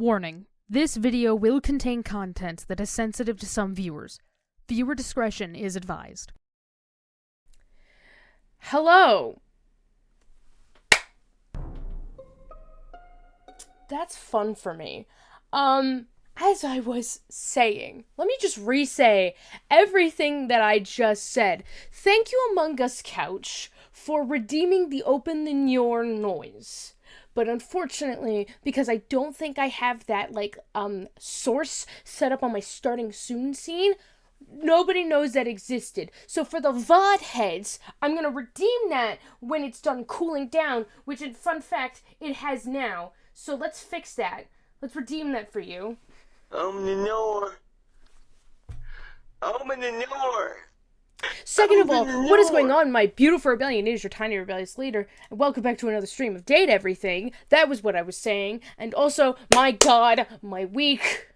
Warning. This video will contain content that is sensitive to some viewers. Viewer discretion is advised. Hello. That's fun for me. As I was saying, let me just re-say everything that I just said. Thank you, Among Us Couch, for redeeming the open in your noise. But unfortunately, because I don't think I have that, source set up on my starting soon scene, nobody knows that existed. So for the VOD heads, I'm gonna redeem that when it's done cooling down, which, in fun fact, it has now. So let's fix that. Let's redeem that for you. Open the door. Open the door. Second of all, what is going on, my beautiful rebellion? It is your tiny rebellious leader, and welcome back to another stream of Date Everything. That was what I was saying. And also, my god, my week,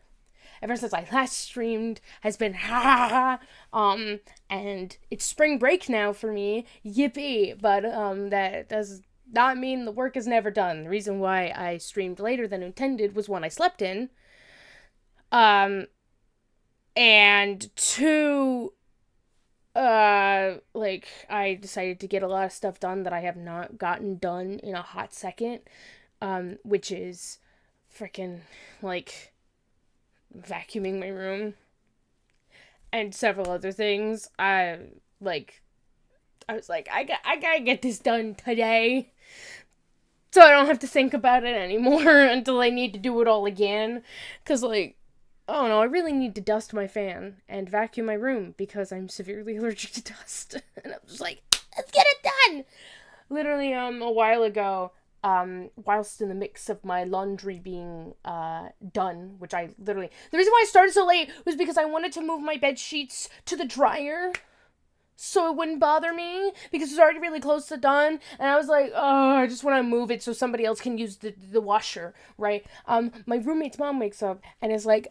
ever since I last streamed, has been and it's spring break now for me. Yippee. But, that does not mean the work is never done. The reason why I streamed later than intended was one I slept in. And two, I decided to get a lot of stuff done that I have not gotten done in a hot second, which is freaking, vacuuming my room, and several other things. I was like, I gotta get this done today, so I don't have to think about it anymore until I need to do it all again, because, oh no, I really need to dust my fan and vacuum my room because I'm severely allergic to dust. And I was like, let's get it done! Literally, a while ago, whilst in the mix of my laundry being, done, which the reason why I started so late was because I wanted to move my bed sheets to the dryer so it wouldn't bother me, because it was already really close to done, and I was like, oh, I just want to move it so somebody else can use the washer, right? My roommate's mom wakes up and is like,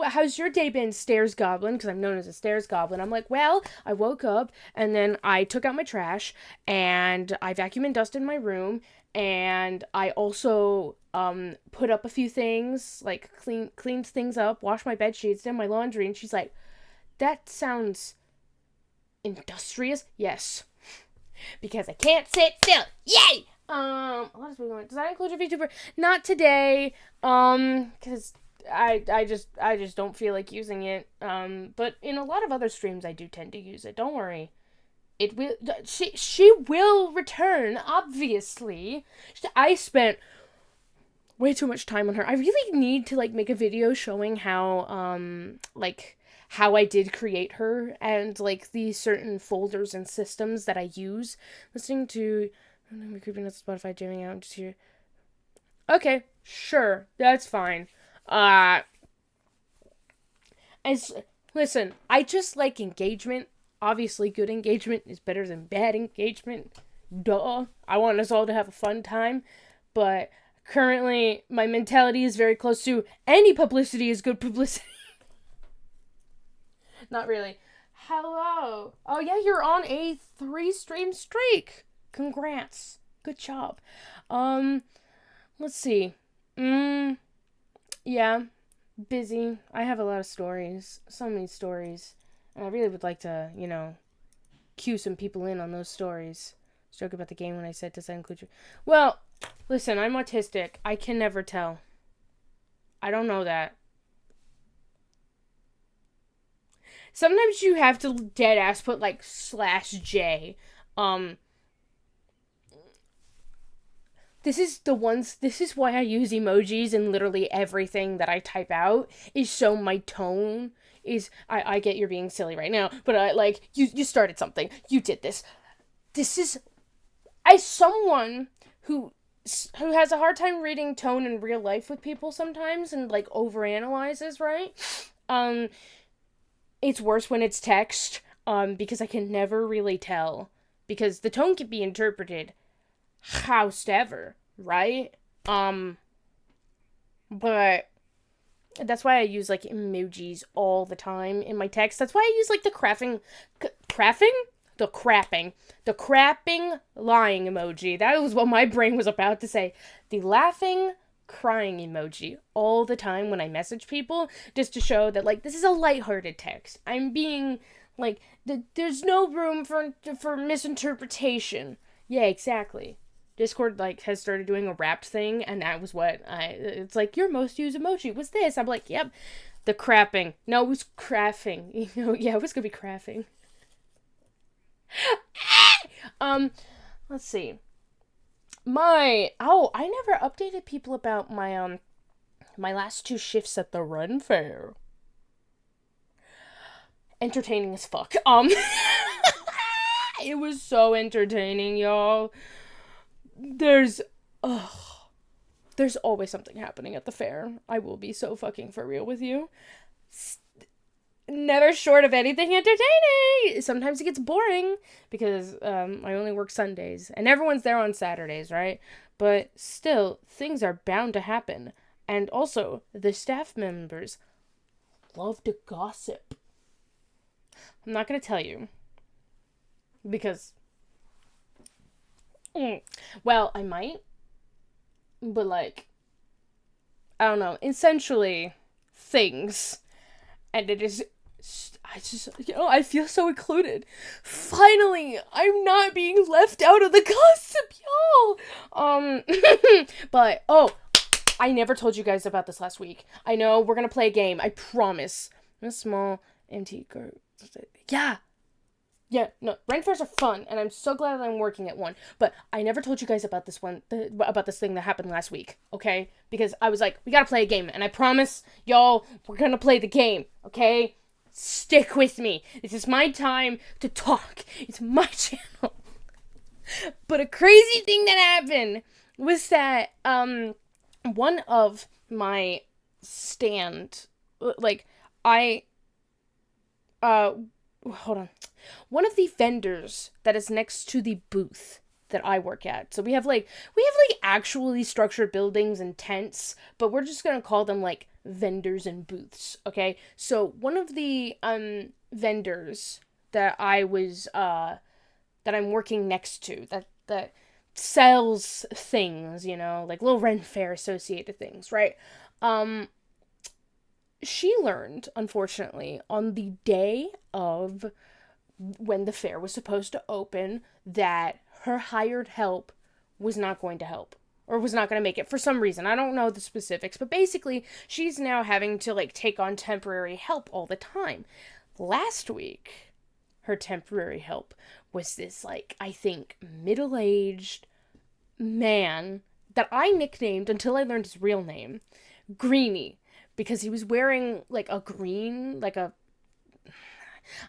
how's your day been, Stairs Goblin? Because I'm known as a Stairs Goblin. I'm like, well, I woke up, and then I took out my trash, and I vacuumed and dusted my room, and I also, put up a few things, cleaned things up, washed my bed sheets, did my laundry, and she's like, that sounds industrious? Yes. Because I can't sit still. Yay! What is going on? Does that include your VTuber? Not today. Because I just don't feel like using it. But in a lot of other streams I do tend to use it. Don't worry. It will, she will return, obviously. I spent way too much time on her. I really need to, make a video showing how, how I did create her, and, the certain folders and systems that I use. Listening to creeping at Spotify, jamming out, just here. Okay, sure, that's fine. Listen, I just like engagement. Obviously, good engagement is better than bad engagement. Duh. I want us all to have a fun time, but currently, my mentality is very close to any publicity is good publicity. Not really. Hello. Oh, yeah, you're on a 3-stream streak. Congrats. Good job. Let's see. Yeah. Busy. I have a lot of stories. So many stories. And I really would like to, cue some people in on those stories. Joke about the game when I said, does that include you? Well, listen, I'm autistic. I can never tell. I don't know that. Sometimes you have to deadass put, /J. This is why I use emojis in literally everything that I type out, is so my tone is, I get you're being silly right now, but you started something. You did this. This is, as someone who has a hard time reading tone in real life with people sometimes, and, overanalyzes, right? It's worse when it's text, because I can never really tell, because the tone can be interpreted howsoever, right? But that's why I use, emojis all the time in my text. That's why I use, the crapping? The crapping lying emoji. That was what my brain was about to say. The laughing, crying emoji all the time when I message people, just to show that, like, this is a lighthearted text. I'm being, like, there's no room for misinterpretation. Yeah, exactly. Discord, like, has started doing a wrapped thing, and that was what it's like, your most used emoji was this. I'm like, yep, the crapping. No, it was craffing. You know, yeah, it was gonna be craffing. Let's see. I never updated people about my last 2 shifts at the Ren Fair. Entertaining as fuck. It was so entertaining, y'all. There's always something happening at the fair. I will be so fucking for real with you. Never short of anything entertaining. Sometimes it gets boring because I only work Sundays and everyone's there on Saturdays, right? But still, things are bound to happen. And also, the staff members love to gossip. I'm not going to tell you because, well, I might, but like, I don't know, essentially things, and it is, I feel so included. Finally, I'm not being left out of the gossip, y'all. But, I never told you guys about this last week. I know, we're gonna play a game, I promise. A small, empty group. Yeah, no, Ren Fairs are fun, and I'm so glad that I'm working at one, but I never told you guys about this about this thing that happened last week, okay? Because I was like, we gotta play a game, and I promise, y'all, we're gonna play the game, okay? Stick with me. This is my time to talk. It's my channel. But a crazy thing that happened was that, one of my hold on. One of the vendors that is next to the booth that I work at. So we have actually structured buildings and tents, but we're just going to call them like vendors and booths, okay? So one of the vendors that I'm working next to that sells things, you know, like little Ren Fair associated things, right? She learned, unfortunately, on the day of when the fair was supposed to open, that her hired help was not going to help. Or was not going to make it for some reason. I don't know the specifics, but basically, she's now having to, like, take on temporary help all the time. Last week, her temporary help was this, like, I think, middle-aged man that I nicknamed, until I learned his real name, Greenie. Because he was wearing, like, a green, like a,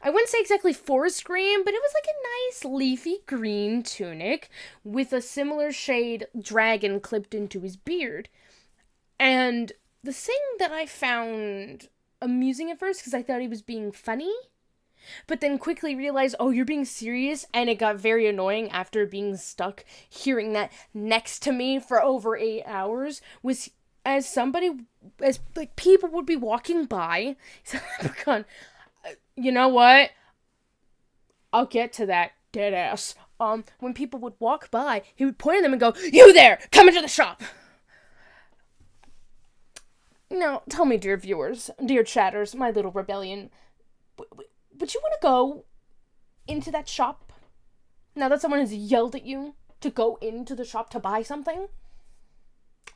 I wouldn't say exactly forest green, but it was like a nice leafy green tunic with a similar shade dragon clipped into his beard. And the thing that I found amusing at first, because I thought he was being funny, but then quickly realized, oh, you're being serious, and it got very annoying after being stuck hearing that next to me for over 8 hours, was as people would be walking by, leprechaun, you know what? I'll get to that, dead ass. When people would walk by, he would point at them and go, "You there! Come into the shop!" Now, tell me, dear viewers, dear chatters, my little rebellion, would you want to go into that shop? Now that someone has yelled at you to go into the shop to buy something?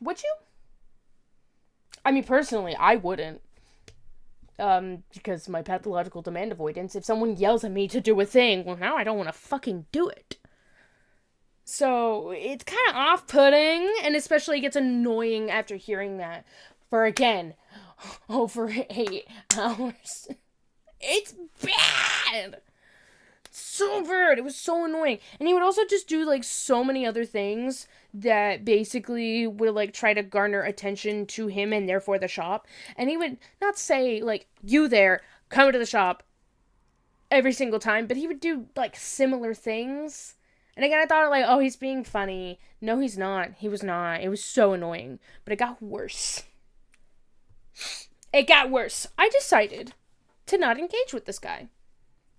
Would you? I mean, personally, I wouldn't. Because my pathological demand avoidance, if someone yells at me to do a thing, well, now I don't want to fucking do it. So, it's kind of off-putting, and especially it gets annoying after hearing that for, again, over 8 hours. It's bad! So bad! It was so annoying. And he would also just do, like, so many other things that basically would, like, try to garner attention to him and therefore the shop. And he would not say, like, "You there, come to the shop," every single time, but he would do, like, similar things. And again, I thought, like, oh, he's being funny. No, he's not. He was not. It was so annoying. But it got worse. It got worse. I decided to not engage with this guy,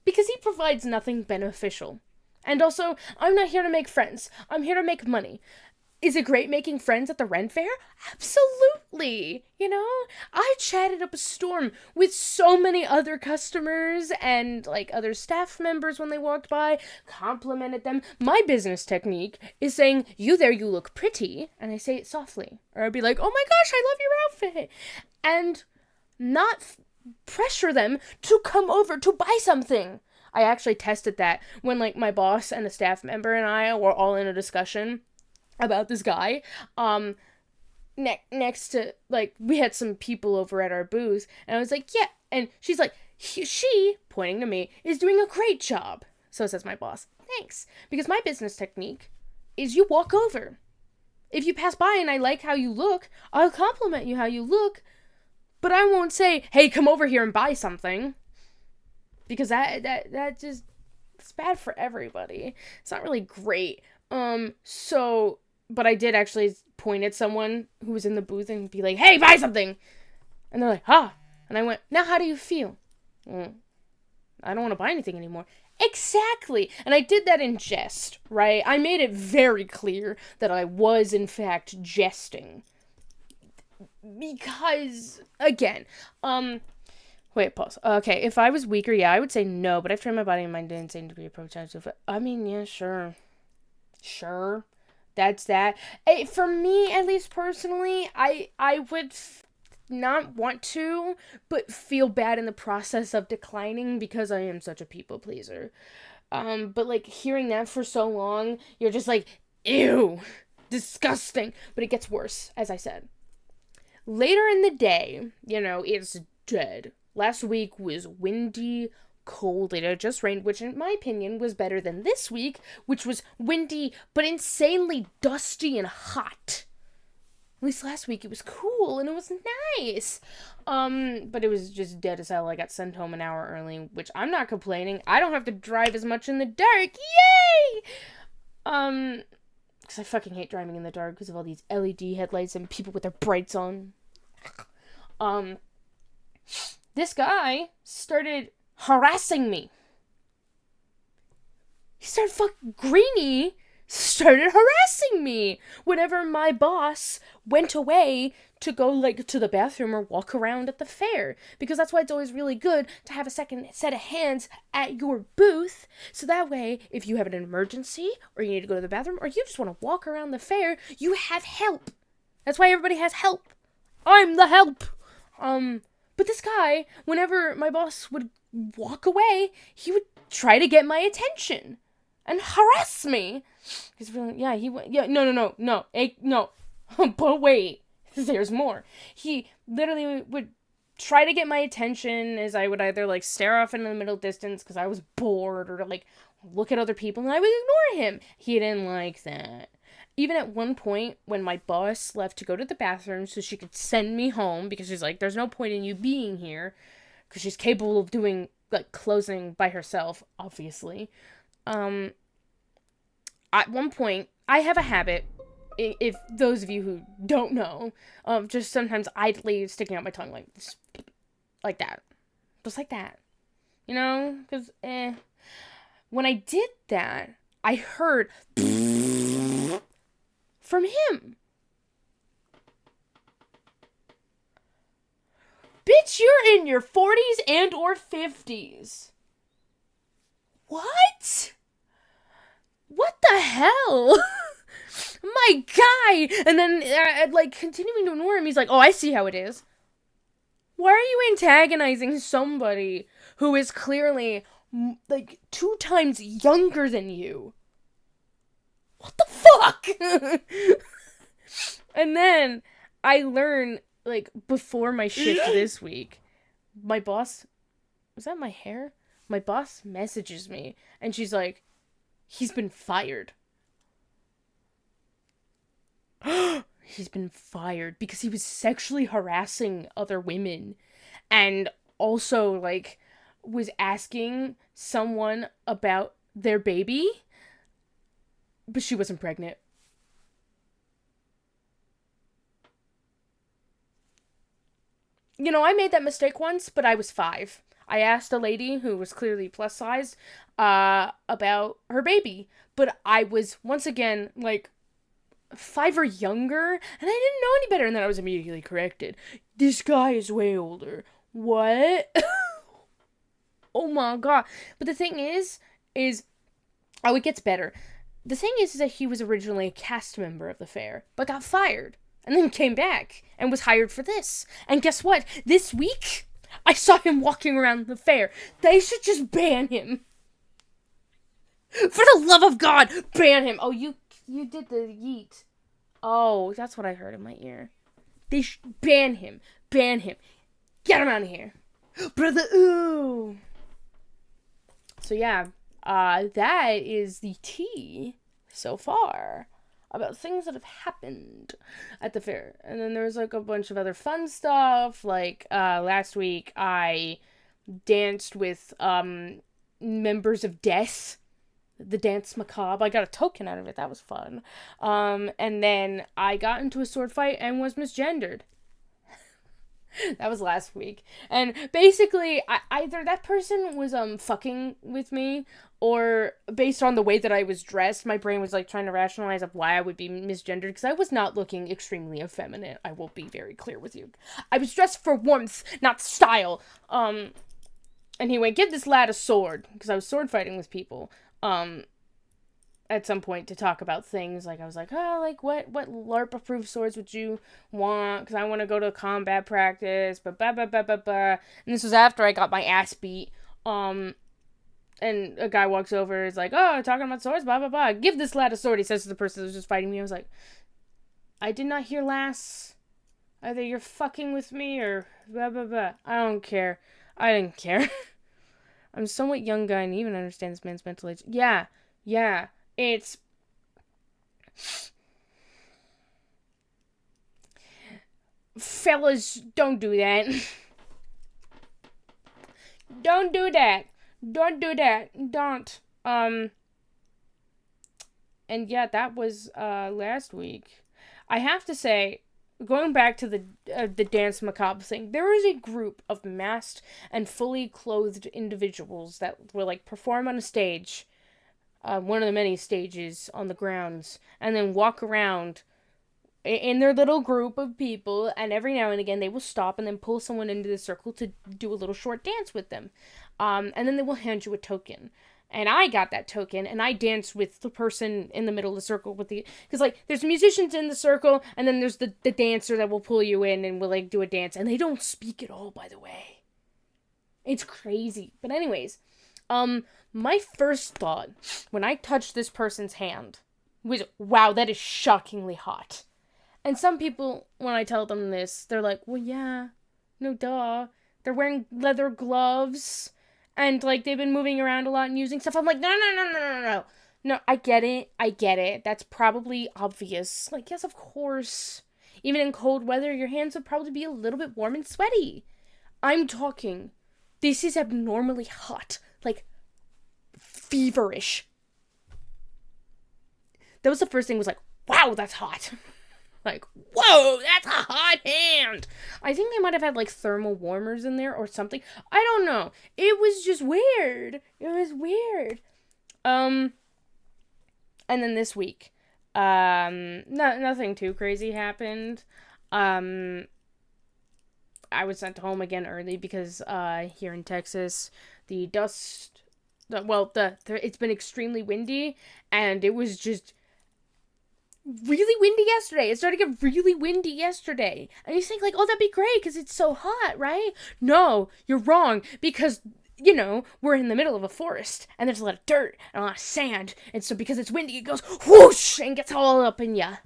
because he provides nothing beneficial. And also, I'm not here to make friends. I'm here to make money. Is it great making friends at the rent fair? Absolutely. You know, I chatted up a storm with so many other customers and like other staff members when they walked by, complimented them. My business technique is saying, "You there, you look pretty," and I say it softly. Or I'd be like, "Oh my gosh, I love your outfit." And not pressure them to come over to buy something. I actually tested that when like my boss and a staff member and I were all in a discussion about this guy. Next to, like, we had some people over at our booth, and I was like, yeah, and she's like, she, pointing to me, is doing a great job. So says my boss. Thanks. Because my business technique is you walk over. If you pass by and I like how you look, I'll compliment you how you look, but I won't say, hey, come over here and buy something. Because that just, it's bad for everybody. It's not really great. But I did actually point at someone who was in the booth and be like, hey, buy something. And they're like, huh? And I went, now how do you feel? Well, I don't want to buy anything anymore. Exactly. And I did that in jest, right? I made it very clear that I was, in fact, jesting. Because, again, wait, pause. Okay, if I was weaker, yeah, I would say no, but I've trained my body and mind to an insane degree of approach. I mean, yeah, sure. Sure. That's that. For me, at least personally, I would not want to, but feel bad in the process of declining because I am such a people pleaser. But like hearing that for so long, you're just like, ew, disgusting. But it gets worse, as I said. Later in the day, you know, it's dead. Last week was windy, cold. It had just rained, which in my opinion was better than this week, which was windy but insanely dusty and hot. At least last week it was cool and it was nice. But it was just dead as hell. I got sent home an hour early, which I'm not complaining. I don't have to drive as much in the dark. Yay! Because I fucking hate driving in the dark because of all these LED headlights and people with their brights on. This guy started harassing me. He Greenie started harassing me whenever my boss went away to go like to the bathroom or walk around at the fair, because that's why it's always really good to have a second set of hands at your booth, so that way if you have an emergency or you need to go to the bathroom or you just want to walk around the fair, you have help. That's why everybody has help. I'm the help. But this guy, whenever my boss would walk away, he would try to get my attention and harass me. He's really, no. But wait, there's more. He literally would try to get my attention as I would either like stare off into the middle distance because I was bored, or like look at other people, and I would ignore him. He didn't like that. Even at one point, when my boss left to go to the bathroom so she could send me home, because she's like, there's no point in you being here, because she's capable of doing, like, closing by herself, obviously. At one point, I have a habit, if those of you who don't know, just sometimes idly sticking out my tongue like this, like that. Just like that. You know? Because, when I did that, I heard from him. Bitch, you're in your 40s and or 50s. What? What the hell? My guy! And then, like, continuing to ignore him, he's like, oh, I see how it is. Why are you antagonizing somebody who is clearly, like, 2 times younger than you? What the fuck? And then I learn, like, before my shift this week, my boss, was that my hair? My boss messages me, and she's like, he's been fired. He's been fired because he was sexually harassing other women, and also, like, was asking someone about their baby, but she wasn't pregnant. You know, I made that mistake once, but I was 5. I asked a lady who was clearly plus size about her baby, but I was, once again, like, 5 or younger, and I didn't know any better, and then I was immediately corrected. This guy is way older. What? Oh my god. But the thing is, oh, it gets better. The thing is that he was originally a cast member of the fair, but got fired, and then came back, and was hired for this. And guess what? This week, I saw him walking around the fair. They should just ban him. For the love of God, ban him. Oh, you did the yeet. Oh, that's what I heard in my ear. They ban him. Ban him. Get him out of here. Brother, ooh. So yeah, that is the tea so far about things that have happened at the fair. And then there's like a bunch of other fun stuff. Like, last week I danced with, members of Death. The Dance Macabre. I got a token out of it. That was fun. And then I got into a sword fight and was misgendered. That was last week. And basically, either that person was, fucking with me, or based on the way that I was dressed, my brain was, like, trying to rationalize of why I would be misgendered, because I was not looking extremely effeminate. I will be very clear with you. I was dressed for warmth, not style. And he went, give this lad a sword, because I was sword fighting with people. At some point to talk about things, like, I was like, oh, like, what LARP-approved swords would you want, because I want to go to combat practice, and this was after I got my ass beat, and a guy walks over, is like, oh, talking about swords, blah, blah, blah, give this lad a sword, he says to the person that was just fighting me. I was like, I did not hear lass, either you're fucking with me, or blah, blah, blah, I don't care, I didn't care. I'm a somewhat young guy and even understand this man's mental age. Yeah, it's... Fellas, don't do that. Don't do that. Don't do that. Don't. And yeah, that was, last week. I have to say, going back to the Dance Macabre thing, there was a group of masked and fully clothed individuals that will, like, perform on a stage, one of the many stages on the grounds, and then walk around in their little group of people, and every now and again they will stop and then pull someone into the circle to do a little short dance with them. And then they will hand you a token. And I got that token, and I danced with the person in the middle of the circle with the... Because, like, there's musicians in the circle, and then there's the dancer that will pull you in and will, like, do a dance. And they don't speak at all, by the way. It's crazy. But anyways, my first thought when I touched this person's hand was, wow, that is shockingly hot. And some people, when I tell them this, they're like, well, yeah, no duh. They're wearing leather gloves. And, like, they've been moving around a lot and using stuff. I'm like, no. No, I get it. That's probably obvious. Like, yes, of course. Even in cold weather, your hands would probably be a little bit warm and sweaty. I'm talking, this is abnormally hot. Like, feverish. That was the first thing, was like, wow, that's hot. Like, whoa, that's a hot hand. I think they might have had, like, thermal warmers in there or something. I don't know. It was just weird. It was weird. And then this week, nothing too crazy happened. I was sent home again early because, here in Texas, it's been extremely windy, and it was just really windy yesterday. It started to get really windy yesterday. And you think, like, oh, that'd be great because it's so hot, right? No, you're wrong, because, you know, we're in the middle of a forest, and there's a lot of dirt and a lot of sand, and so because it's windy, it goes whoosh and gets all up in ya.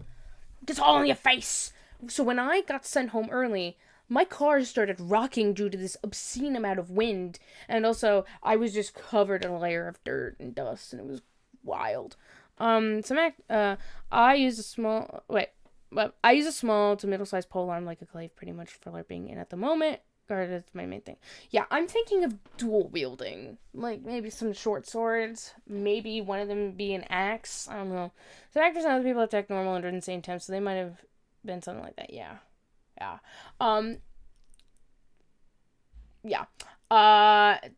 Gets all in your face. So when I got sent home early, my car started rocking due to this obscene amount of wind, and also I was just covered in a layer of dirt and dust, and it was wild. I use a small to middle-sized polearm like a glaive pretty much for LARPing, and at the moment, that's my main thing. Yeah, I'm thinking of dual wielding, like maybe some short swords, maybe one of them be an axe, I don't know. Some actors and other people attack normal under insane temps, so they might have been something like that, yeah.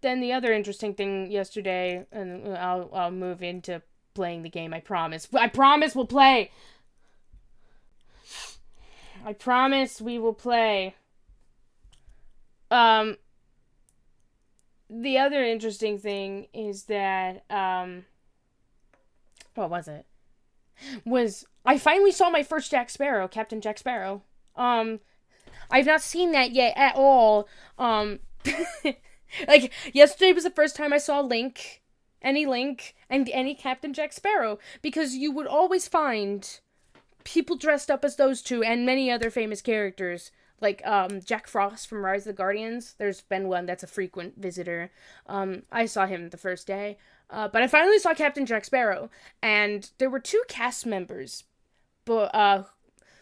Then the other interesting thing yesterday, and I'll move into playing the game, I promise we'll play. I promise we will play. The other interesting thing is that, what was it? Was I finally saw my first Jack Sparrow, Captain Jack Sparrow. I've not seen that yet at all. Like, yesterday was the first time I saw Link, and any Captain Jack Sparrow, because you would always find people dressed up as those two, and many other famous characters, like, Jack Frost from Rise of the Guardians. There's been one that's a frequent visitor. I saw him the first day, but I finally saw Captain Jack Sparrow, and there were 2 cast members, but,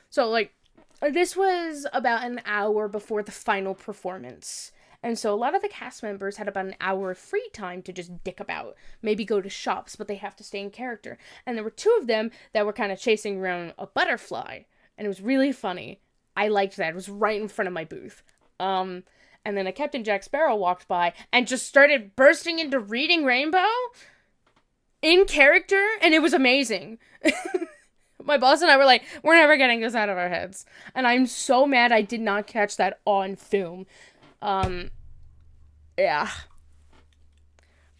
so, like, this was about an hour before the final performance. And so a lot of the cast members had about an hour of free time to just dick about. Maybe go to shops, but they have to stay in character. And there were 2 of them that were kind of chasing around a butterfly. And it was really funny. I liked that. It was right in front of my booth. And then a Captain Jack Sparrow walked by and just started bursting into Reading Rainbow in character. And it was amazing. My boss and I were like, we're never getting this out of our heads. And I'm so mad I did not catch that on film. Yeah.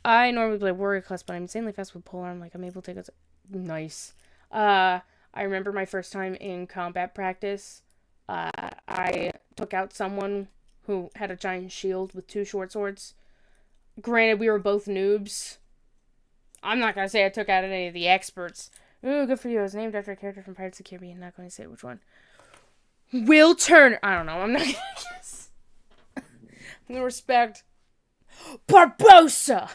I normally play Warrior Class, but I'm insanely fast with polearm. Like, I'm able to take it. Nice. I remember my first time in combat practice. I took out someone who had a giant shield with 2 short swords. Granted, we were both noobs. I'm not gonna say I took out any of the experts. Ooh, good for you. It was named after a character from Pirates of the Caribbean. Not going to say which one. Will Turner. I don't know. I'm not gonna guess. I'm gonna respect Barbossa.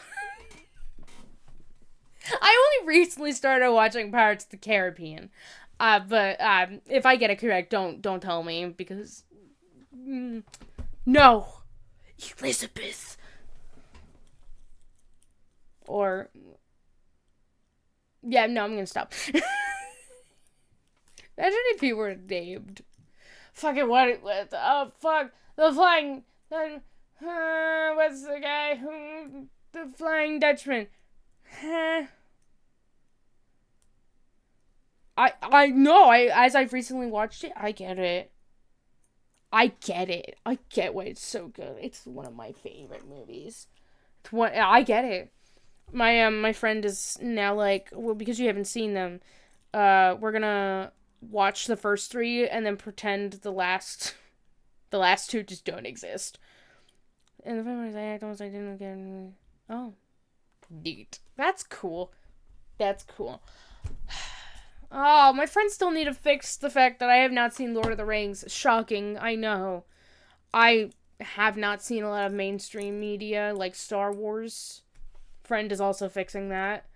I only recently started watching Pirates of the Caribbean. But if I get it correct, don't tell me, because no, Elizabeth, or yeah, no, I'm gonna stop. Imagine if you were named fucking what? Fuck the flying. What's the guy who the Flying Dutchman? I know, as I've recently watched it, I get it. I get why it's so good. It's one of my favorite movies. I get it. My friend is now like, well, because you haven't seen them, we're gonna watch the first 3 and then pretend the last 2 just don't exist. And the family was like, I didn't get. Oh, neat. That's cool. Oh, my friends still need to fix the fact that I have not seen Lord of the Rings. Shocking, I know. I have not seen a lot of mainstream media, like Star Wars. Friend is also fixing that.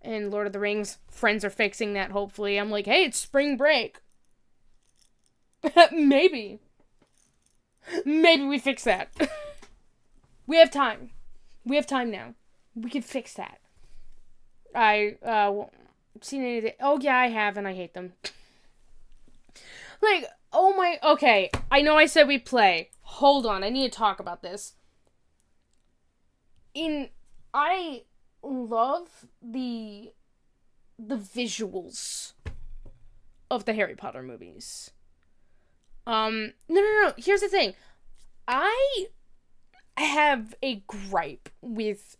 And Lord of the Rings, friends are fixing that, hopefully. I'm like, hey, it's spring break. Maybe we fix that. We have time. We have time now. We can fix that. Seen anything? Oh yeah, I have, and I hate them. Like, oh my. Okay, I know I said we play. Hold on, I need to talk about this. I love the visuals of the Harry Potter movies. No. Here's the thing. I have a gripe with,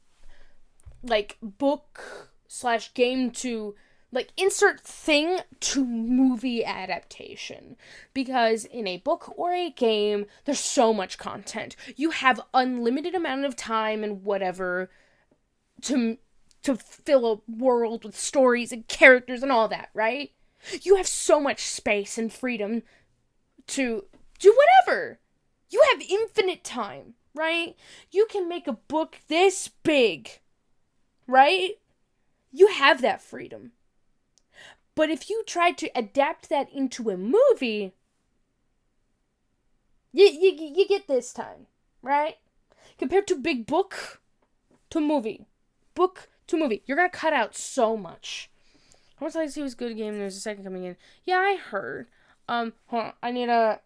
like, book/game to, like, insert thing to movie adaptation. Because in a book or a game, there's so much content. You have unlimited amount of time and whatever to fill a world with stories and characters and all that, right? You have so much space and freedom to do whatever. You have infinite time, right? You can make a book this big, right? You have that freedom. But if you try to adapt that into a movie, you get this time, right? Compared to big book to movie. Book to movie. You're going to cut out so much. I was like, see, it was a good game. There's a second coming in. Yeah, I heard. Hold on. I need to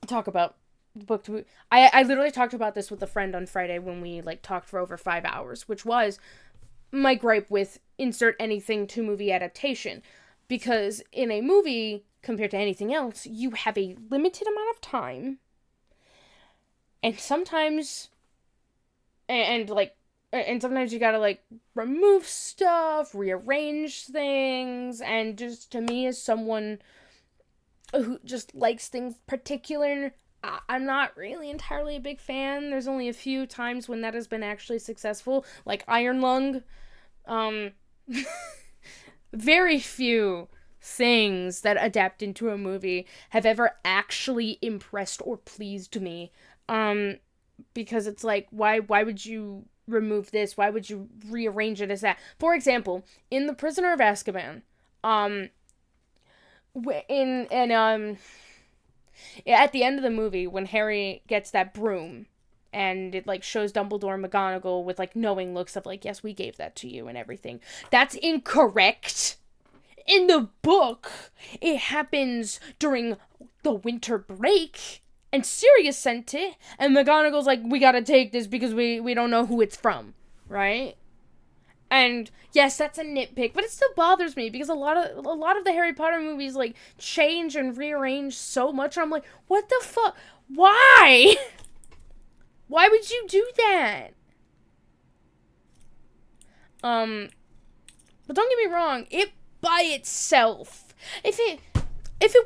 talk about the book to movie. I literally talked about this with a friend on Friday when we, like, talked for over 5 hours, which was my gripe with insert anything to movie adaptation. Because in a movie, compared to anything else, you have a limited amount of time. And sometimes, and sometimes you gotta, like, remove stuff, rearrange things, and just, to me, as someone who just likes things particular, I'm not really entirely a big fan. There's only a few times when that has been actually successful, like Iron Lung. Very few things that adapt into a movie have ever actually impressed or pleased me. Because it's like, why would you remove this? Why would you rearrange it as that? For example, in The Prisoner of Azkaban, at the end of the movie, when Harry gets that broom, and it, like, shows Dumbledore and McGonagall with, like, knowing looks of, like, yes, we gave that to you and everything. That's incorrect. In the book, it happens during the winter break, and Sirius sent it, and McGonagall's like, we gotta take this because we don't know who it's from, right? And yes, that's a nitpick, but it still bothers me because a lot of the Harry Potter movies, like, change and rearrange so much. I'm like, what the fuck? Why? Why would you do that? But don't get me wrong, it by itself, if it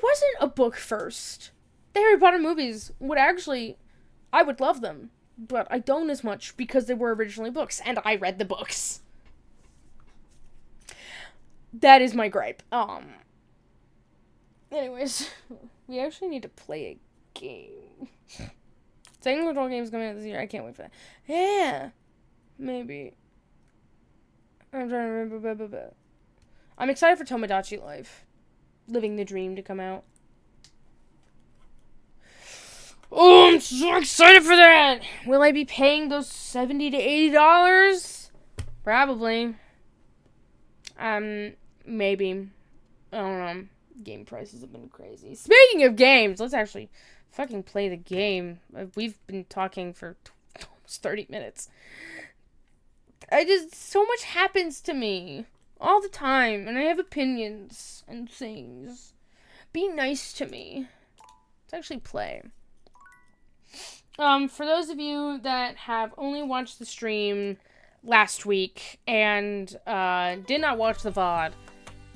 wasn't a book first, the Harry Potter movies would actually, I would love them, but I don't as much because they were originally books, and I read the books. That is my gripe. Anyways, we actually need to play a game. Second control game's coming out this year. I can't wait for that. Yeah, maybe. I'm trying to remember. I'm excited for Tomodachi Life, Living the Dream, to come out. Oh, I'm so excited for that! Will I be paying those $70 to $80? Probably. Maybe. I don't know. Game prices have been crazy. Speaking of games, let's actually fucking play the game. We've been talking for almost 30 minutes. So much happens to me all the time, and I have opinions and things. Be nice to me. Let's actually play. For those of you that have only watched the stream last week and did not watch the VOD.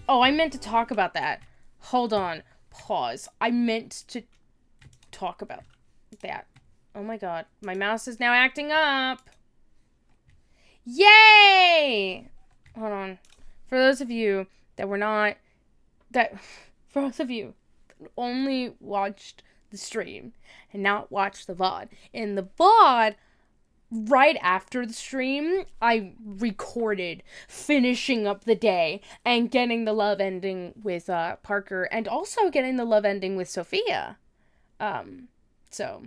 Oh, I meant to talk about that. Hold on. Pause. I meant to talk about that. Oh my god. My mouse is now acting up. Yay! Hold on. For those of you that for those of you that only watched the stream and not watched the VOD. In the VOD, right after the stream, I recorded finishing up the day and getting the love ending with Parker, and also getting the love ending with Sophia. So,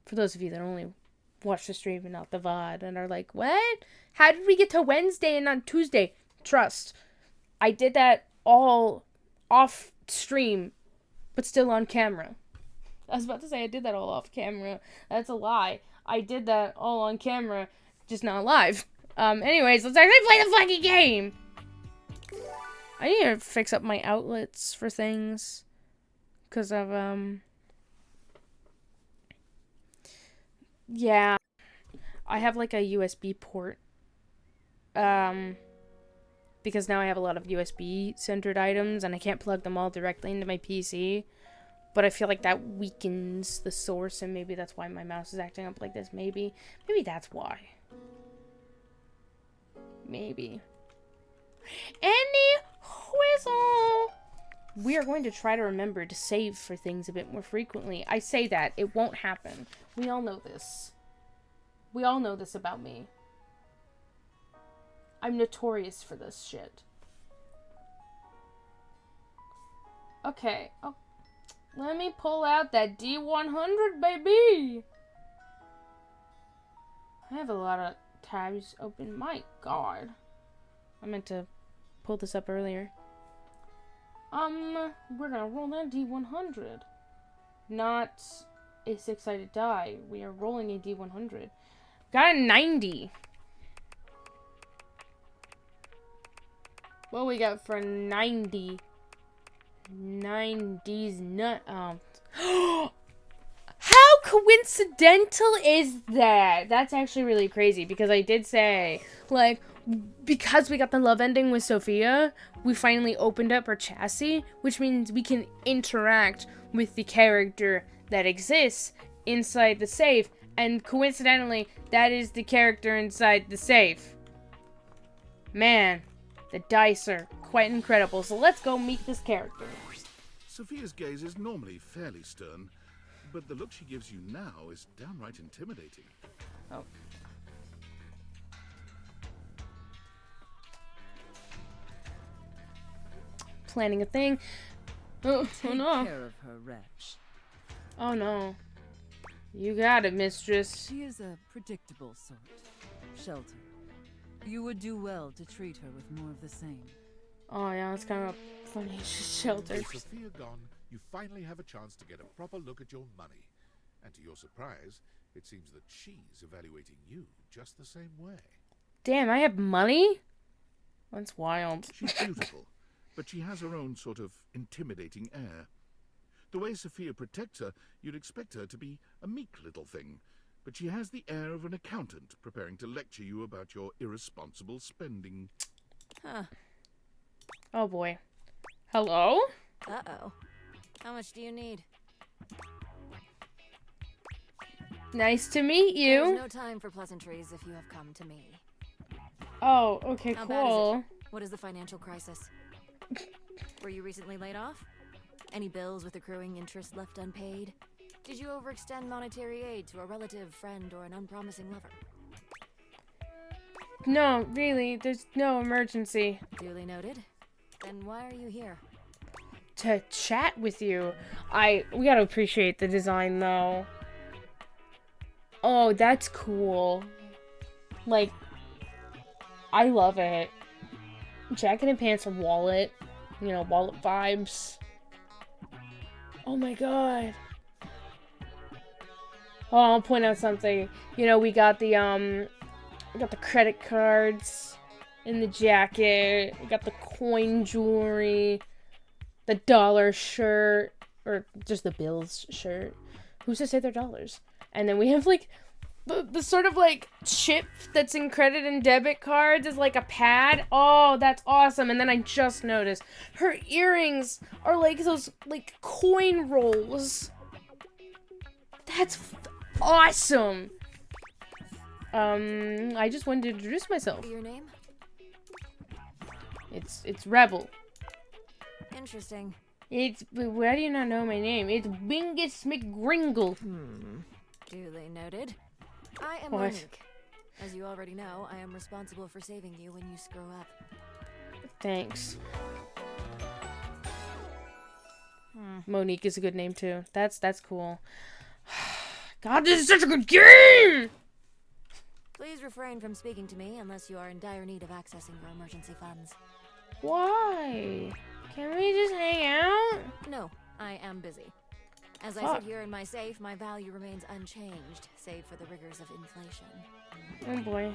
for those of you that only watch the stream and not the VOD and are like, what? How did we get to Wednesday and not Tuesday? Trust. I did that all off stream, but still on camera. I was about to say I did that all off camera. That's a lie. I did that all on camera, just not live. Anyways, let's actually play the fucking game! I need to fix up my outlets for things. Because of, yeah. I have, like, a USB port. Because now I have a lot of USB-centered items, and I can't plug them all directly into my PC. But I feel like that weakens the source, and maybe that's why my mouse is acting up like this. Maybe that's why. Maybe. Any whizzle! We are going to try to remember to save for things a bit more frequently. I say that. It won't happen. We all know this. We all know this about me. I'm notorious for this shit. Okay. Oh. Let me pull out that D100, baby! I have a lot of tabs open. My god. I meant to pull this up earlier. We're gonna roll that D100. Not a six-sided die. We are rolling a D100. Got a 90. What we got for 90? 90s nut. How coincidental is that? That's actually really crazy because I did say, like, because we got the love ending with Sophia, we finally opened up her chassis, which means we can interact with the character that exists inside the safe, and coincidentally, that is the character inside the safe. Man, the dice are quite incredible, so let's go meet this character. Sophia's gaze is normally fairly stern, but the look she gives you now is downright intimidating. Oh. Planning a thing. Oh no. Take care of her, wretch. Oh no. You got it, mistress. She is a predictable sort. Sheltered. You would do well to treat her with more of the same. Oh yeah, it's kind of funny. She's sheltered. With Sophia gone, you finally have a chance to get a proper look at your money. And to your surprise, it seems that she's evaluating you just the same way. Damn, I have money? That's wild. She's beautiful, but she has her own sort of intimidating air. The way Sophia protects her, you'd expect her to be a meek little thing, but she has the air of an accountant preparing to lecture you about your irresponsible spending. Huh. Oh boy. Hello? Uh-oh. How much do you need? Nice to meet There's you. no time for pleasantries if you have come to me. Oh, okay, How bad is cool. it? What is the financial crisis? Were you recently laid off? Any bills with accruing interest left unpaid? Did you overextend monetary aid to a relative, friend, or an unpromising lover? No, really, there's no emergency. Duly noted. Then why are you here? To chat with you. We gotta appreciate the design though. Oh, that's cool. Like, I love it. Jacket and pants and wallet. You know, wallet vibes. Oh my god. Oh, I'll point out something. You know, we got the credit cards in the jacket. We got the coin jewelry. The dollar shirt. Or just the bills shirt. Who's to say they're dollars? And then we have, like, the sort of, like, chip that's in credit and debit cards is, like, a pad. Oh, that's awesome. And then I just noticed her earrings are, like, those, like, coin rolls. That's awesome. I just wanted to introduce myself. Your name? It's Rebel. Interesting. Why do you not know my name? It's Bingus McGringle. Duly noted. I am What? Monique. As you already know, I am responsible for saving you when you screw up. Thanks. Monique is a good name too. That's cool. God, this is such a good game! Please refrain from speaking to me unless you are in dire need of accessing your emergency funds. Why? Can we just hang out? No, I am busy. As I Fuck. sit here in my safe, my value remains unchanged, save for the rigors of inflation. Oh boy.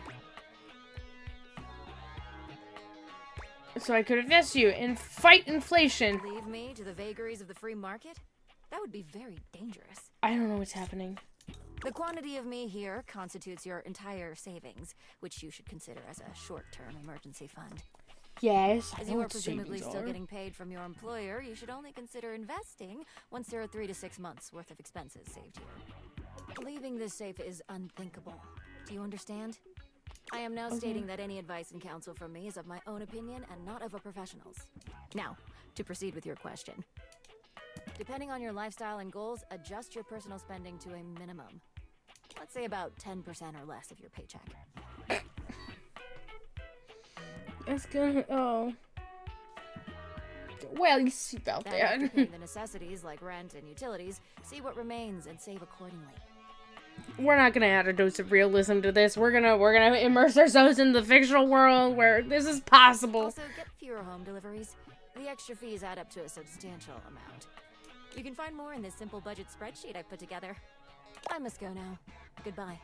So I could invest you and fight inflation. Leave me to the vagaries of the free market? That would be very dangerous. I don't know what's happening. The quantity of me here constitutes your entire savings, which you should consider as a short-term emergency fund. Yes. As you are presumably still getting paid from your employer, you should only consider investing once there are 3 to 6 months worth of expenses saved here. Leaving this safe is unthinkable. Do you understand? I am now stating that any advice and counsel from me is of my own opinion and not of a professional's. Now, to proceed with your question. Depending on your lifestyle and goals, adjust your personal spending to a minimum. Let's say about 10% or less of your paycheck. It's gonna. Oh. Well, you see about Then after that. paying the necessities like rent and utilities, see what remains and save accordingly. We're not gonna add a dose of realism to this. We're gonna immerse ourselves in the fictional world where this is possible. Also, get fewer home deliveries. The extra fees add up to a substantial amount. You can find more in this simple budget spreadsheet I've put together. I must go now. Goodbye.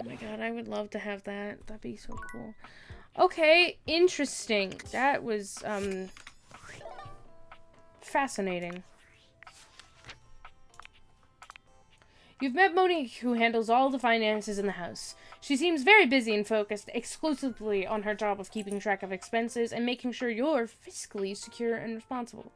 Oh my god, I would love to have that. That'd be so cool. Okay, interesting. That was, fascinating. You've met Monique, who handles all the finances in the house. She seems very busy and focused exclusively on her job of keeping track of expenses and making sure you're fiscally secure and responsible.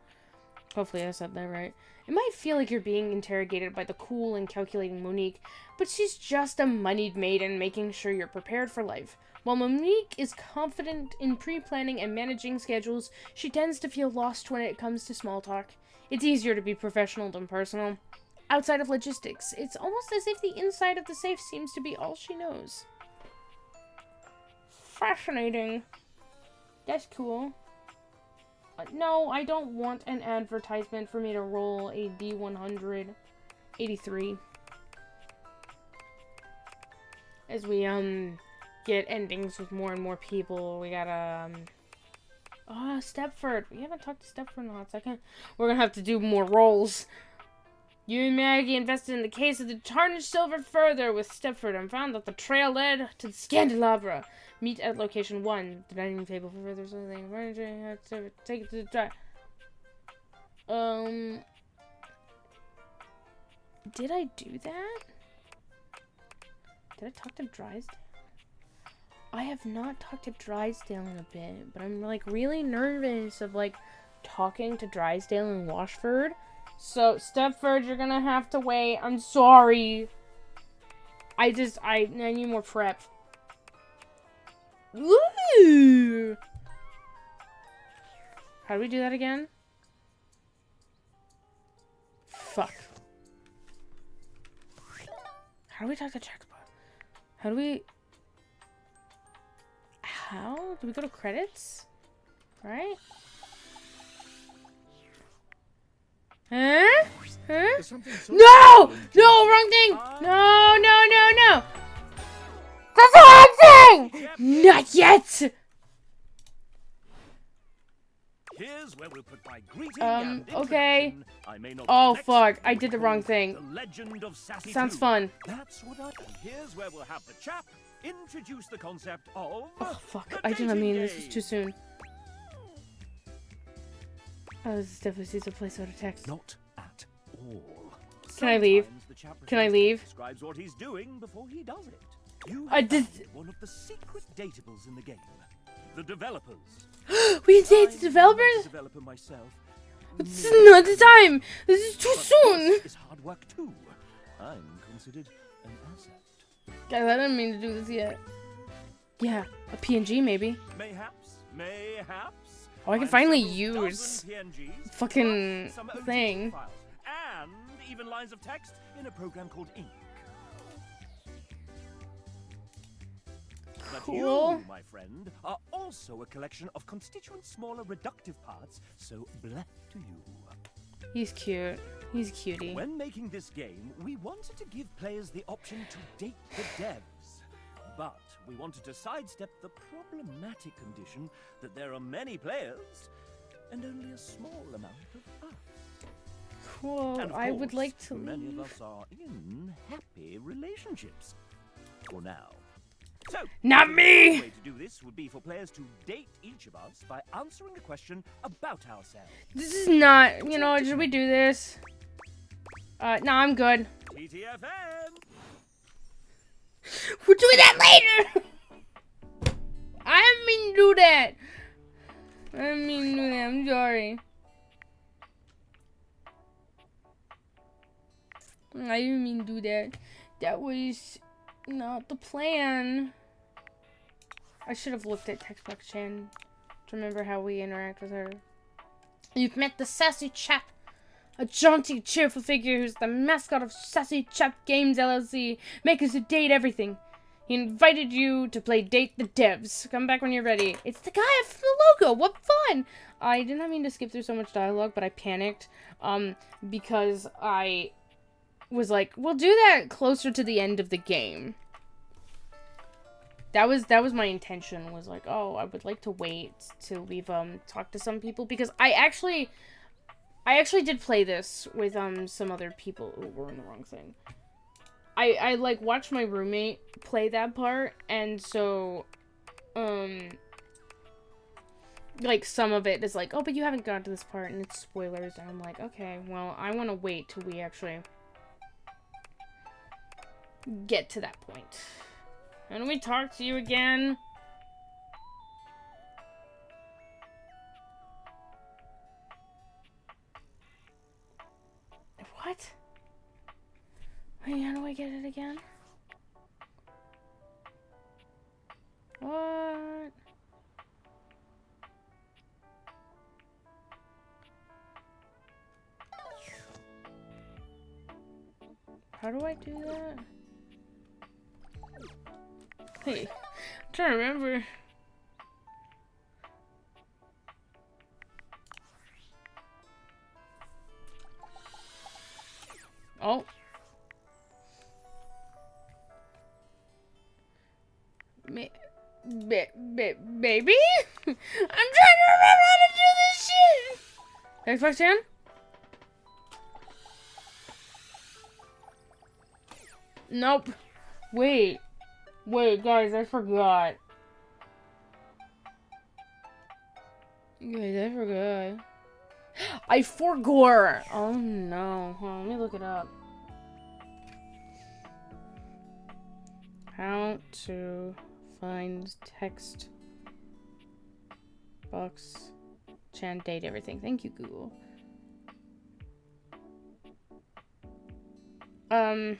Hopefully I said that right. It might feel like you're being interrogated by the cool and calculating Monique, but she's just a moneyed maiden making sure you're prepared for life. While Monique is confident in pre-planning and managing schedules, she tends to feel lost when it comes to small talk. It's easier to be professional than personal. Outside of logistics, it's almost as if the inside of the safe seems to be all she knows. Fascinating. That's cool. No, I don't want an advertisement for me to roll a D100 83. As we, get endings with more and more people, we gotta, Stepford. We haven't talked to Stepford in a hot second. We're gonna have to do more rolls. You and Maggie invested in the case of the tarnished silver further with Stepford and found that the trail led to the Scandelabra. Meet at location 1. The dining table for further something. Take it to the drive. Did I do that? Did I talk to Drysdale? I have not talked to Drysdale in a bit, but I'm like really nervous of like talking to Drysdale and Washford. So, Stepford, you're gonna have to wait. I'm sorry. I need more prep. Ooh! How do we do that again? Fuck. How do we talk to Checkbook? How do we go to credits? Right? Huh? Huh? No! No, wrong thing! No, no, no, no! That's the wrong thing! Not yet! Here's where we'll put my greeting and okay. introduction. I may not Oh, next fuck. week I did the wrong thing. The Legend of Sassy Sounds 2. fun. That's what and here's where we'll have the chap introduce the concept of Oh, fuck. the I did not mean dating this is game. too soon. Oh, this is definitely sees a placeholder text. Not at all. Can I leave? Sometimes the chap Can I leave? describes what he's doing before he does it. You I have did- found one of the secret dateables in the game. The developers. We did the I'm developers? not a developer myself. This is not the time! This is too But soon! this is hard work too. I'm considered an asset. Guys, I didn't mean to do this yet. Yeah, a PNG maybe. Mayhaps. Oh, I can I've finally several use dozen PNGs, fucking plus some OGG thing. files, and even lines of text in a program called Ink. But Cool. you, my friend, are also a collection of constituent smaller reductive parts, so bleh to you. He's cute. He's a cutie. When making this game, we wanted to give players the option to date the devs. But we wanted to sidestep the problematic condition that there are many players and only a small amount of us. Cool. And of I would course, like to many leave. of us are in happy relationships. For now. So, Not the me! way to do this would be for players to date each of us by answering a question about ourselves. This is not, you know, should we do this? No, I'm good. TTFN! We're doing that later! I didn't mean to do that. I didn't mean to do that, I'm sorry. I didn't mean to do that. That was not the plan. I should have looked at Textbook Chan to remember how we interact with her. You've met the sassy chap, a jaunty, cheerful figure who's the mascot of Sassy Chap Games LLC, makers who date everything. He invited you to play Date the Devs. Come back when you're ready. It's the guy from the logo. What fun! I did not mean to skip through so much dialogue, but I panicked, because I was like, we'll do that closer to the end of the game. That was my intention, was like, oh, I would like to wait till we've talked to some people, because I actually did play this with some other people. Ooh, we're in the wrong thing. I like watched my roommate play that part, and so like, some of it is like, oh, but you haven't gotten to this part, and it's spoilers, and I'm like, okay, well, I want to wait till we actually get to that point. How do we talk to you again? What? Wait, how do I get it again? What? How do I do that? Wait, I'm trying to remember. Oh. Baby? I'm trying to remember how to do this shit! Xbox 10? Nope. Wait, guys, I forgot. Guys, I forgot. I forgot! Oh no. Hold on, let me look it up. How to find text box chan date everything. Thank you, Google. Do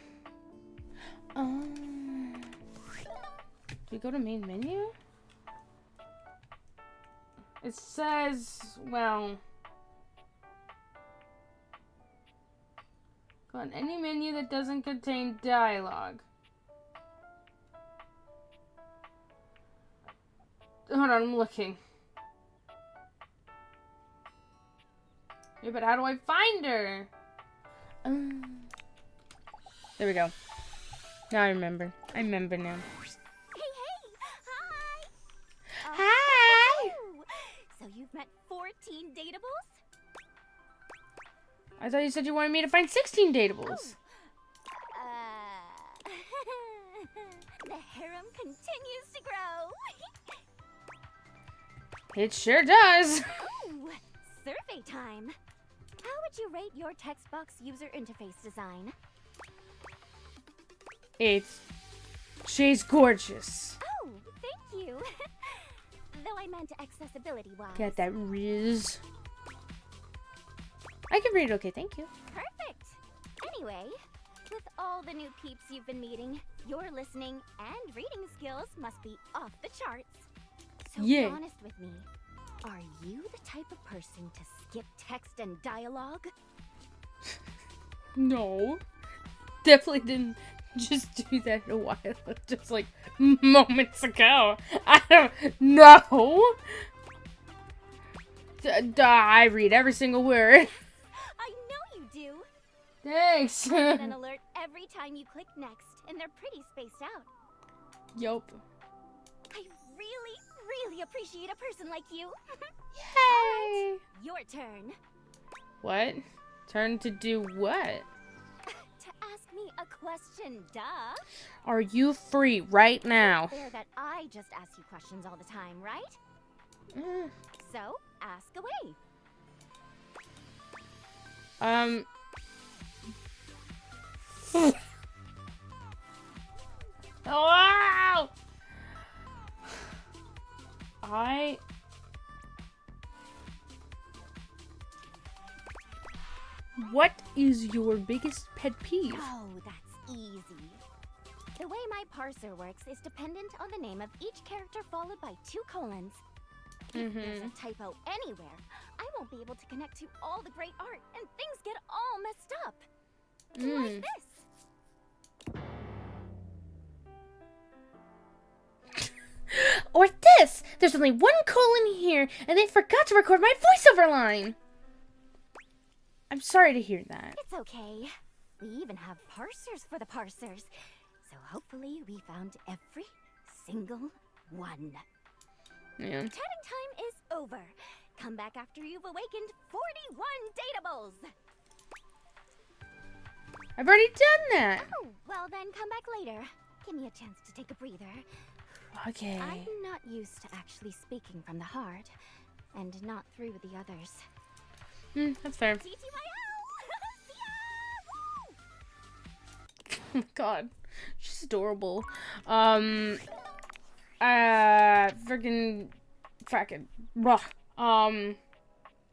we go to main menu? It says, well, go on any menu that doesn't contain dialogue. Hold on, I'm looking. Yeah, but how do I find her? There we go. Now I remember. I remember now. Hey, hi! Hi! Oh, so you've met 14 dateables? I thought you said you wanted me to find 16 dateables. The harem continues to grow. It sure does. Ooh, survey time. How would you rate your text box user interface design? She's gorgeous. Oh, thank you. Though I meant accessibility-wise. Got that riz. I can read okay, thank you. Perfect. Anyway, with all the new peeps you've been meeting, your listening and reading skills must be off the charts. So Yeah. be honest with me. Are you the type of person to skip text and dialogue? No. Definitely didn't just do that in a while. Just like moments ago. I don't know. I read every single word. I know you do. Thanks. Get an alert every time you click next, and they're pretty spaced out. Yup. I really appreciate a person like you. Yay! Alright, your turn. What? Turn to do what? To ask me a question, duh. Are you free right now? Fair that I just ask you questions all the time, right? Mm. So, ask away. Wow! What is your biggest pet peeve? Oh, that's easy. The way my parser works is dependent on the name of each character followed by 2 colons. If there's a typo anywhere, I won't be able to connect to all the great art and things get all messed up. Like this. Or this! There's only 1 colon here, and they forgot to record my voiceover line! I'm sorry to hear that. It's okay. We even have parsers for the parsers. So hopefully we found every single one. Yeah. Chatting time is over. Come back after you've awakened 41 dateables. I've already done that! Oh, well then come back later. Give me a chance to take a breather. Okay. I'm not used to actually speaking from the heart. and not through with the others. That's fair. TTYL! Oh my god. She's adorable. Frickin'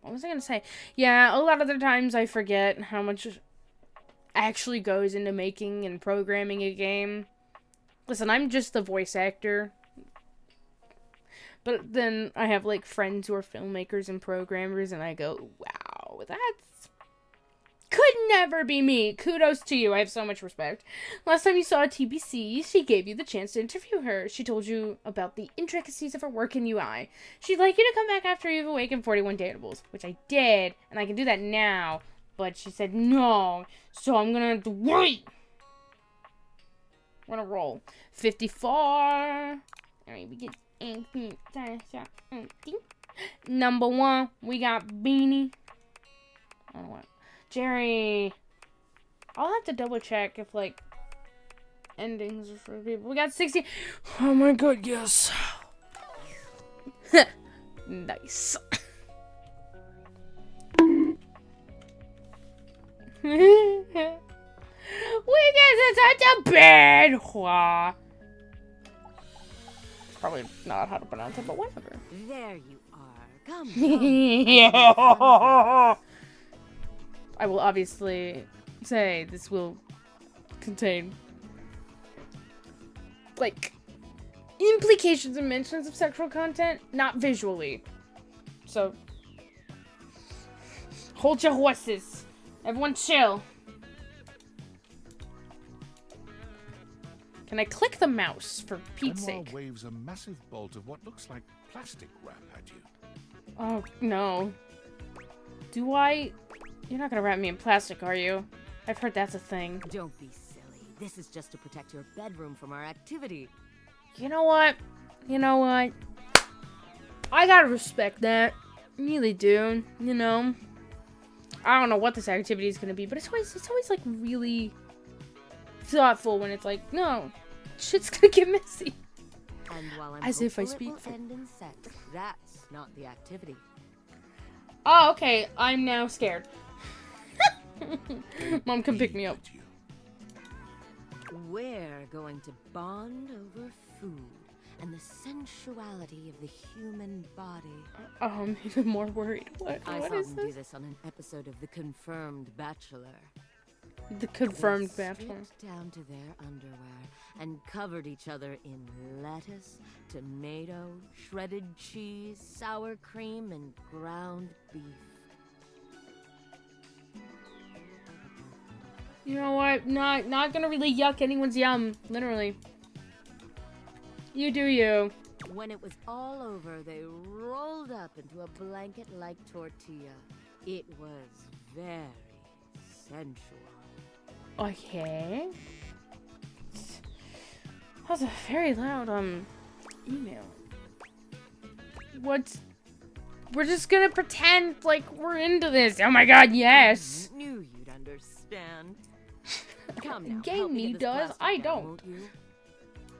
what was I gonna say? Yeah, a lot of the times I forget how much actually goes into making and programming a game. Listen, I'm just the voice actor. But then I have, like, friends who are filmmakers and programmers, and I go, wow, that's... could never be me. Kudos to you. I have so much respect. Last time you saw a TBC, she gave you the chance to interview her. She told you about the intricacies of her work in UI. She'd like you to come back after you've awakened 41 Dateables, which I did, and I can do that now. But she said no, so I'm gonna have to wait. We're gonna roll. 54. Alright, we get... Number 1, we got Beanie. Oh, what? Jerry. I'll have to double check if, like, endings are for people. We got 60. Oh my god, yes. Nice. We get to touch a bed. Probably not how to pronounce it, but whatever. There you are. Come. Yeah. I will obviously say this will contain, like, implications and mentions of sexual content, not visually. So, hold your horses. Everyone chill. Can I click the mouse, for Pete's Benoit sake? waves a massive bolt of what looks like plastic wrap at you. Oh, no. Do I... You're not gonna wrap me in plastic, are you? I've heard that's a thing. Don't be silly. This is just to protect your bedroom from our activity. You know what? You know what? I gotta respect that. Really do. You know? I don't know what this activity is gonna be, but it's always like really thoughtful when it's like, no, shit's gonna get messy. And while I'm As if I hopeful speak it will for- end in sex, that's not the activity. Oh, okay. I'm now scared. Mom can pick me up. We're going to bond over food and the sensuality of the human body. Oh, I'm even more worried. What I is saw them do this? this on an episode of The Confirmed Bachelor. The confirmed They bachelor. stripped down to their underwear and covered each other in lettuce, tomato, shredded cheese, sour cream, and ground beef. You know what? Not gonna really yuck anyone's yum. Literally. You do you. When it was all over, they rolled up into a blanket-like tortilla. It was very sensual. Okay. That was a very loud email. What? We're just gonna pretend like we're into this. Oh my god, yes. Knew you'd understand. Come now, Game help me me get this does, plastic I down, don't. won't you?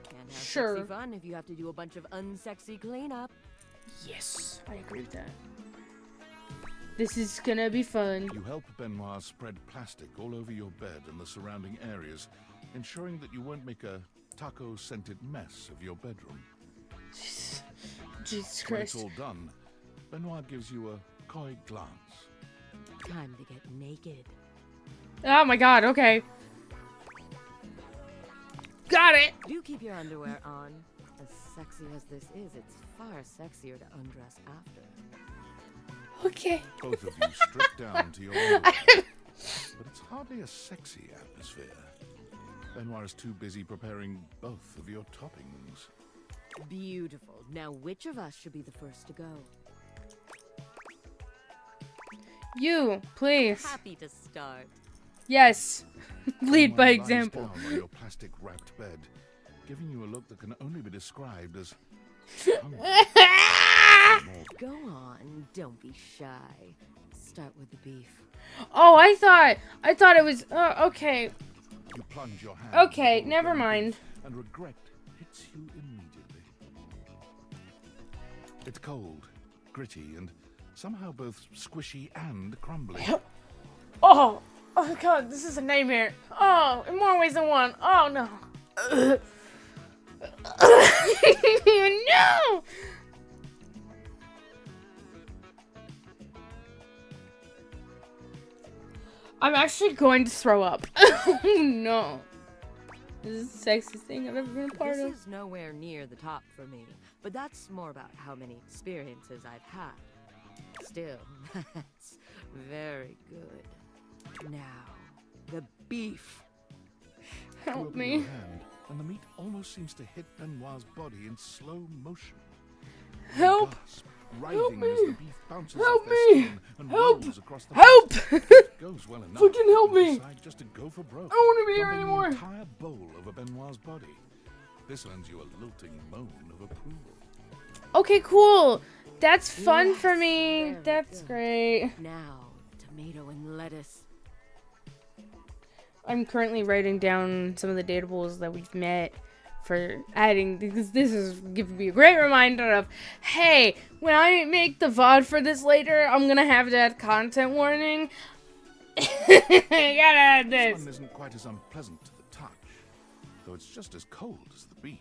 Can't have Sure. sexy fun if you have to do a bunch of unsexy cleanup. Yes, I agree with that. This is gonna be fun. You help Benoit spread plastic all over your bed and the surrounding areas, ensuring that you won't make a taco-scented mess of your bedroom. Jesus When it's Christ. all done, Benoit gives you a coy glance. Time to get naked. Oh my god, okay. Got it! Do keep your underwear on. As sexy as this is, it's far sexier to undress after. Okay. Both of you strip down to your underwear, but it's hardly a sexy atmosphere. Benoit is too busy preparing both of your toppings. Beautiful. Now, which of us should be the first to go? You, please. Happy to start. Yes. Lead by Benoit lies example. down on your plastic-wrapped bed, giving you a look that can only be described as hungry. More Go on, don't be shy. Start with the beef. Oh, I thought it was, okay. You plunge your hand Okay, into the never ground mind. and regret hits you immediately. It's cold, gritty and somehow both squishy and crumbly. Oh god, this is a nightmare. Oh, in more ways than one. Oh no. No! I'm actually going to throw up. Oh no. This is the sexiest thing I've ever been a part of. This is nowhere near the top for me, but that's more about how many experiences I've had. Still, that's very good. Now, the beef. You Help open me. your hand, and the meat almost seems to hit Benoit's body in slow motion. They Help! gasp, writhing as the beef bounces Help off their me! skin and Help! rolls across the Help! face. It goes well enough. Fucking help You me! decide just to go for broke. I don't want to be here dumping anymore. the entire bowl over Benoit's body. This earns you a lilting moan of approval. Okay, cool. That's fun Yes, for me. very That's good. great. Now, tomato and lettuce. I'm currently writing down some of the dateables that we've met for adding, because this is giving me a great reminder of, hey, when I make the VOD for this later, I'm gonna have that content warning. I gotta add This this. one isn't quite as unpleasant to the touch, though it's just as cold as the beef.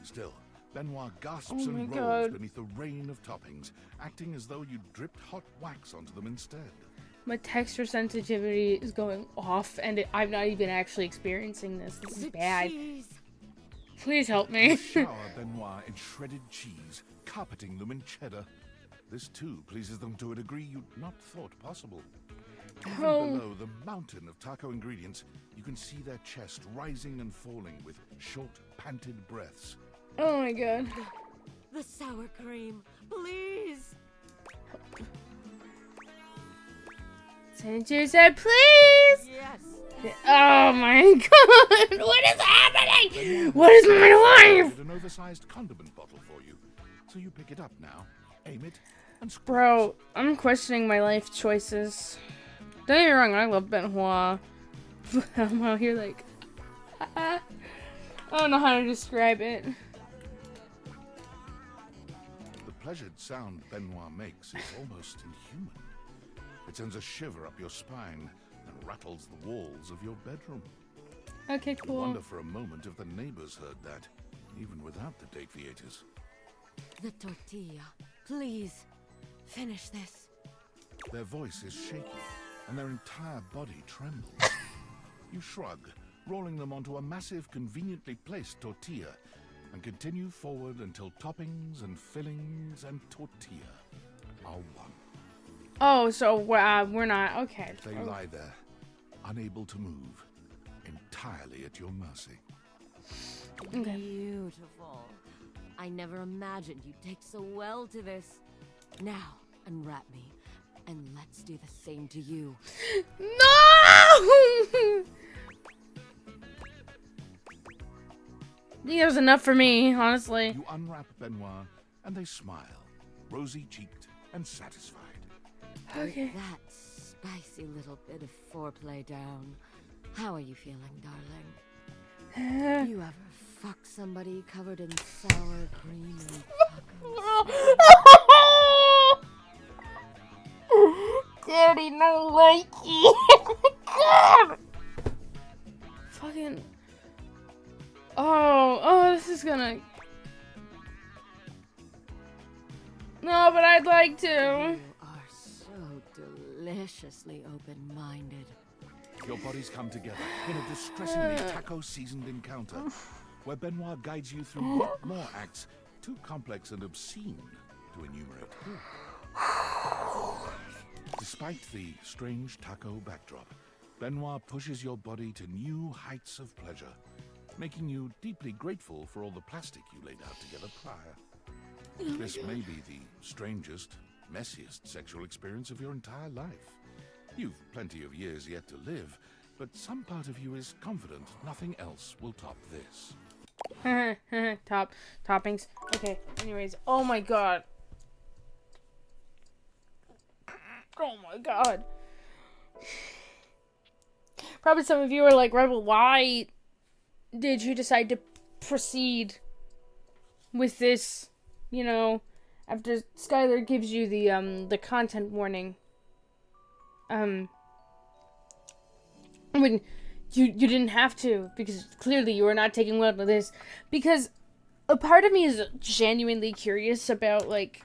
Still, Benoit gasps Oh my and rolls God. beneath the rain of toppings, acting as though you dripped hot wax onto them instead. My texture sensitivity is going off, and I'm not even actually experiencing this. This is The bad. cheese. Please help me. Shower Benoit in shredded cheese, carpeting them in cheddar. This too pleases them to a degree you'd not thought possible. Even Oh. below the mountain of taco ingredients, you can see their chest rising and falling with short, panted breaths. Oh my god. The sour cream. Please. Senator said, please! Yes. Oh my god! What is happening? What is my life? An oversized condiment bottle for you, so you pick it up now, aim it, and squeeze. Bro, I'm questioning my life choices. Don't get me wrong, I love Benoit. I'm out here like, I don't know how to describe it. The pleasured sound Benoit makes is almost inhuman. It sends a shiver up your spine and rattles the walls of your bedroom. Okay, You cool. wonder for a moment if the neighbors heard that, even without the date theaters. The tortilla. Please. Finish this. Their voice is shaky, and their entire body trembles. You shrug, rolling them onto a massive, conveniently placed tortilla, and continue forward until toppings and fillings and tortilla are one. Oh, so we're not. Okay. They lie there, unable to move, entirely at your mercy. Okay. Beautiful. I never imagined you'd take so well to this. Now, unwrap me, and let's do the same to you. No! I think that was enough for me, honestly. You unwrap Benoit, and they smile, rosy-cheeked and satisfied. Okay. That spicy little bit of foreplay down. How are you feeling, darling? You ever fuck somebody covered in sour cream and tacos? Daddy, no likey. God. Fucking. Oh, this is gonna. No, but I'd like to. You are so deliciously open-minded. Your bodies come together in a distressingly taco-seasoned encounter, where Benoit guides you through what more acts too complex and obscene to enumerate. Despite the strange taco backdrop, Benoit pushes your body to new heights of pleasure, making you deeply grateful for all the plastic you laid out together prior. This may be the strangest, messiest sexual experience of your entire life. You've plenty of years yet to live, but some part of you is confident nothing else will top this. Toppings. Okay, anyways. Oh my god. Oh my god. Probably some of you are like, Rebel, why did you decide to proceed with this, after Skylar gives you the content warning, when you didn't have to, because clearly you were not taking well to this, because a part of me is genuinely curious about like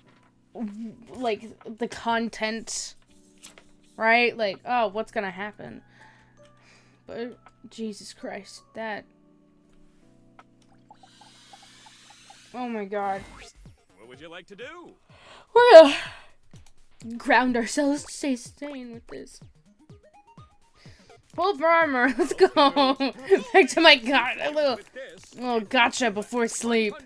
the content, right? Like, oh, what's gonna happen? But Jesus Christ, that. Oh my God. What would you like to do? We're gonna ground ourselves to stay sane with this. Pull for armor. Let's go. Back to my a little gotcha before sleep. What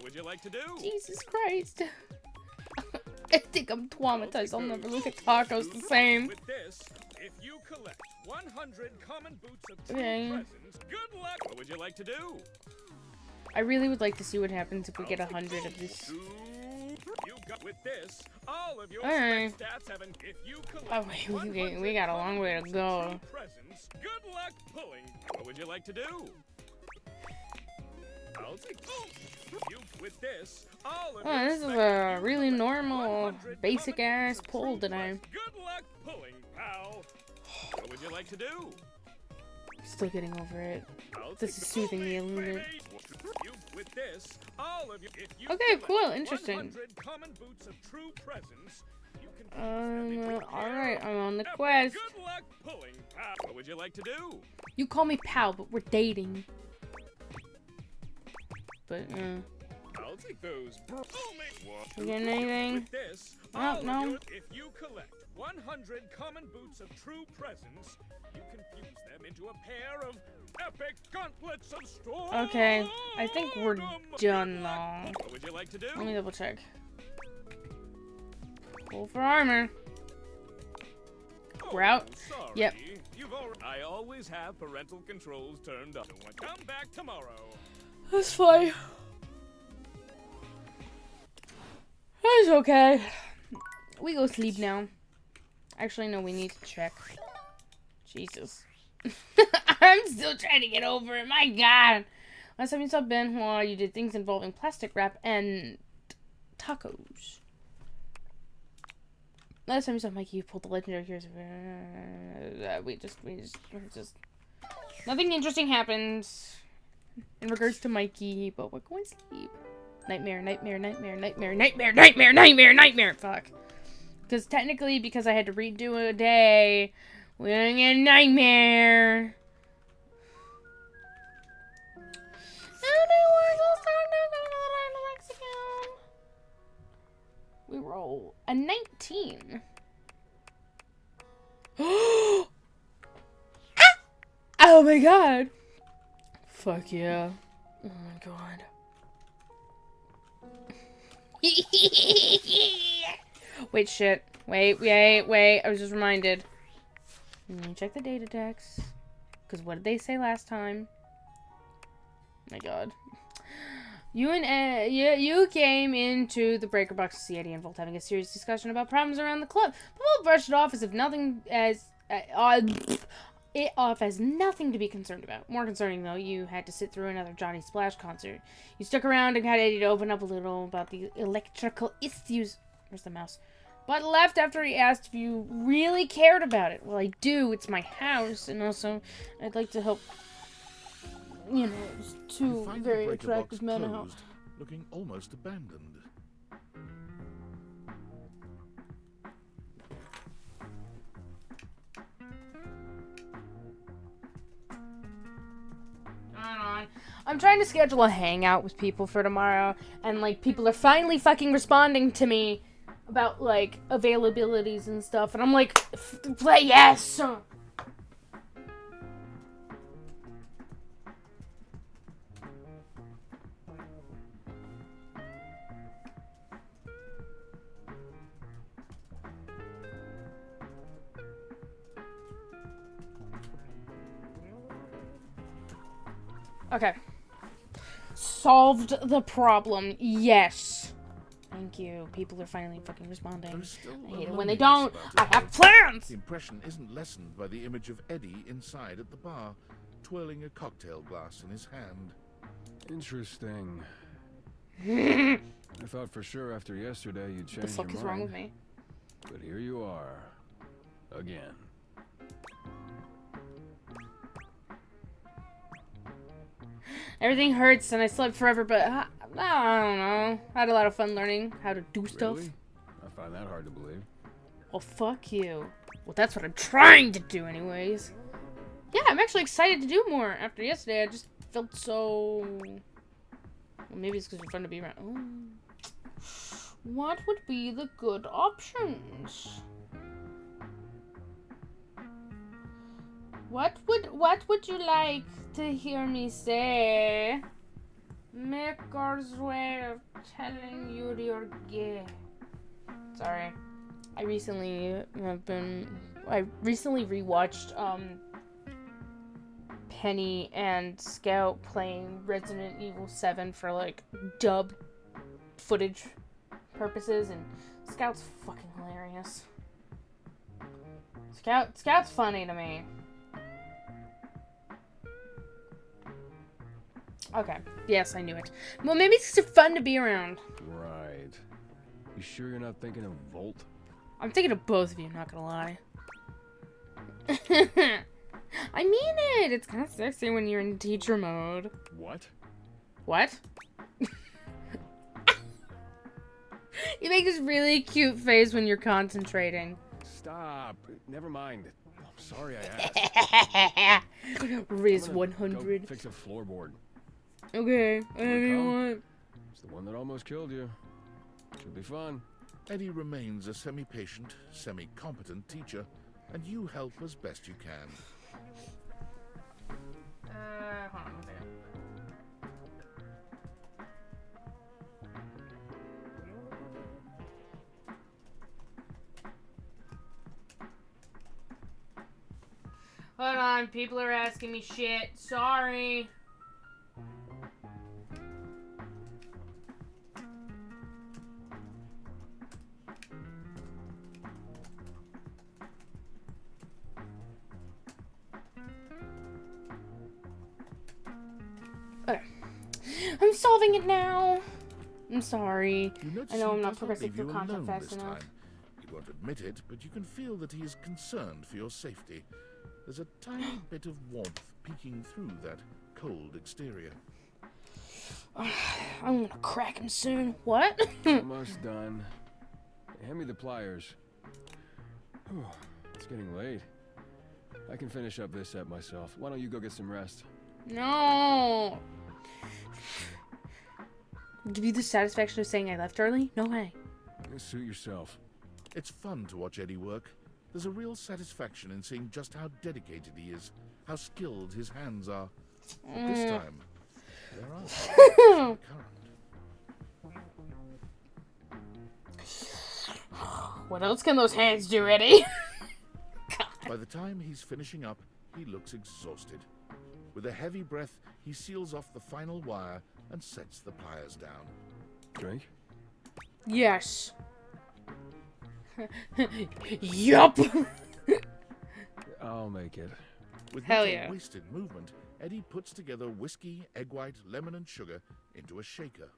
would you like to do? Jesus Christ. I think I'm traumatized. I'll never look at tacos the same. With this, if you collect 100 common boots of true presents, good luck. What would you like to do? I really would like to see what happens if we get 100 of this. You got with this, all of your Alright. stats have an if you collect Oh, we got a long way to go. presents, good luck pulling. What would you like to do? I'll take you with this, all of Oh, this is a really normal, basic ass pull today. good luck pulling, pal. What would you like to do? Still getting over it. This is soothing me a little bit. You with this, all of you, if you Okay, collect cool, interesting. 100 common boots of true presents, you can Alright, I'm on the quest. Good luck pulling, pal. What would you like to do? You call me pal, but we're dating. But, I'll take those. You getting anything? With this, Oh, all of no. your- if you collect 100 common boots of true presents, you can fuse them into a pair of epic gauntlets of storm. Okay, I think we're done though. What would you like to do? Let me double check. Pull for armor. We're out. Sorry. Yep. I always have parental controls turned on. Come back tomorrow. That's fine. That's okay. We go sleep now. Actually, no, we need to check. Jesus. I'm still trying to get over it. My God. Last time you saw Ben, well, you did things involving plastic wrap and tacos. Last time you saw Mikey, you pulled the legendary heroes. We just. Nothing interesting happened in regards to Mikey, but we're going to sleep. Nightmare, nightmare, nightmare, nightmare, nightmare, nightmare, nightmare, nightmare. Fuck. Because technically, because I had to redo a day, we're gonna get a nightmare. We roll a 19. Oh my God. Fuck yeah. Oh my God. Wait, shit. Wait. I was just reminded. Let me check the data decks. Because what did they say last time? Oh my God. You came into the breaker box to see Eddie and Volt having a serious discussion about problems around the club. But Volt brushed it off as if nothing as nothing to be concerned about. More concerning, though, you had to sit through another Johnny Splash concert. You stuck around and got Eddie to open up a little about the electrical issues. Where's the mouse? But left after he asked if you really cared about it. Well, I do. It's my house, and also I'd like to help. You know, it was two very attractive men. Looking almost abandoned. I'm trying to schedule a hangout with people for tomorrow, and like people are finally fucking responding to me about like availabilities and stuff, and I'm like, play yes. Okay. Solved the problem. Yes. Thank you. People are finally fucking responding. I hate it when they don't. I have plans! The impression isn't lessened by the image of Eddie inside at the bar, twirling a cocktail glass in his hand. Interesting. What I thought for sure after yesterday you'd change the fuck your is wrong mind. with me? But here you are. Again. Everything hurts and I slept forever, but I don't know. I had a lot of fun learning how to do stuff. Really? I find that hard to believe. Well, fuck you. Well, that's what I'm trying to do anyways. Yeah, I'm actually excited to do more. After yesterday, I just felt so... Well, maybe it's because you're fun to be around. Oh. What would be the good options? What would you like to hear me say? Maker's way of telling you you're gay. Sorry. I recently rewatched Penny and Scout playing Resident Evil 7 for like dub footage purposes, and Scout's fucking hilarious. Scout's funny to me. Okay. Yes, I knew it. Well, maybe it's just fun to be around. Right. You sure you're not thinking of Volt? I'm thinking of both of you, not gonna lie. I mean it! It's kind of sexy when you're in teacher mode. What? What? You make this really cute face when you're concentrating. Stop. Never mind. I'm sorry I asked. Riz I'm gonna 100. Go fix a floorboard. Okay, whatever you want. It's the one that almost killed you. Should be fun. Eddie remains a semi-patient, semi-competent teacher, and you help as best you can. Hold on a second. Hold on, people are asking me shit. Sorry. Okay. I'm solving it now. I'm sorry. I know I'm not progressing through content fast enough. You won't admit it, but you can feel that he is concerned for your safety. There's a tiny bit of warmth peeking through that cold exterior. I'm gonna crack him soon. What? Almost done. Hand me the pliers. Whew, it's getting late. I can finish up this set myself. Why don't you go get some rest? No. Give you the satisfaction of saying I left early? No way. Suit yourself. It's fun to watch Eddie work. There's a real satisfaction in seeing just how dedicated he is, how skilled his hands are. But this time, there are What else can those hands do, Eddie? By the time he's finishing up, he looks exhausted. With a heavy breath, he seals off the final wire and sets the pliers down. Drink? Yes. Yup. I'll make it. With Hell not yeah. a wasted movement, Eddie puts together whiskey, egg white, lemon, and sugar into a shaker.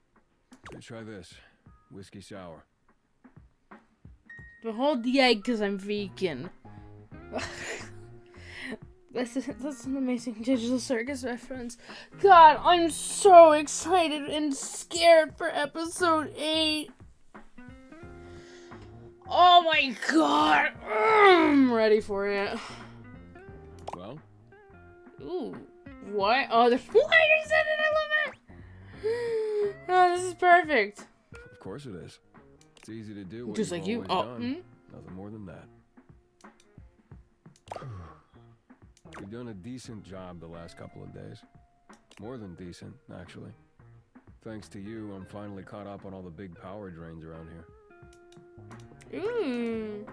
Here, try this. Whiskey sour. But hold the egg because I'm vegan. That's an amazing digital circus reference. God, I'm so excited and scared for episode 8. Oh my god. I'm ready for it. Well? Ooh. What? Oh, the spiders in it. I love it. Oh, this is perfect. Of course it is. It's easy to do what Just you've like you. always Oh. done. Nothing more than that. You've done a decent job the last couple of days. More than decent, actually. Thanks to you, I'm finally caught up on all the big power drains around here. Ooh.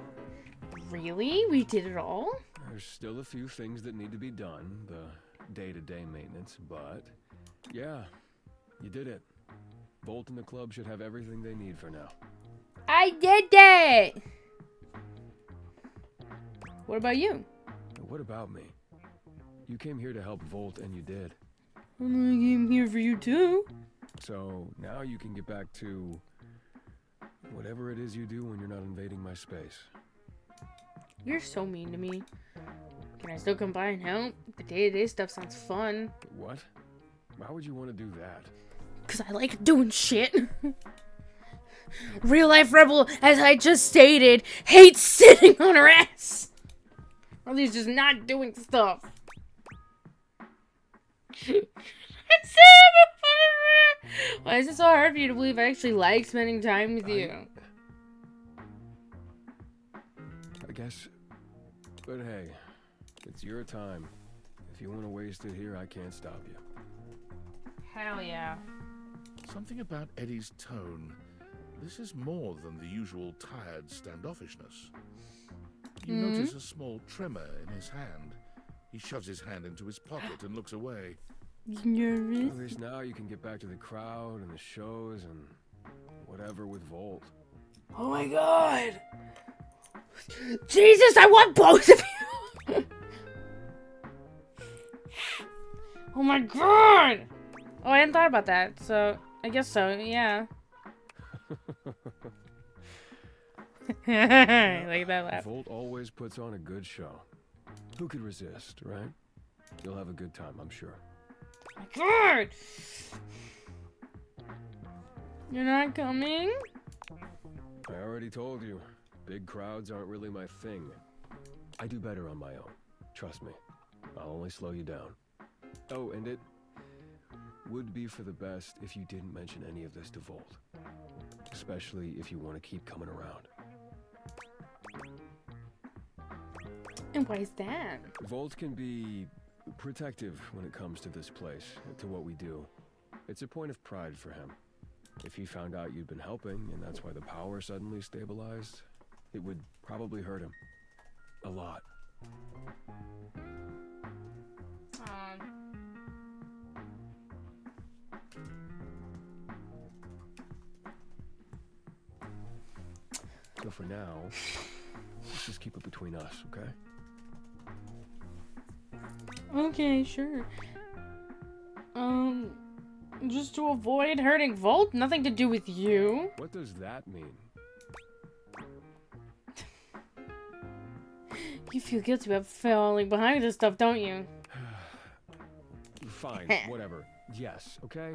Really? We did it all? There's still a few things that need to be done, the day-to-day maintenance, but yeah, you did it. Volt and the club should have everything they need for now. I did it! What about you? What about me? You came here to help Volt and you did. I came here for you too. So now you can get back to whatever it is you do when you're not invading my space. You're so mean to me. Can I still come by and help? The day-to-day stuff sounds fun. What? Why would you want to do that? Because I like doing shit. Real life rebel, as I just stated, hates sitting on her ass. Or at least just not doing stuff. Why is it so hard for you to believe I actually like spending time with you? I guess. But hey, it's your time. If you want to waste it here, I can't stop you. Hell yeah. Something about Eddie's tone. This is more than the usual tired standoffishness. You notice a small tremor in his hand. He shoves his hand into his pocket and looks away. Nervous? At least now you can get back to the crowd and the shows and whatever with Volt. Oh my god! Jesus, I want both of you! Oh my god! Oh, I hadn't thought about that, so I guess so, yeah. I like that laugh. Volt always puts on a good show. Who could resist, right? You'll have a good time, I'm sure. Oh my god! You're not coming? I already told you, big crowds aren't really my thing. I do better on my own. Trust me. I'll only slow you down. Oh, and it would be for the best if you didn't mention any of this to Volt. Especially if you want to keep coming around. And why is that? Volt can be protective when it comes to this place, to what we do. It's a point of pride for him. If he found out you'd been helping, and that's why the power suddenly stabilized, it would probably hurt him. A lot. So for now, let's just keep it between us, okay? Okay, sure. Just to avoid hurting Volt? Nothing to do with you. What does that mean? You feel guilty about falling behind this stuff, don't you? Fine, whatever. Yes, okay?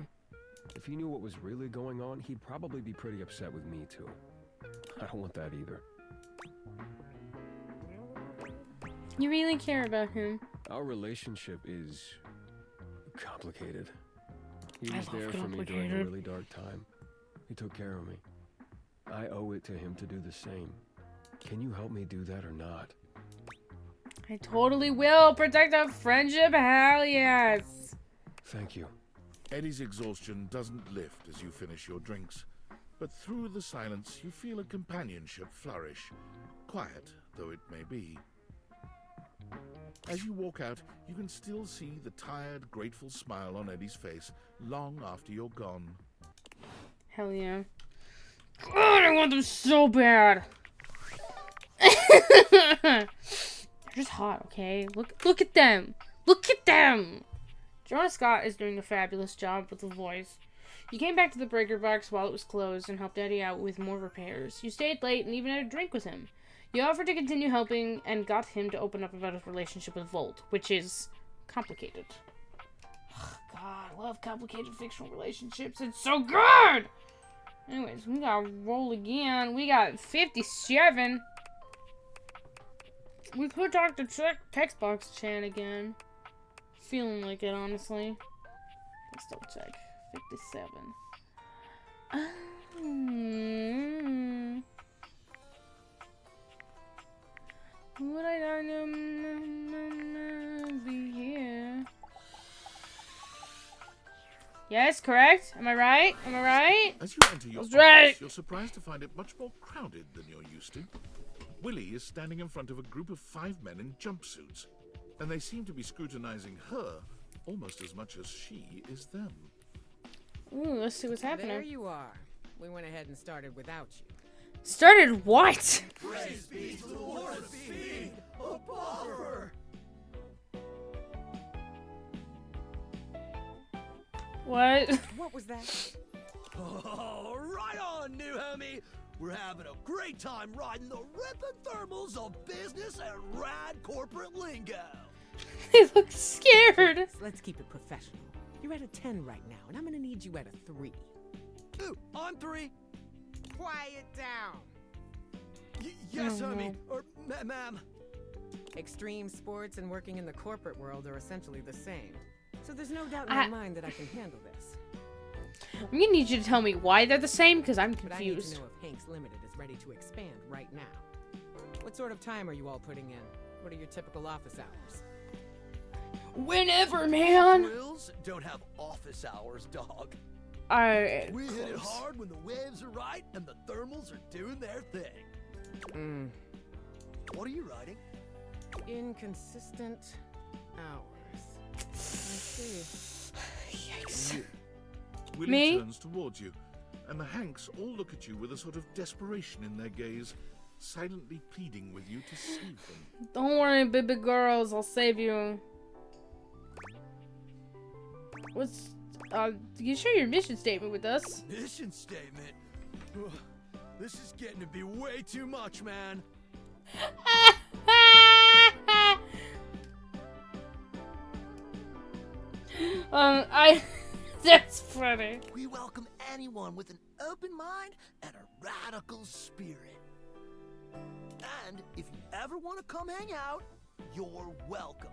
If he knew what was really going on, he'd probably be pretty upset with me, too. I don't want that either. You really care about him. Our relationship is complicated. He I was love there for me during a complicated. really dark time. He took care of me. I owe it to him to do the same. Can you help me do that or not? I totally will protect our friendship. Hell yes. Thank you. Eddie's exhaustion doesn't lift as you finish your drinks, but through the silence you feel a companionship flourish, quiet though it may be. As you walk out, you can still see the tired, grateful smile on Eddie's face long after you're gone. Hell yeah. God, I want them so bad. They're just hot, okay? Look at them. Look at them. Jonah Scott is doing a fabulous job with the voice. You came back to the breaker box while it was closed and helped Eddie out with more repairs. You stayed late and even had a drink with him. You offered to continue helping and got him to open up about his relationship with Volt, which is complicated. God, I love complicated fictional relationships. It's so good! Anyways, we gotta roll again. We got 57. We could talk to text box Chan again. Feeling like it, honestly. Let's double check. 57. Would I be here? Yes, correct? Am I right? Am I right? As you enter your That's office, right. you're surprised to find it much more crowded than you're used to. Willie is standing in front of a group of 5 men in jumpsuits, and they seem to be scrutinizing her almost as much as she is them. Ooh, let's see what's happening. There you are. We went ahead and started without you. Started what? Praise be to the Lord of Speed, a buffer! What? What was that? Oh, right on, new homie. We're having a great time riding the ripping thermals of business and rad corporate lingo. They look scared. Let's keep it professional. You're at a 10 right now, and I'm gonna need you at a 3. Ooh, on 3. Quiet down. Yes, homie. Or, ma'am. Extreme sports and working in the corporate world are essentially the same. So there's no doubt in my mind that I can handle this. I'm gonna need you to tell me why they're the same, because I'm But I need to confused. know if Hanks Limited is ready to expand right now. What sort of time are you all putting in? What are your typical office hours? Whenever, man. Grills don't have office hours, dog. We hit it hard when the waves are right and the thermals are doing their thing. What are you riding? Inconsistent hours. I see. Yikes. Willie Me? turns towards you, and the Hanks all look at you with a sort of desperation in their gaze, silently pleading with you to save them. Don't worry, baby girls, I'll save you. You share your mission statement with us? Mission statement? Ugh, this is getting to be way too much, man. That's funny. We welcome anyone with an open mind and a radical spirit. And if you ever want to come hang out, you're welcome.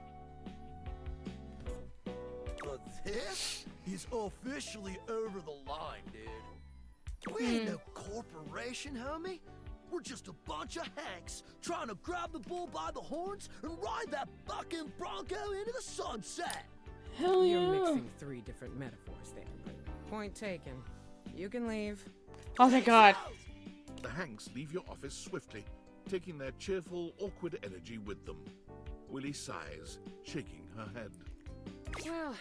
But this is officially over the line, dude. We ain't no corporation, homie. We're just a bunch of Hanks trying to grab the bull by the horns and ride that bucking bronco into the sunset. Hell yeah. You're mixing 3 different metaphors there, but point taken. You can leave. Oh my god. The Hanks leave your office swiftly, taking their cheerful, awkward energy with them. Willie sighs, shaking her head. Well,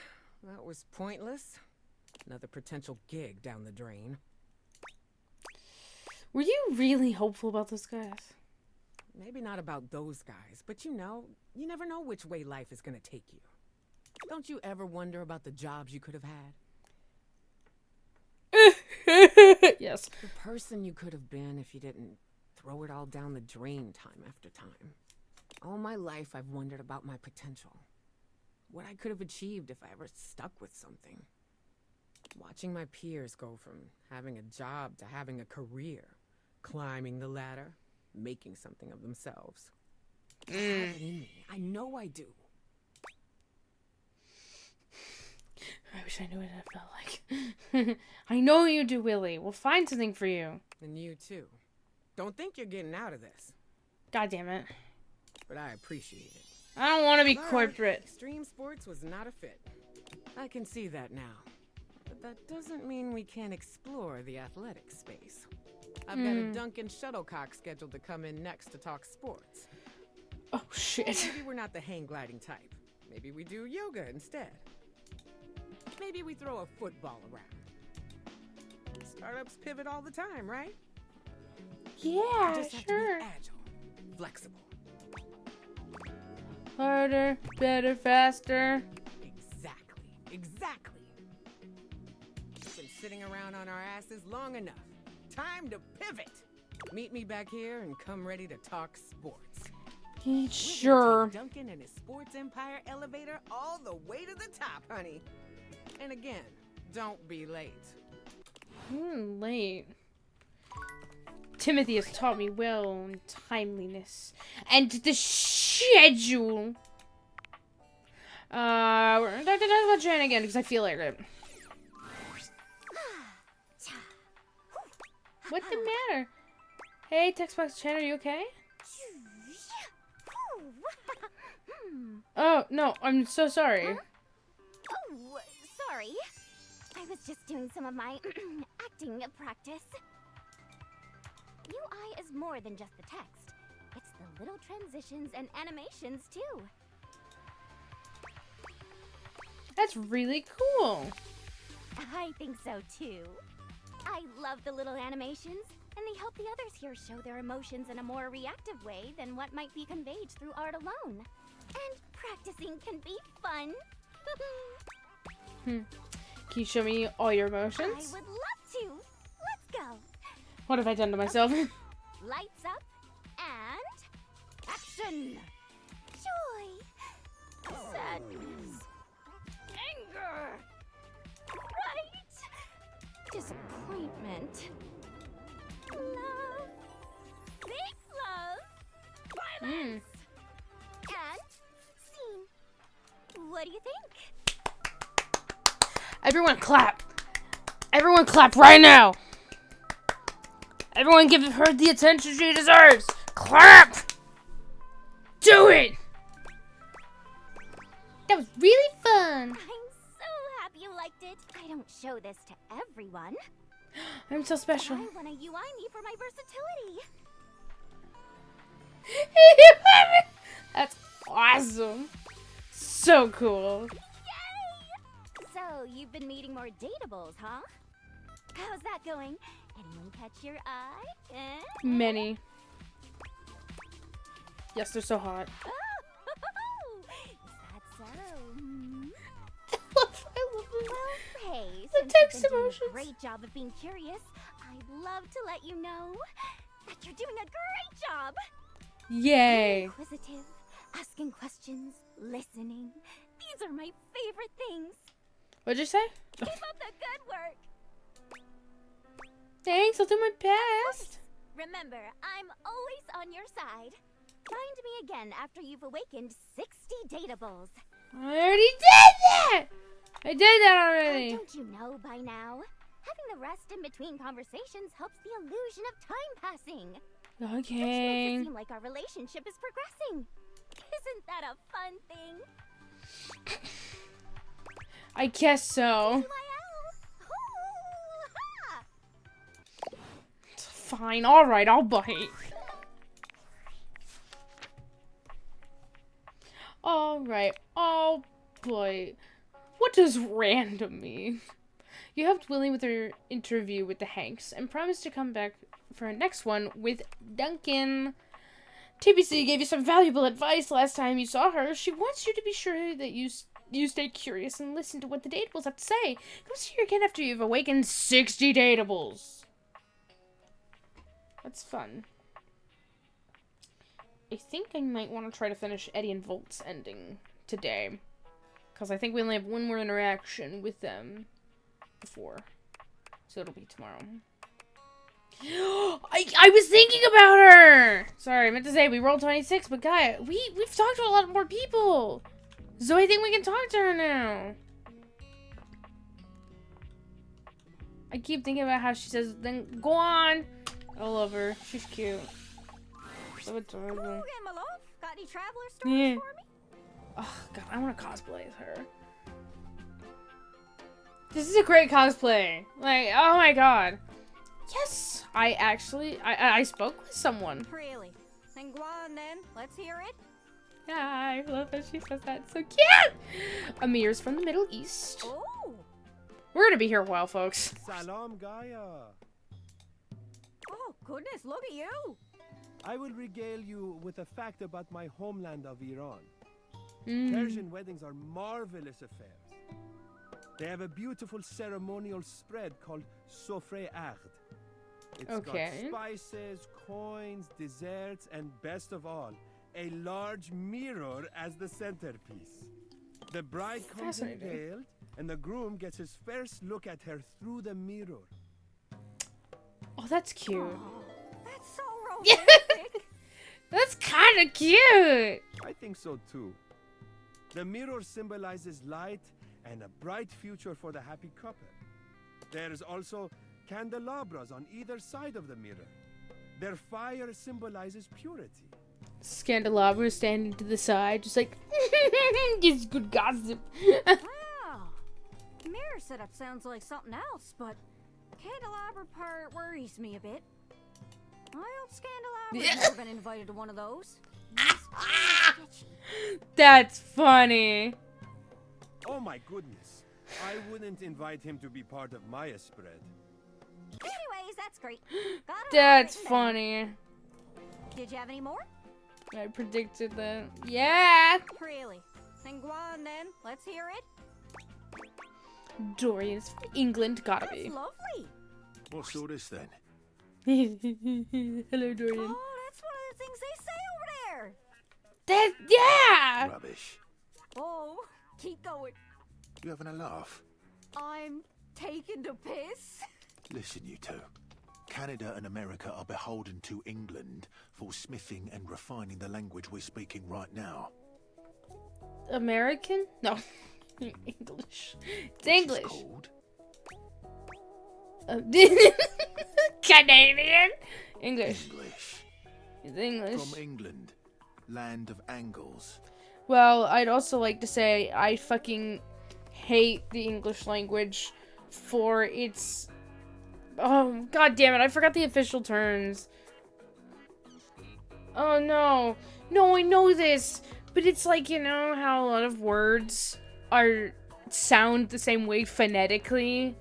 that was pointless. Another potential gig down the drain. Were you really hopeful about those guys? Maybe not about those guys, but you never know which way life is gonna take you. Don't you ever wonder about the jobs you could have had? Yes. The person you could have been if you didn't throw it all down the drain time after time. All my life I've wondered about my potential. What I could have achieved if I ever stuck with something. Watching my peers go from having a job to having a career, climbing the ladder, making something of themselves. I have it in me. I know I do. I wish I knew what it felt like. I know you do, Willie. We'll find something for you. And you too. Don't think you're getting out of this. God damn it. But I appreciate it. I don't want to be All right, corporate. Extreme sports was not a fit. I can see that now. But that doesn't mean we can't explore the athletic space. I've got a Duncan shuttlecock scheduled to come in next to talk sports. Oh, shit. Maybe we're not the hang gliding type. Maybe we do yoga instead. Maybe we throw a football around. Startups pivot all the time, right? Yeah, Just have sure. to be agile, flexible. Harder, better, faster. Exactly. Been sitting around on our asses long enough. Time to pivot. Meet me back here and come ready to talk sports. Sure. Duncan and his sports empire elevator all the way to the top, honey. And again, don't be late. Late. Timothy has taught me well in timeliness and the schedule. We're not about Jan again because I feel like it. What's the matter? Hey, Textbox Chan, are you okay? Oh, no, I'm so sorry. Huh? Oh, sorry. I was just doing some of my acting practice. UI is more than just the text. It's the little transitions and animations, too. That's really cool. I think so, too. I love the little animations, and they help the others here show their emotions in a more reactive way than what might be conveyed through art alone. And practicing can be fun. Can you show me all your I emotions? would love to. Let's go. What have I done to myself? Lights up and action. Joy, sadness, anger, fright, disappointment, love, big love, violence, and scene. What do you think? Everyone clap. Everyone clap right now. Everyone give her the attention she deserves. Clap. Do it. That was really fun. I'm so happy you liked it. I don't show this to everyone. I'm so special. I want a UI me for my versatility. That's awesome. So cool. Yay! So, you've been meeting more Dateables, huh? How's that going? Anyone catch your eye? Eh? Many. Yes, they're so hot. Oh, is that so? I love it. Well, hey, The since text you've been doing emotions. a great job of being curious, I'd love to let you know that you're doing a great job. Yay. Inquisitive, asking questions, listening. These are my favorite things. What'd you say? Keep up the good work. Thanks, I'll do my best. Remember, I'm always on your side. Find me again after you've awakened 60 Dateables. I already did that! I did that already. Don't you know by now? Having the rest in between conversations helps the illusion of time passing. Which makes Okay. it seem like our relationship is progressing. Isn't that a fun thing? I guess so. Fine, alright, I'll bite. Alright, I'll bite. What does random mean? You helped Willie with her interview with the Hanks and promised to come back for her next one with Duncan. TBC gave you some valuable advice last time you saw her. She wants you to be sure that you stay curious and listen to what the Dateables have to say. Come see her again after you've awakened 60 Dateables. That's fun. I think I might want to try to finish Eddie and Volt's ending today. Because I think we only have one more interaction with them before. So it'll be tomorrow. I was thinking about her! Sorry, I meant to say we rolled 26, but guy, we've talked to a lot more people. So I think we can talk to her now. I keep thinking about how she says, then go on. I love her. She's cute. So adorable. my love. Got any traveler stories Yeah. for me? Oh god, I want to cosplay as her. This is a great cosplay. Like, oh my god. Yes, I spoke with someone. Really? Then go on then. Let's hear it. Yeah, I love that she says that. It's so cute. Amir's from the Middle East. Oh. We're gonna be here a while, folks. Salam, Gaia. Oh, goodness, look at you. I will regale you with a fact about my homeland of Iran. Mm. Persian weddings are marvelous affairs. They have a beautiful ceremonial spread called Sofre Ard. It's Okay. got spices, coins, desserts, and best of all, a large mirror as the centerpiece. The bride comes in veiled, and the groom gets his first look at her through the mirror. Oh, that's cute. That's so romantic. That's kind of cute. I think so too. The mirror symbolizes light and a bright future for the happy couple. There's also candelabras on either side of the mirror. Their fire symbolizes purity. Candelabra standing to the side, just like, gives good gossip. Wow. Mirror setup sounds like something else, but candelabra part worries me a bit. I hope Scandalabra's never been invited to one of those. That's funny. Oh my goodness. I wouldn't invite him to be part of my spread. Anyways, that's great. Got it all That's written down. funny. Did you have any more? I predicted that. Yeah. Really? Then go on then. Let's hear it. Dorian. It's from England. Gotta That's be. lovely. What's all this then? Hello, Dorian. Oh, that's one of the things they say over there. That, yeah! Rubbish. Oh, keep going. You having a laugh? I'm taking the piss. Listen, you two. Canada and America are beholden to England for smithing and refining the language we're speaking right now. American? No. English. It's English. Called? Canadian? English. It's English. From England. Land of angles. Well, I'd also like to say I fucking hate the English language for its... Oh, god damn it, I forgot the official terms. Oh no. No, I know this. But it's like, you know how a lot of words sound the same way phonetically,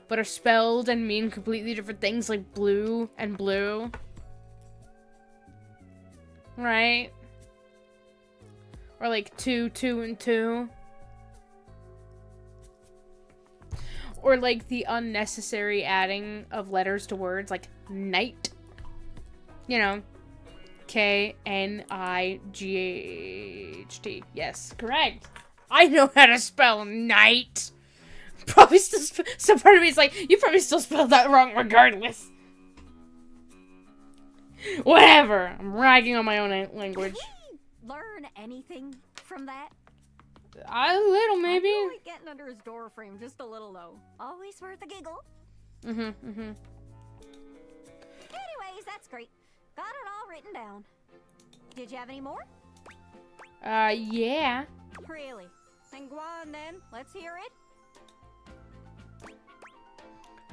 but are spelled and mean completely different things, like blue and blue. Right? Or like two and two. Or like the unnecessary adding of letters to words, like night. You know, K-N-I-G-H-T. Yes, correct. I know how to spell night. Probably still, some part of me is like, you probably still spelled that wrong regardless. Whatever. I'm ragging on my own language. Did we learn anything from that? A little, maybe. I feel like getting under his door frame just a little though. Always worth a giggle. Anyways, that's great. Got it all written down. Did you have any more? Yeah. Really? Then go on then. Let's hear it.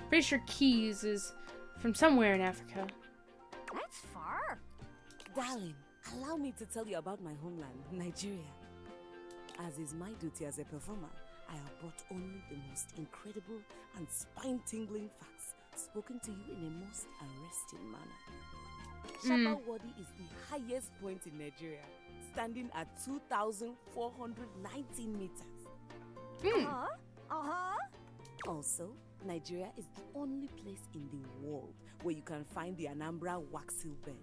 Pretty sure Keys is from somewhere in Africa. That's far. Darling, allow me to tell you about my homeland, Nigeria. As is my duty as a performer, I have brought only the most incredible and spine-tingling facts spoken to you in a most arresting manner. Shaba Wadi is the highest point in Nigeria, standing at 2,419 meters. Also, Nigeria is the only place in the world where you can find the Anambra waxil bird,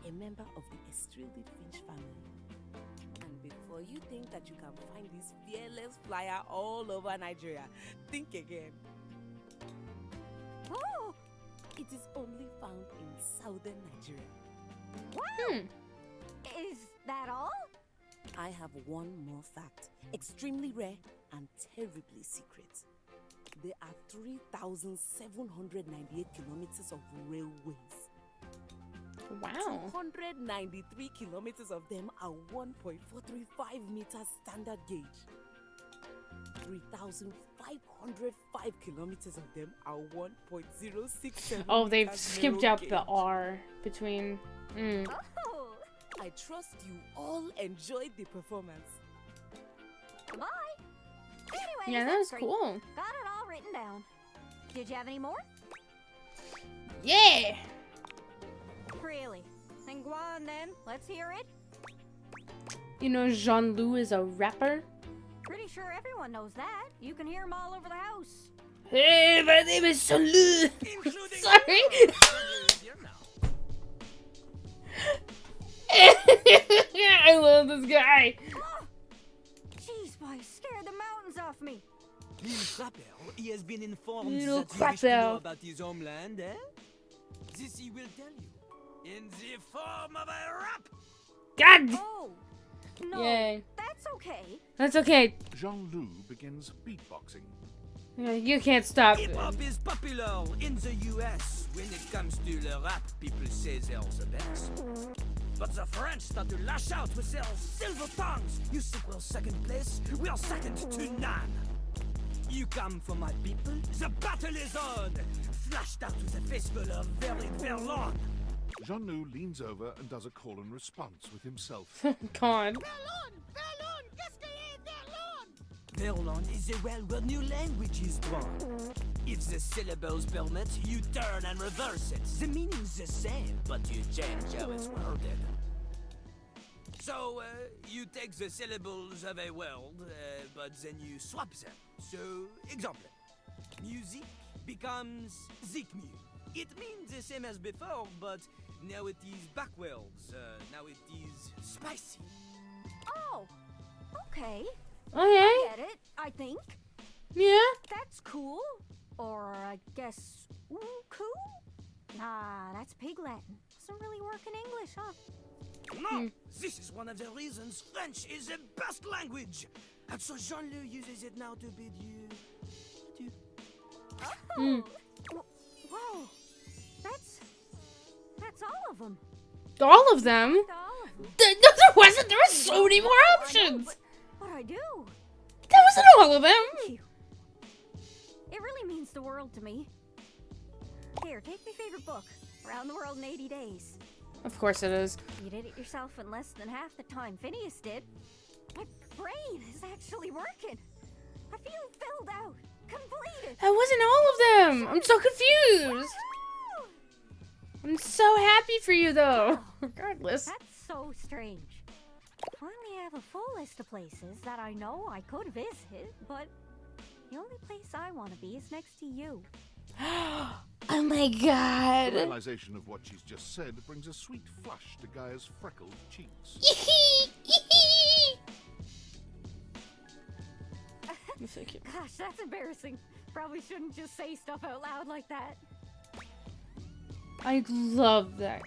a member of the Estrelid finch family. And before you think that you can find this fearless flyer all over Nigeria, think again. Oh! It is only found in southern Nigeria. Wow! Is that all? I have one more fact, extremely rare and terribly secret. There are 3,798 kilometers of railways. Wow. 293 kilometers of them are 1.435 meters standard gauge. 3,505 kilometers of them are 1.067. Oh, they've skipped up the R between. Oh. I trust you all enjoyed the performance. Bye. Anyways, Yeah, that was great. cool. Got it all written down. Did you have any more? Yeah. Really? Then go on then. Let's hear it. You know Jean-Loup is a rapper? Pretty sure everyone knows that. You can hear him all over the house. Hey, my name is Jean-Loup. Sorry. I love this guy. Jeez, boy, scared the mountains off me. Little Crapper, he has been informed Little that you wish to know Crapper. about his homeland, eh? This he will tell you, in the form of a rap! God! Oh, no, Yay. that's okay. That's okay. Jean-Loup begins beatboxing. Yeah, you can't stop. Hip-hop is popular in the US. When it comes to the rap, people say they're the best. But the French start to lash out with their silver tongues. You think we're second place? We are second to none. You come from my people? The battle is on! Flashed out with a fistful of very Verlon. Jean-Loup leans over and does a call and response with himself. God. Verlon is a well-word new language is born. If the syllables permit, you turn and reverse it. The meaning's the same, but you change how it's worded. So, you take the syllables of a word, but then you swap them. So, example, Music becomes Zikmu. It means the same as before, but now it is backwards. Now it is spicy. Oh, okay. Okay. I get it, I think. Yeah. That's cool. Or I guess cool? Nah, that's Pig Latin. Doesn't really work in English, huh? No, this is one of the reasons French is the best language. And so Jean-Luc uses it now to bid you to... Oh! Whoa! That's all of them. All of them? There wasn't. There were so many more options. What I do? That wasn't all of them. Thank you. It really means the world to me. Here, take my favorite book, Around the World in 80 Days. Of course it is. You did it yourself in less than half the time Phineas did. My brain is actually working. I feel filled out, completed. That wasn't all of them. I'm so confused. I'm so happy for you, though. Regardless. That's so strange. Finally, I have a full list of places that I know I could visit, but the only place I want to be is next to you. Oh my god. The realization of what she's just said brings a sweet flush to Gaia's freckled cheeks. So cute. Gosh, that's embarrassing. Probably shouldn't just say stuff out loud like that. I love that.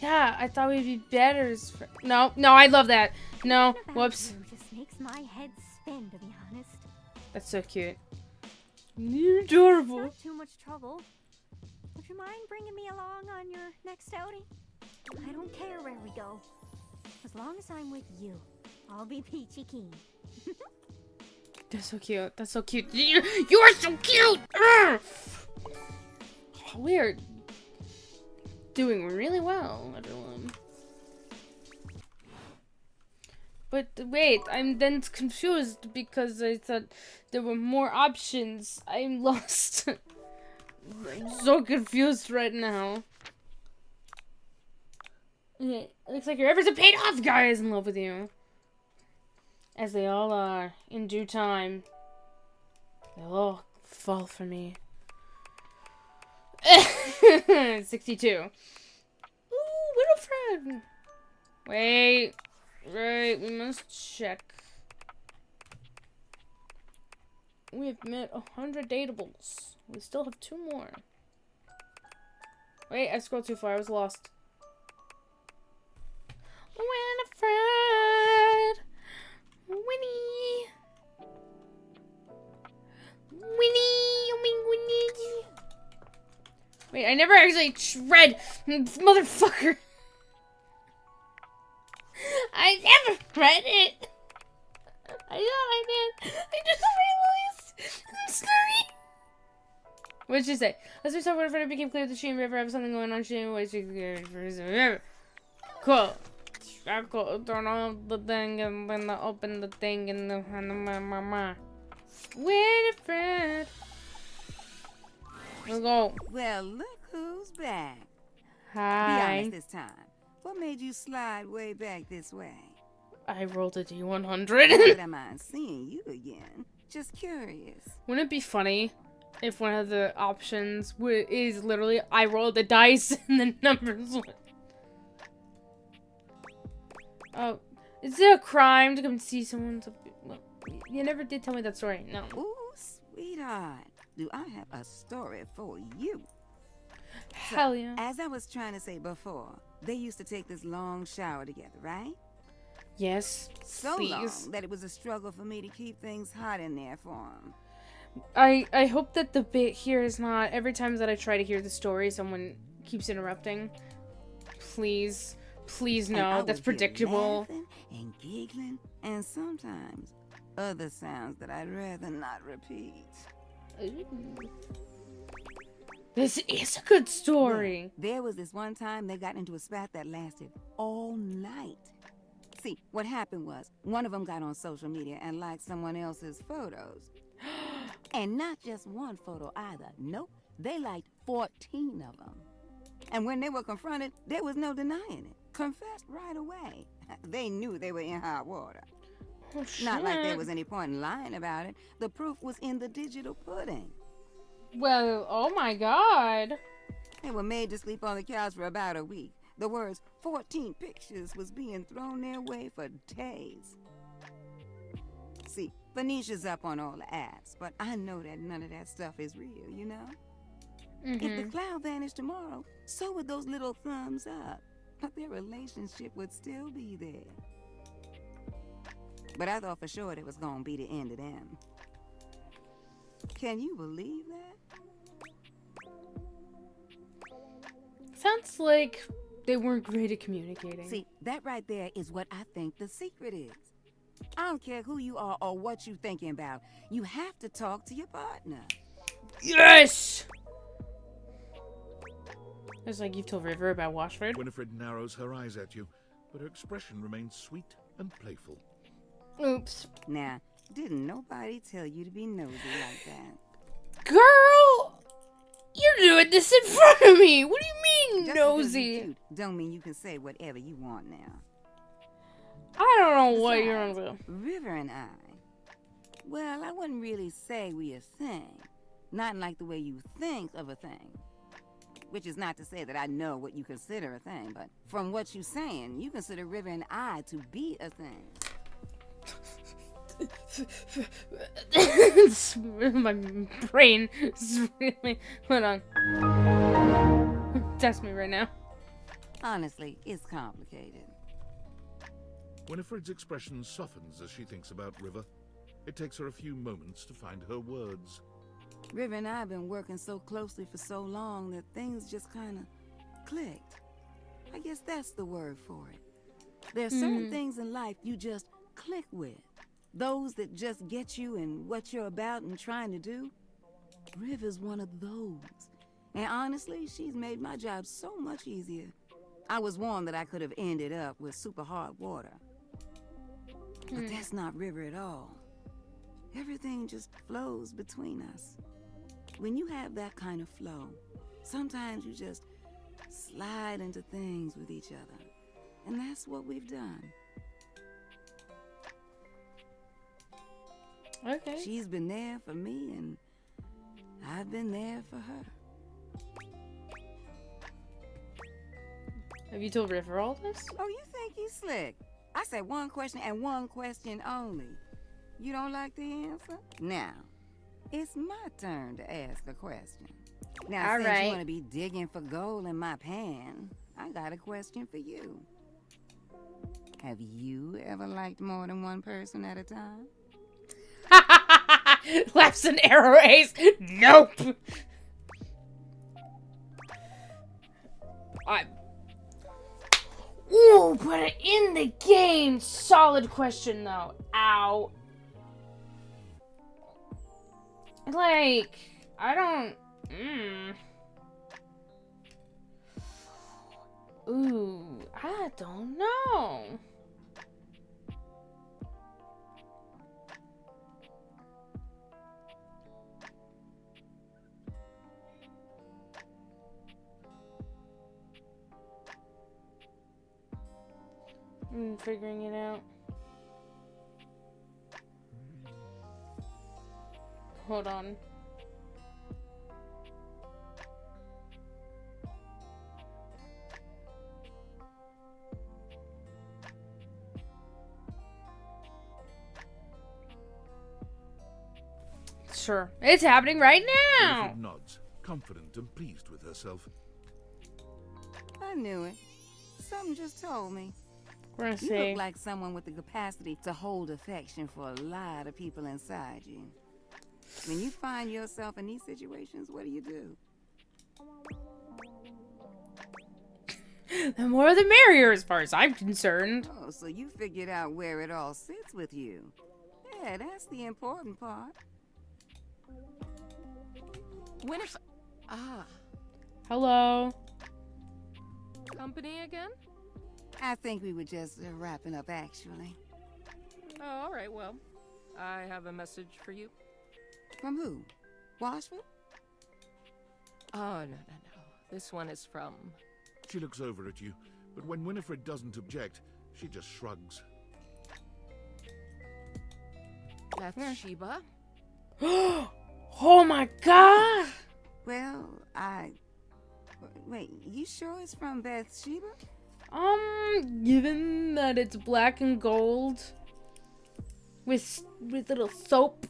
Yeah, I thought we'd be better as friends. No, I love that. No, whoops. Just makes my head spin, to be honest. That's so cute. You're adorable. It's not too much trouble. Would you mind bringing me along on your next outing? I don't care where we go. As long as I'm with you, I'll be peachy keen. That's so cute. That's so cute. You're so cute! Urgh! We're doing really well, everyone. But wait, I'm then confused because I thought there were more options. I'm lost. I'm so confused right now. Okay, looks like your efforts have paid off. Guy is in love with you. As they all are, in due time. They'll all fall for me. 62. Ooh, Winifred! Wait. Right, we must check. We have met 100 dateables. We still have 2 more. Wait, I scrolled too far. I was lost. Winifred! Winnie! Winnie! Wait, I never actually read, motherfucker. I never read it. I thought I did. I just realized. I'm sorry. What did she say? Let's be so when it became clear that she and River have something going on. She was cool. Cool. Turn on the thing and then open the thing and the Winifred. We'll go. Well, look who's back. Hi. Be honest this time. What made you slide way back this way? I rolled a D100. Not that I mind seeing you again. Just curious. Wouldn't it be funny if one of the options is literally I rolled the dice and the numbers went? Oh, is it a crime to come see someone? Well, you never did tell me that story. No. Ooh, sweetheart. Do I have a story for you? Hell yeah. As I was trying to say before, they used to take this long shower together, right? Yes, so please. Long that it was a struggle for me to keep things hot in there for them. I hope that the bit here is not every time that I try to hear the story, someone keeps interrupting. Please, please no, that's predictable. And giggling, and sometimes other sounds that I'd rather not repeat. This is a good story. Well, there was this one time they got into a spat that lasted all night. See, what happened was, one of them got on social media and liked someone else's photos. And not just one photo either. Nope, they liked 14 of them. And when they were confronted, there was no denying it. Confessed right away. They knew they were in hot water. Oh, not like there was any point in lying about it. The proof was in the digital pudding. Well, oh my god. They were made to sleep on the couch for about a week. The words 14 pictures was being thrown their way for days. See, Phoenicia's up on all the apps, but I know that none of that stuff is real, you know? If the cloud vanished tomorrow, so would those little thumbs up. But their relationship would still be there. But I thought for sure it was gonna be the end of them. Can you believe that? Sounds like they weren't great at communicating. See, that right there is what I think the secret is. I don't care who you are or what you're thinking about. You have to talk to your partner. Yes! It's like you've told River about Washford. Winifred narrows her eyes at you, but her expression remains sweet and playful. Oops. Now, didn't nobody tell you to be nosy like that? Girl! You're doing this in front of me! What do you mean, Just nosy? because you're cute, don't mean you can say whatever you want now. I don't know what you're on about. River and I, well, I wouldn't really say we a thing. Not in like the way you think of a thing. Which is not to say that I know what you consider a thing, but from what you're saying, you consider River and I to be a thing. My brain is really... Hold on. Test me right now. Honestly, it's complicated. Winifred's expression softens as she thinks about River. It takes her a few moments to find her words. River and I have been working so closely for so long that things just kind of clicked. I guess that's the word for it. There are certain things in life you just click with. Those that just get you and what you're about and trying to do. River's one of those. And honestly, she's made my job so much easier. I was warned that I could have ended up with super hard water. But that's not River at all. Everything just flows between us. When you have that kind of flow, sometimes you just slide into things with each other. And that's what we've done. Okay. She's been there for me, and I've been there for her. Have you told River all this? Oh, you think he's slick? I said one question and one question only. You don't like the answer? Now, it's my turn to ask a question. Now, all since right. you want to be digging for gold in my pan, I got a question for you. Have you ever liked more than one person at a time? Laughs an arrow ace. Nope. Ooh, put it in the game. Solid question though. Ow. Like, I don't. Ooh, I don't know. I'm figuring it out. Hold on. Sure. It's happening right now! Winifred nods, confident and pleased with herself. I knew it. Something just told me. We're gonna You see. look like someone with the capacity to hold affection for a lot of people inside you. When you find yourself in these situations, what do? The more the merrier as far as I'm concerned. Oh, so you figured out where it all sits with you. Yeah, that's the important part. Winifred. Hello. Company again? I think we were just wrapping up, actually. Oh, all right, well, I have a message for you. From who? Washford? Oh, no. This one is from... She looks over at you, but when Winifred doesn't object, she just shrugs. That's Sheba. Oh my god! Well, wait, you sure it's from Bathsheba? Given that it's black and gold with little soap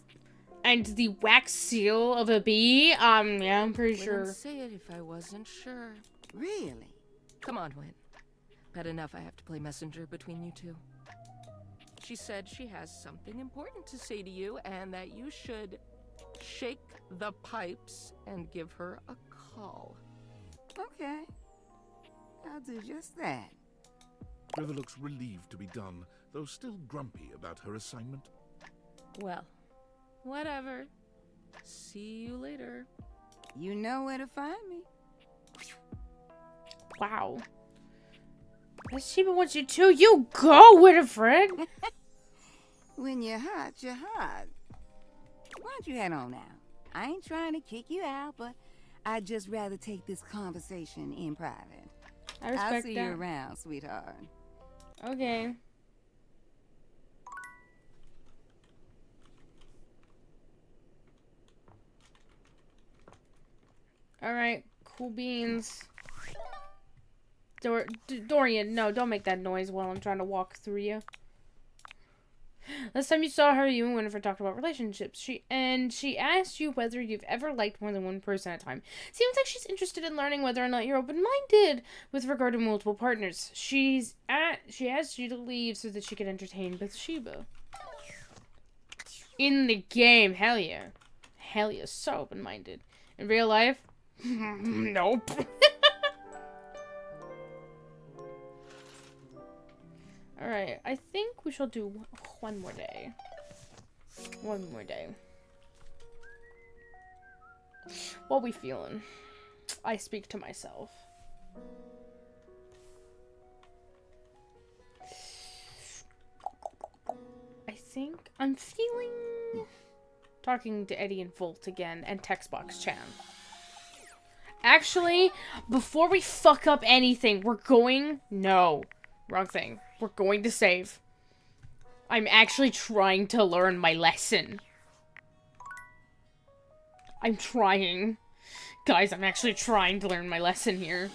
and the wax seal of a bee, yeah, I'm pretty sure. Wouldn't say it if I wasn't sure. Really? Come on, Win. Bad enough I have to play messenger between you two. She said she has something important to say to you and that you should shake the pipes and give her a call. Okay. I'll do just that. River looks relieved to be done, though still grumpy about her assignment. Well, whatever. See you later. You know where to find me. Wow. Bathsheba wants you to. You go, Winifred. When you're hot, you're hot. Why don't you head on now? I ain't trying to kick you out, but I'd just rather take this conversation in private. I respect I'll see that. you around, sweetheart. Okay. Alright, cool beans. Dorian, no, don't make that noise while I'm trying to walk through you. Last time you saw her, you and Winifred talked about relationships. She asked you whether you've ever liked more than one person at a time. Seems like she's interested in learning whether or not you're open-minded with regard to multiple partners. She asked you to leave so that she could entertain Bathsheba. In the game, hell yeah. Hell yeah, so open-minded. In real life? Nope. Alright, I think we shall do one more day. One more day. What we feeling? I speak to myself. I think I'm feeling... talking to Eddie and Volt again, and Textbox Chan. Actually, before we fuck up anything, we're going... No. Wrong thing. We're going to save. I'm actually trying to learn my lesson. I'm trying. Guys, I'm actually trying to learn my lesson here.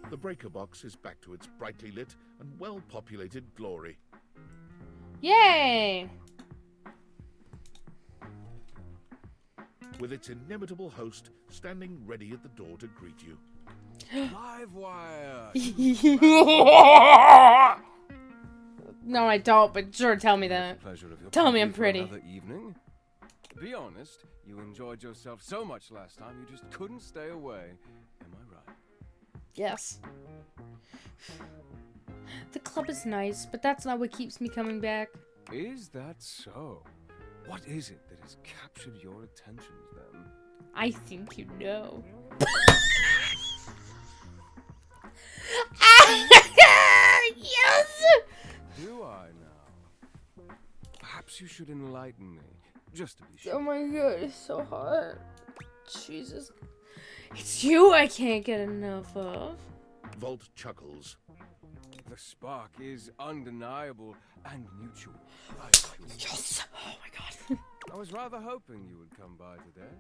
The breaker box is back to its brightly lit and well-populated glory. Yay! With its inimitable host standing ready at the door to greet you. Livewire! No, I don't, but sure, tell me that. Tell me I'm pretty. Another evening? Be honest, you enjoyed yourself so much last time you just couldn't stay away. Am I right? Yes. The club is nice, but that's not what keeps me coming back. Is that so? What is it that has captured your attentions then? I think you know. Yes! Do I now? Perhaps you should enlighten me, just to be sure. Oh my god, it's so hot. Jesus. It's you I can't get enough of. Volt chuckles. The spark is undeniable and mutual. Yes! Oh my god. I was rather hoping you would come by today.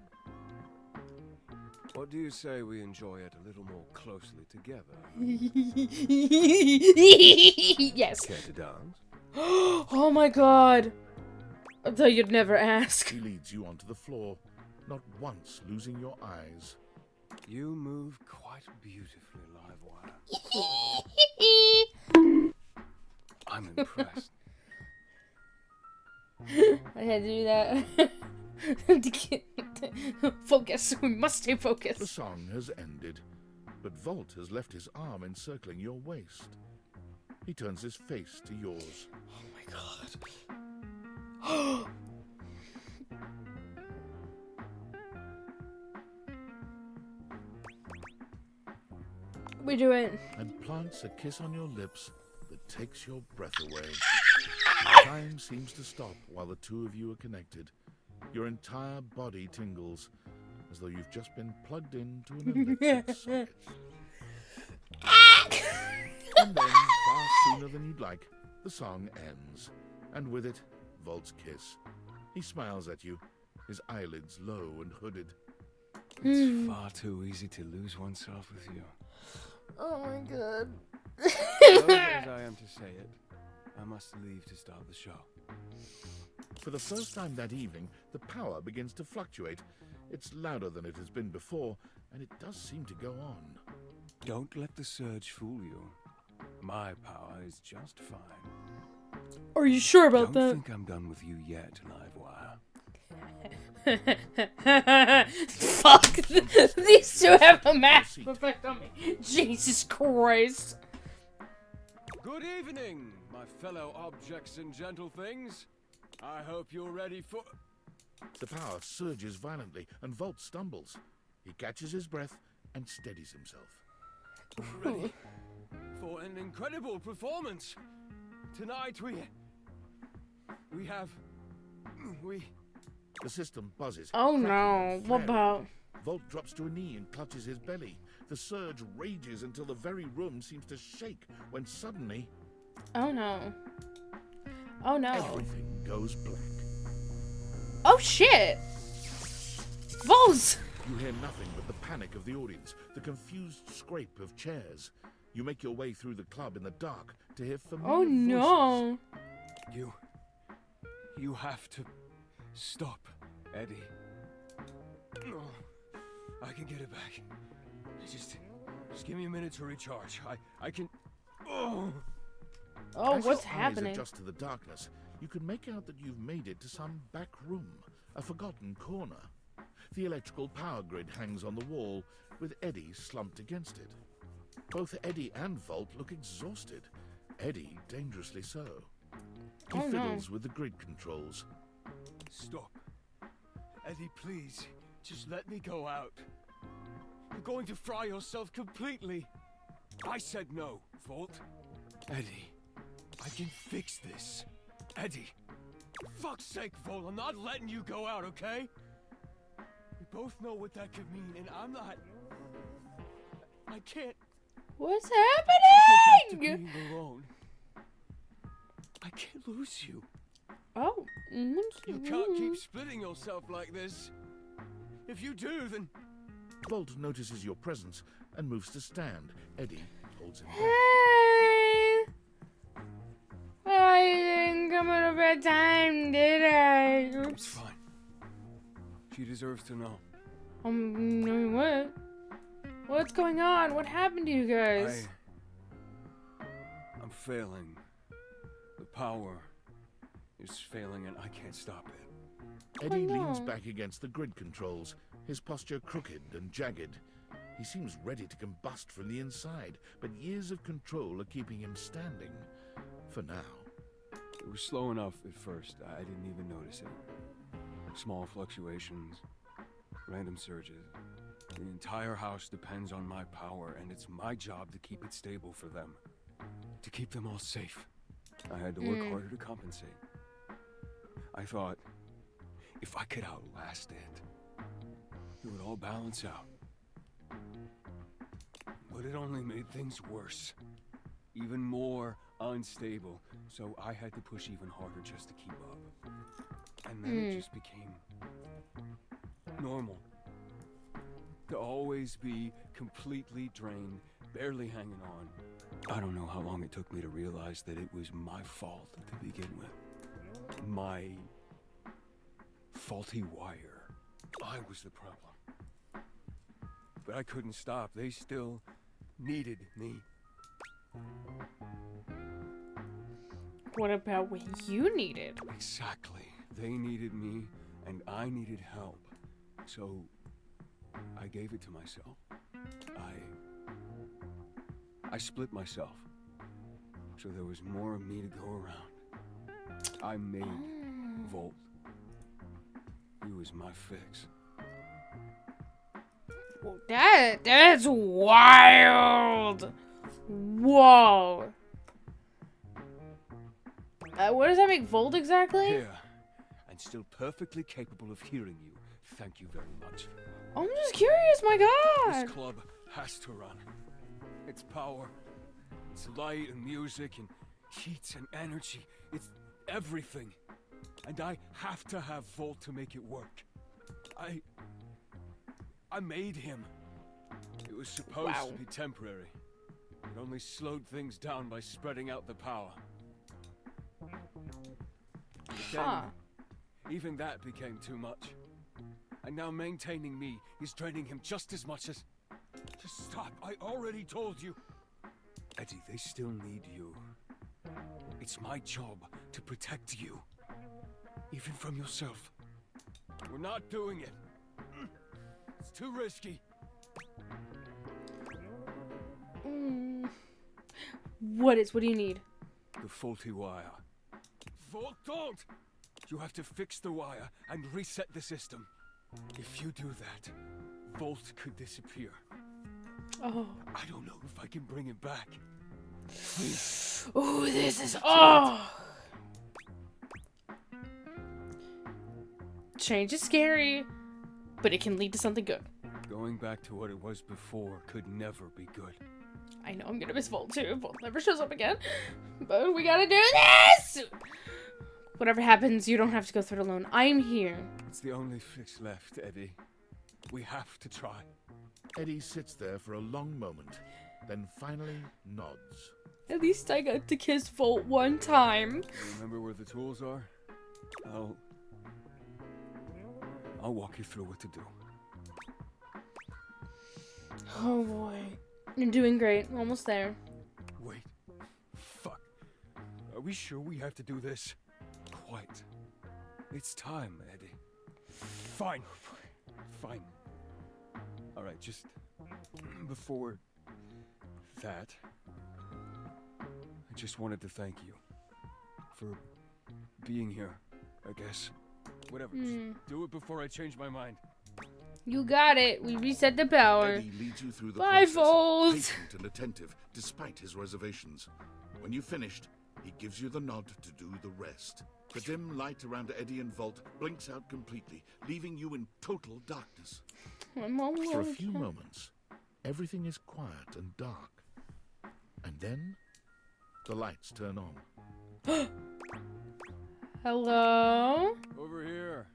What do you say we enjoy it a little more closely together? Yes. Care to dance? Oh my god. I thought you'd never ask. He leads you onto the floor, not once losing your eyes. You move quite beautifully, Livewire. I'm impressed. I had to do that. Focus. We must stay focused. The song has ended, but Volt has left his arm encircling your waist. He turns his face to yours. Oh my god. We do it. And plants a kiss on your lips that takes your breath away. Time seems to stop while the two of you are connected. Your entire body tingles, as though you've just been plugged into an electric socket. And then, far sooner than you'd like, the song ends. And with it, Volt's kiss. He smiles at you, his eyelids low and hooded. It's far too easy to lose oneself with you. Oh my god. As I am to say it, I must leave to start the show. For the first time that evening, the power begins to fluctuate. It's louder than it has been before, and it does seem to go on. Don't let the surge fool you. My power is just fine. Are you sure about Don't that? think I'm done with you yet, Livewire. Fuck. These two have a massive effect on me. Jesus Christ. Good evening, my fellow objects and gentle things. I hope you're ready for... The power surges violently, and Volt stumbles. He catches his breath and steadies himself. Ready for an incredible performance. Tonight we have... The system buzzes. Oh no, what about... Volt drops to a knee and clutches his belly. The surge rages until the very room seems to shake, when suddenly... Oh no. Oh no. Everything goes black. Oh shit! Vols! You hear nothing but the panic of the audience, the confused scrape of chairs. You make your way through the club in the dark to hear familiar Oh no! voices. You have to stop, Eddie. No, I can get it back. Just give me a minute to recharge. I can... Oh! Oh, As what's your happening? eyes adjust to the darkness, you can make out that you've made it to some back room, a forgotten corner. The electrical power grid hangs on the wall, with Eddie slumped against it. Both Eddie and Volt look exhausted. Eddie dangerously so. He Oh, no. fiddles with the grid controls. Stop. Eddie, please. Just let me go out. You're going to fry yourself completely. I said no, Volt. Eddie, I can fix this. Eddie. For fuck's sake, Volt, I'm not letting you go out, okay? We both know what that could mean, and I'm not... I can't... What's I can't happening? have to be alone. I can't lose you. Oh. You can't keep splitting yourself like this. If you do, then... Volt notices your presence and moves to stand. Eddie holds him back. Hey! I didn't come at a bad time, did I? Oops. It's fine. She deserves to know. What? What's going on? What happened to you guys? I'm failing. The power is failing and I can't stop it. Eddie leans back against the grid controls, his posture crooked and jagged. He seems ready to combust from the inside, but years of control are keeping him standing. For now. It was slow enough at first. I didn't even notice it. Small fluctuations, random surges. The entire house depends on my power, and it's my job to keep it stable for them. To keep them all safe. I had to work harder to compensate. I thought, if I could outlast it would all balance out. But it only made things worse. Even more unstable. So I had to push even harder just to keep up. And then it just became normal. To always be completely drained, barely hanging on. I don't know how long it took me to realize that it was my fault to begin with. My faulty wire. I was the problem. But I couldn't stop. They still needed me. What about what you needed? Exactly. They needed me, and I needed help. So, I gave it to myself. I split myself. So there was more of me to go around. I made Volt. He was my fix. That's wild. Whoa. What does that make Volt exactly? Here, and still perfectly capable of hearing you. Thank you very much. I'm just curious, my God. This club has to run. It's power, it's light and music and heat and energy. It's everything. And I have to have Volt to make it work. I made him. It was supposed to be temporary. It only slowed things down by spreading out the power. But then, even that became too much. And now maintaining me is draining him just as much as... Just stop, I already told you. Eddie, they still need you. It's my job to protect you. Even from yourself. We're not doing it. It's too risky. What do you need? The faulty wire. Volt, don't! You have to fix the wire and reset the system. If you do that, Volt could disappear. Oh. I don't know if I can bring him back. Oh, this is... Oh! Change is scary, but it can lead to something good. Going back to what it was before could never be good. I know I'm gonna miss Volt too. Volt never shows up again. But we gotta do this! Whatever happens, you don't have to go through it alone. I'm here. It's the only fix left, Eddie. We have to try. Eddie sits there for a long moment, then finally nods. At least I got to kiss Volt one time. You remember where the tools are? I'll walk you through what to do. Oh boy. You're doing great. Almost there. Wait. Fuck. Are we sure we have to do this? Quite. It's time, Eddie. Fine. Fine. Alright, just... before... that... I just wanted to thank you. For... being here, I guess. Whatever, just do it before I change my mind. You got it. We reset the power. Eddie leads you through the Bye, process, Volt. patient and attentive, despite his reservations. When you've finished, he gives you the nod to do the rest. The dim light around Eddie and Volt blinks out completely, leaving you in total darkness. For a few moments, everything is quiet and dark. And then, the lights turn on. Hello? Over here.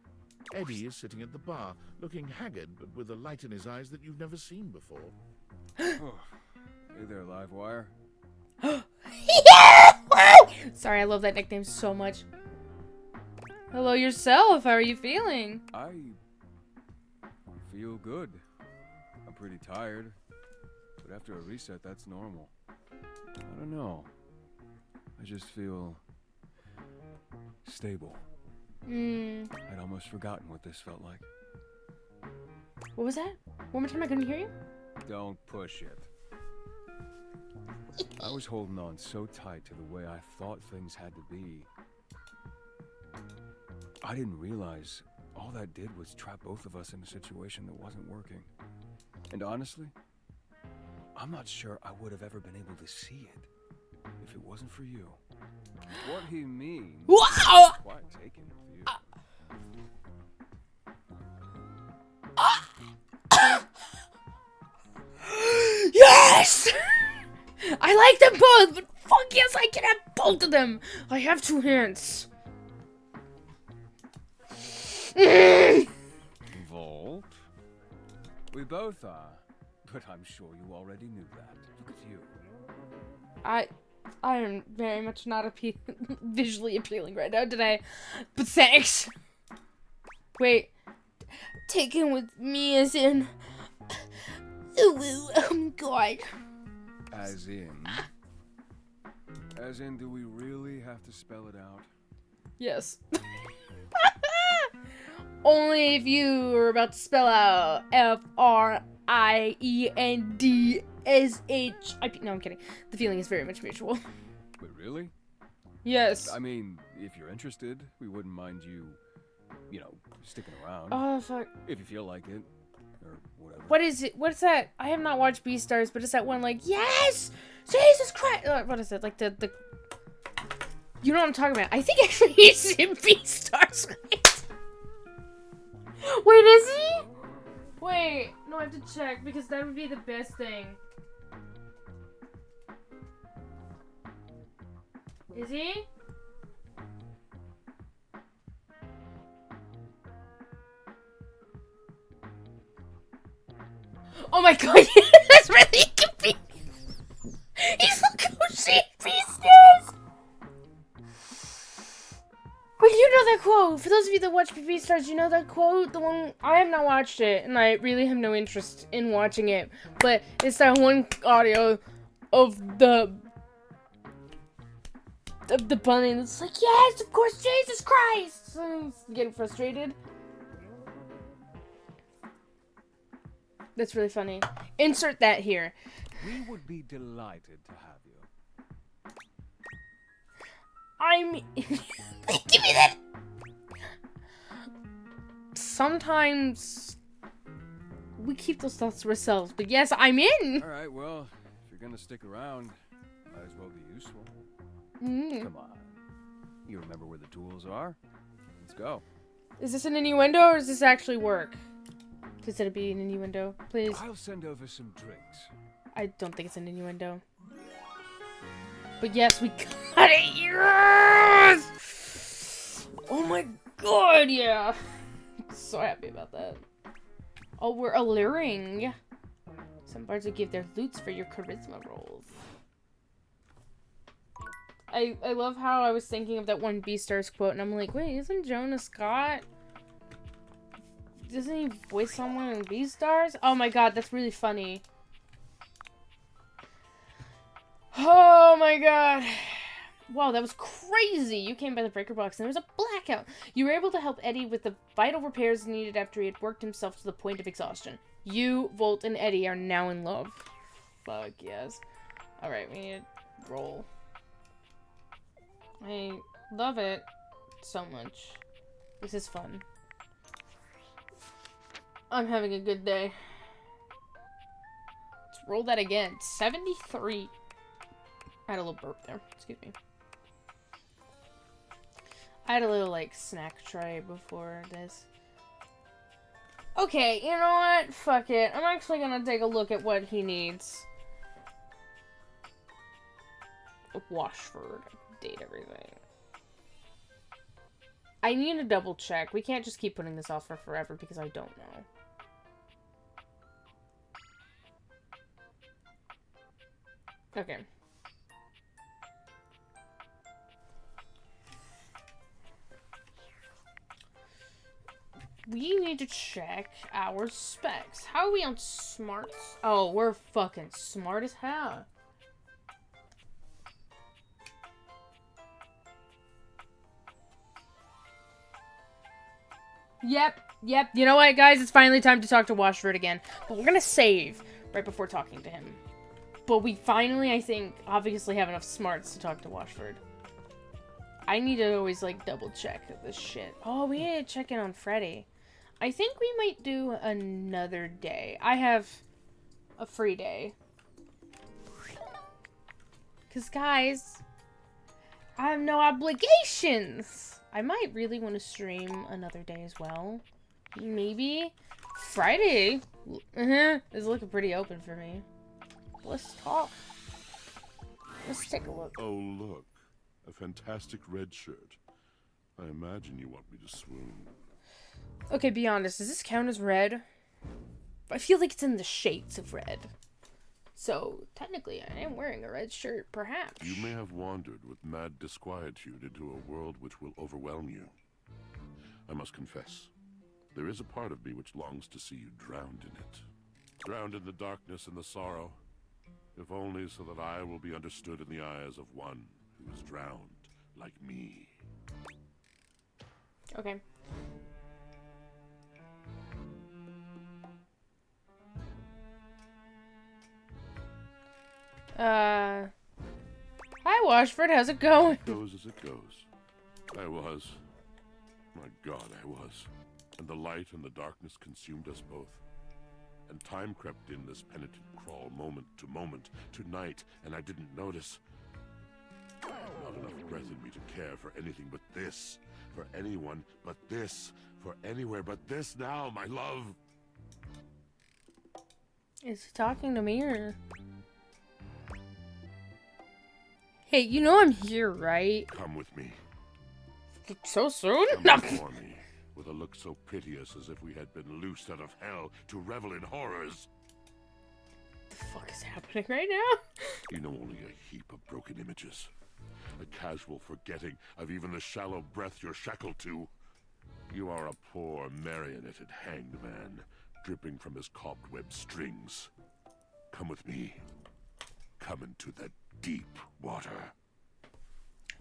Eddie is sitting at the bar, looking haggard but with a light in his eyes that you've never seen before. Oh. Hey there, Livewire. Sorry, I love that nickname so much. Hello yourself, how are you feeling? I feel good. I'm pretty tired, but after a reset, that's normal. I don't know. I just feel stable. I'd almost forgotten what this felt like. What was that? One more time, I couldn't hear you? Don't push it. I was holding on so tight to the way I thought things had to be. I didn't realize all that did was trap both of us in a situation that wasn't working. And honestly, I'm not sure I would have ever been able to see it if it wasn't for you. What he means is quite taken with you. Yes! I like them both, but fuck yes, I can have both of them. I have two hands. Volt? We both are, but I'm sure you already knew that. Look at you. I am very much not visually appealing right now today, but thanks. Wait, taken with me as in... Oh god. As in, do we really have to spell it out? Yes. Only if you were about to spell out Friendships. No, I'm kidding. The feeling is very much mutual. But really? Yes. I mean, if you're interested, we wouldn't mind you know, sticking around. Oh, fuck. If you feel like it. Or whatever. What is it? What's that? I have not watched Beastars, but it's that one like, yes! Jesus Christ! What is it? Like the... You know what I'm talking about. I think actually he's in Beastars, right? Wait, is he? Wait, no, I have to check because that would be the best thing. Is he? Oh my god, that's really confusing. He's like, oh shit, Beastars! But you know that quote. For those of you that watch Beastars, you know that quote? The one, I have not watched it, and I really have no interest in watching it. But it's that one audio of the bunny that's like, yes, of course, Jesus Christ! So he's getting frustrated. That's really funny. Insert that here. We would be delighted to have you. Give me that! Sometimes we keep those thoughts to ourselves, but yes, I'm in! Alright, well, if you're gonna stick around, might as well be useful. Come on. You remember where the tools are? Let's go. Is this an innuendo, or does this actually work? Please let it be an innuendo, please. I'll send over some drinks. I don't think it's an innuendo. But yes, we got it! Yes! Oh my god, yeah! So happy about that. Oh, we're alluring. Some bards would give their loots for your charisma rolls. I love how I was thinking of that one Beastars quote, and I'm like, wait, isn't Jonah Scott? Doesn't he voice someone in Beastars? Oh my god, that's really funny. Oh my god. Wow, that was crazy. You came by the breaker box and there was a blackout. You were able to help Eddie with the vital repairs needed after he had worked himself to the point of exhaustion. You, Volt, and Eddie are now in love. Fuck yes. Alright, we need to roll. I love it so much. This is fun. I'm having a good day. Let's roll that again. 73. I had a little burp there. Excuse me. I had a little, like, snack tray before this. Okay, you know what? Fuck it. I'm actually gonna take a look at what he needs. Washford. Date everything. I need to double check. We can't just keep putting this off for forever because I don't know. Okay. We need to check our specs. How are we on smarts? Oh, we're fucking smart as hell. Yep. You know what, guys? It's finally time to talk to Washford again. But we're gonna save right before talking to him. But we finally, I think, obviously have enough smarts to talk to Washford. I need to always, like, double check this shit. Oh, we need to check in on Freddy. I think we might do another day. I have a free day. Because, guys, I have no obligations. I might really want to stream another day as well. Maybe Friday is looking pretty open for me. Let's talk. Let's take a look. Oh, look. A fantastic red shirt. I imagine you want me to swoon. Okay, be honest. Does this count as red? I feel like it's in the shades of red. So, technically, I am wearing a red shirt, perhaps. You may have wandered with mad disquietude into a world which will overwhelm you. I must confess, there is a part of me which longs to see you drowned in it. Drowned in the darkness and the sorrow, if only so that I will be understood in the eyes of one who is drowned like me. Okay. Hi, Washford. How's it going? It goes as it goes. I was. My God, I was. And the light and the darkness consumed us both. And time crept in this penitent crawl moment to moment, to night, and I didn't notice. Not enough breath in me to care for anything but this. For anyone but this. For anywhere but this now, my love. Is he talking to me or... Hey, you know I'm here, right? Come with me. So soon? Come before me, with a look so piteous as if we had been loosed out of hell to revel in horrors. The fuck is happening right now? You know only a heap of broken images. A casual forgetting of even the shallow breath you're shackled to. You are a poor, marionetted hanged man, dripping from his cobweb strings. Come with me. Come into the deep water.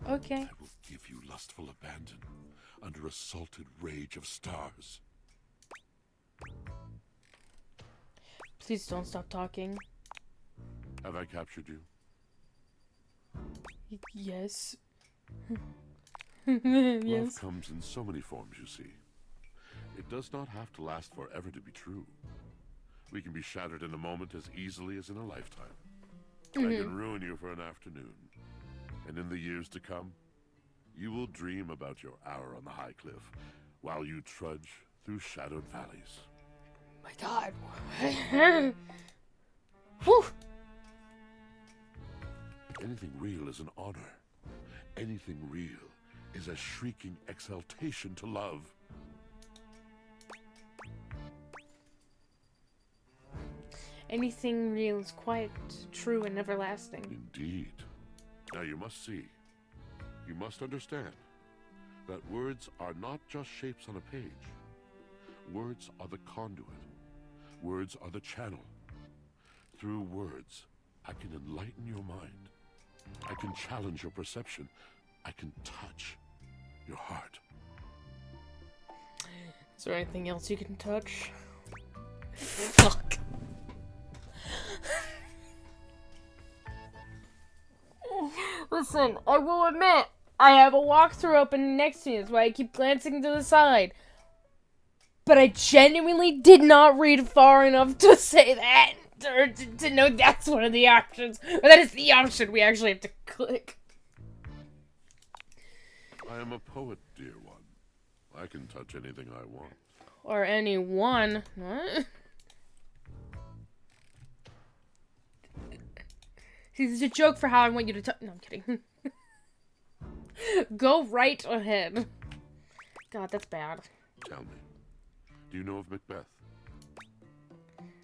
Okay. I will give you lustful abandon under a salted rage of stars. Please don't stop talking. Have I captured you? Yes. Love Yes. comes in so many forms, you see. It does not have to last forever to be true. We can be shattered in a moment as easily as in a lifetime. I can ruin you for an afternoon. And in the years to come, you will dream about your hour on the high cliff while you trudge through shadowed valleys. My God. Whew. Anything real is an honor. Anything real is a shrieking exaltation to love. Anything real is quiet, true, and everlasting. Indeed. Now you must see, you must understand, that words are not just shapes on a page. Words are the conduit. Words are the channel. Through words, I can enlighten your mind. I can challenge your perception. I can touch your heart. Is there anything else you can touch? Fuck. Listen, I will admit, I have a walkthrough open next to me. That's why I keep glancing to the side. But I genuinely did not read far enough to say that. Or to know that's one of the options. Or that is the option we actually have to click. I am a poet, dear one. I can touch anything I want. Or anyone. What? See, this is a joke for how I want you to touch. No, I'm kidding. Go right ahead. God, that's bad. Tell me, do you know of Macbeth?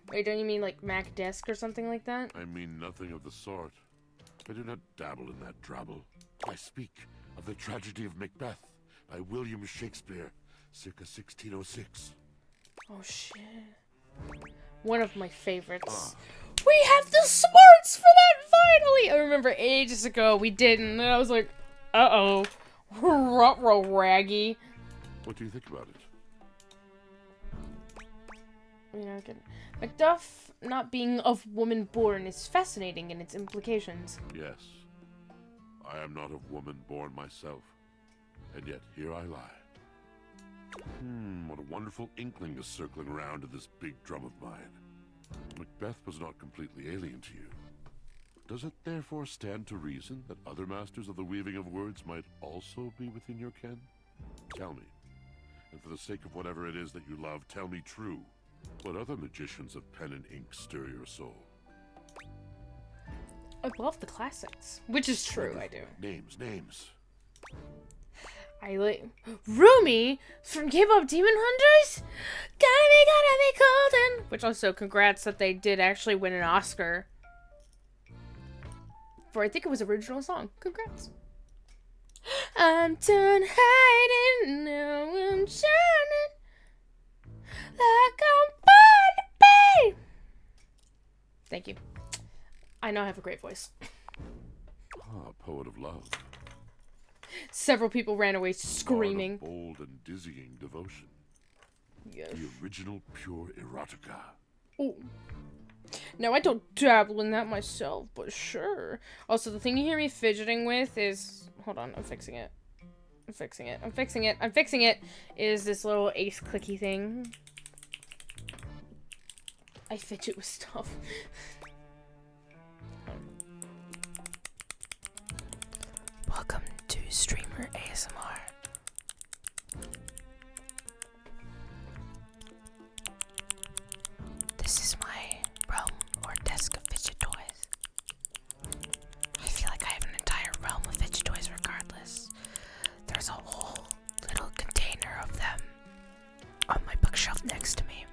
Wait, don't you mean like Mac Desk or something like that? I mean nothing of the sort. I do not dabble in that drabble. I speak of the tragedy of Macbeth by William Shakespeare, circa 1606. Oh shit. One of my favorites. We have the smarts for that finally! I remember ages ago we didn't, and I was like, uh-oh. Ruh-roh, raggy. What do you think about it? You know, Macduff not being of woman born is fascinating in its implications. Yes. I am not of woman born myself. And yet here I lie. What a wonderful inkling is circling around to this big drum of mine. Macbeth was not completely alien to you. Does it therefore stand to reason that other masters of the weaving of words might also be within your ken? Tell me, and for the sake of whatever it is that you love, tell me true. What other magicians of pen and ink stir your soul? I love the classics, which is true, I do. Names. I like Rumi from K-pop Demon Hunters. Gotta be golden. Which also, congrats that they did actually win an Oscar for I think it was original song. Congrats. I'm done hiding now. I'm shining like I'm born to be. Thank you. I know I have a great voice. Poet of love. Several people ran away screaming. Bold and dizzying devotion. Yes. The original pure erotica. Oh. Now, I don't dabble in that myself, but sure. Also, the thing you hear me fidgeting with is... Hold on, I'm fixing it. Is this little ace clicky thing. I fidget with stuff. Welcome to Streamer ASMR. This is my realm or desk of fidget toys. I feel like I have an entire realm of fidget toys regardless. There's a whole little container of them on my bookshelf next to me.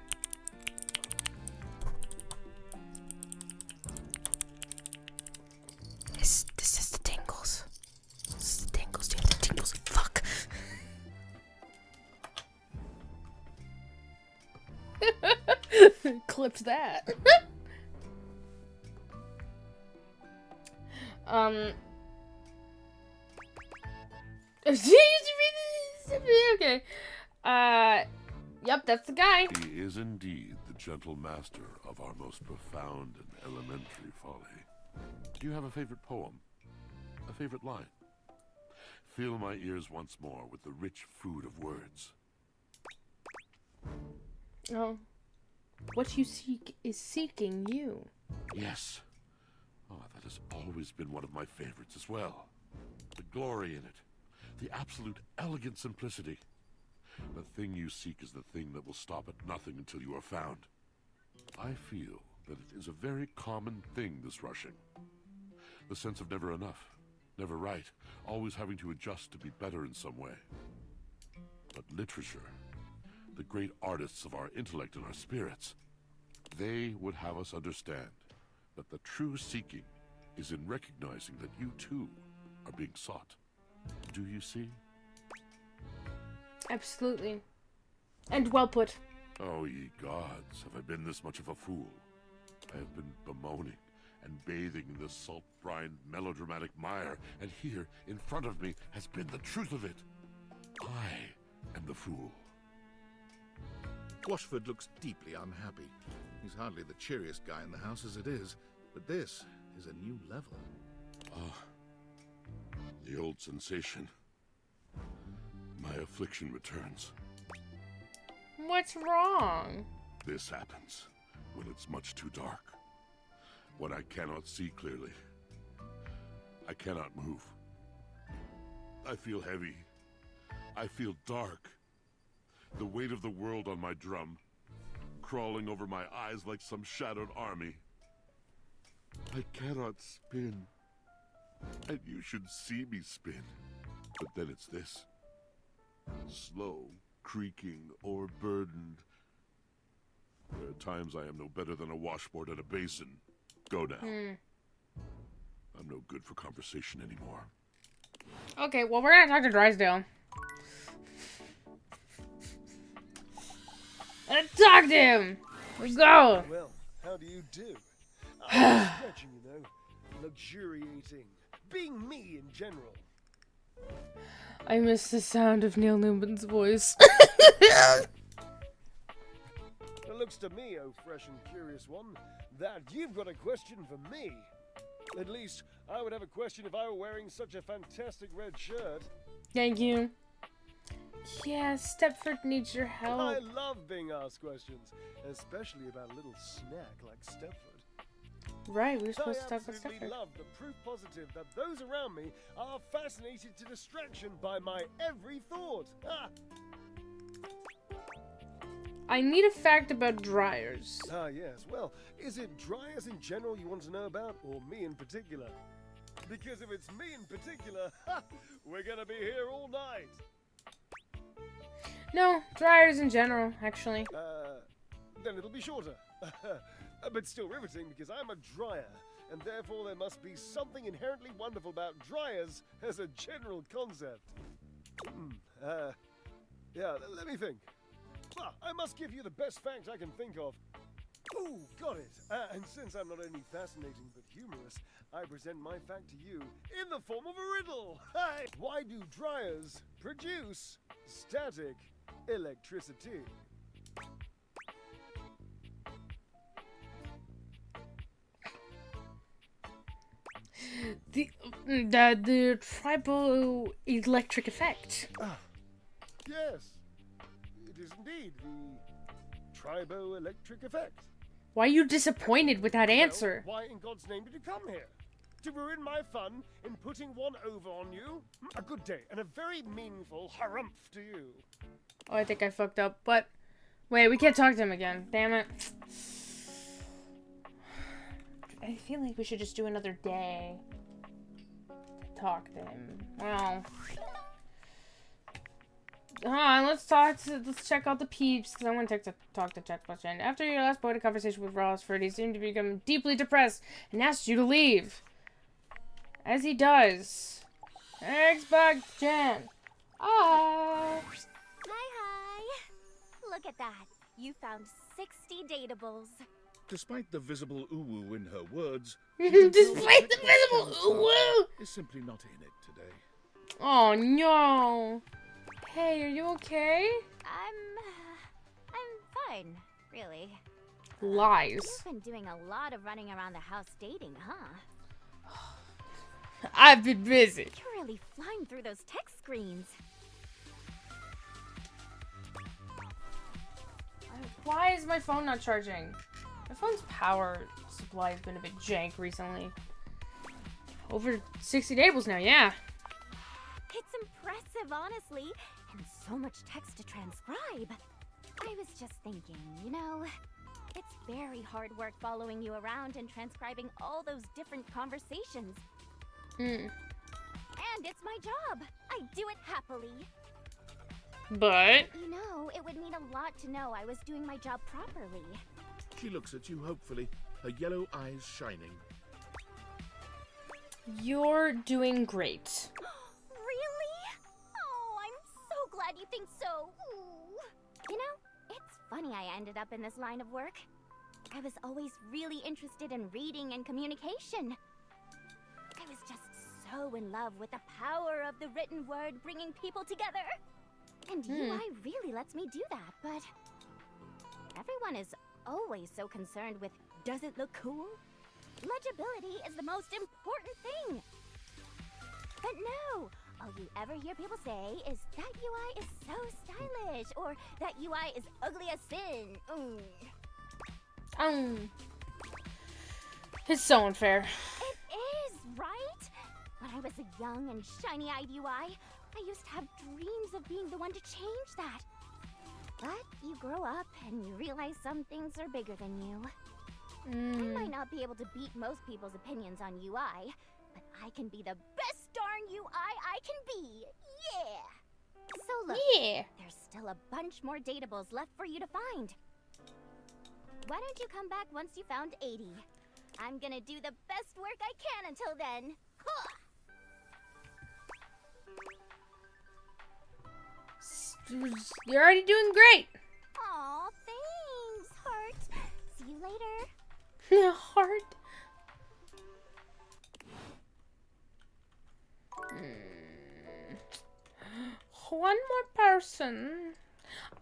Clipped that. Okay. Yep, that's the guy. He is indeed the gentle master of our most profound and elementary folly. Do you have a favorite poem? A favorite line? Fill my ears once more with the rich food of words. Oh. What you seek is seeking you. Yes. Oh, that has always been one of my favorites as well. The glory in it. The absolute elegant simplicity. The thing you seek is the thing that will stop at nothing until you are found. I feel that it is a very common thing, this rushing. The sense of never enough, never right, always having to adjust to be better in some way. But literature, the great artists of our intellect and our spirits, they would have us understand that the true seeking is in recognizing that you too are being sought. Do you see? Absolutely. And well put. Oh, ye gods, have I been this much of a fool? I have been bemoaning and bathing in this salt-brined melodramatic mire, and here, in front of me, has been the truth of it. I am the fool. Washford looks deeply unhappy. He's hardly the cheeriest guy in the house as it is, but this is a new level. Ah, the old sensation. My affliction returns. What's wrong? This happens when it's much too dark. When I cannot see clearly. I cannot move. I feel heavy. I feel dark. The weight of the world on my drum, crawling over my eyes like some shadowed army. I cannot spin. And you should see me spin. But then it's this. Slow, creaking, or burdened. There are times I am no better than a washboard at a basin. Go now. I'm no good for conversation anymore. Okay, well, we're gonna talk to Drysdale. Let's talk to him! Let's go! Well, how do you do? I'm stretching, you know. Luxuriating. Being me in general. I miss the sound of Neil Newman's voice. It looks to me, oh fresh and curious one, that you've got a question for me. At least, I would have a question if I were wearing such a fantastic red shirt. Thank you. Yeah, Stepford needs your help. I love being asked questions, especially about a little snack like Stepford. Right, we were supposed to talk about I absolutely Stepford. love the proof positive that those around me are fascinated to distraction by my every thought. Ah! I need a fact about dryers. Ah, yes. Well, is it dryers in general you want to know about, or me in particular? Because if it's me in particular, we're gonna be here all night. No, dryers in general, actually. Then it'll be shorter. But still riveting because I'm a dryer, and therefore there must be something inherently wonderful about dryers as a general concept. Yeah, let me think. I must give you the best fact I can think of. Ooh, got it. And since I'm not only fascinating but humorous, I present my fact to you in the form of a riddle. Hi! Why do dryers produce static electricity? The triboelectric effect. Yes, it is indeed the triboelectric effect. Why are you disappointed with that answer? Well, why in God's name did you come here? To ruin my fun in putting one over on you? A good day and a very meaningful harumph to you. Oh, I think I fucked up, but... Wait, we can't talk to him again. Damn it. I feel like we should just do another day to talk to him. Well... let's check out the peeps, because I want to talk to Check Question. After your last poetic conversation with Rossford, he seemed to become deeply depressed and asked you to leave. As he does. Xbox Jan. Hi. Look at that. You found 60 dateables. Despite the visible ooh-woo in her words, Despite the visible ooh-woo! is simply not in it today. Oh no. Hey, are you okay? I'm fine, really. Lies. You've been doing a lot of running around the house dating, huh? I've been busy. You're really flying through those text screens. Why is my phone not charging? My phone's power supply has been a bit jank recently. Over 60 dateables now, yeah. It's impressive, honestly. And so much text to transcribe. I was just thinking, you know, it's very hard work following you around and transcribing all those different conversations. And it's my job. I do it happily. But you know, it would mean a lot to know I was doing my job properly. She looks at you hopefully, her yellow eyes shining. You're doing great. Really? Oh, I'm so glad you think so. Ooh. You know, it's funny I ended up in this line of work. I was always really interested in reading and communication. I was just so in love with the power of the written word bringing people together. And UI really lets me do that, but everyone is always so concerned with, does it look cool? Legibility is the most important thing. But no, all you ever hear people say is that UI is so stylish, or that UI is ugly as sin. It's so unfair. It is, right? When I was a young and shiny-eyed UI, I used to have dreams of being the one to change that. But you grow up and you realize some things are bigger than you. I might not be able to beat most people's opinions on UI, but I can be the best darn UI I can be. Yeah! So look, there's still a bunch more dateables left for you to find. Why don't you come back once you found 80? I'm gonna do the best work I can until then. Huh! You're already doing great. Aw, thanks, heart. See you later. Heart. One more person.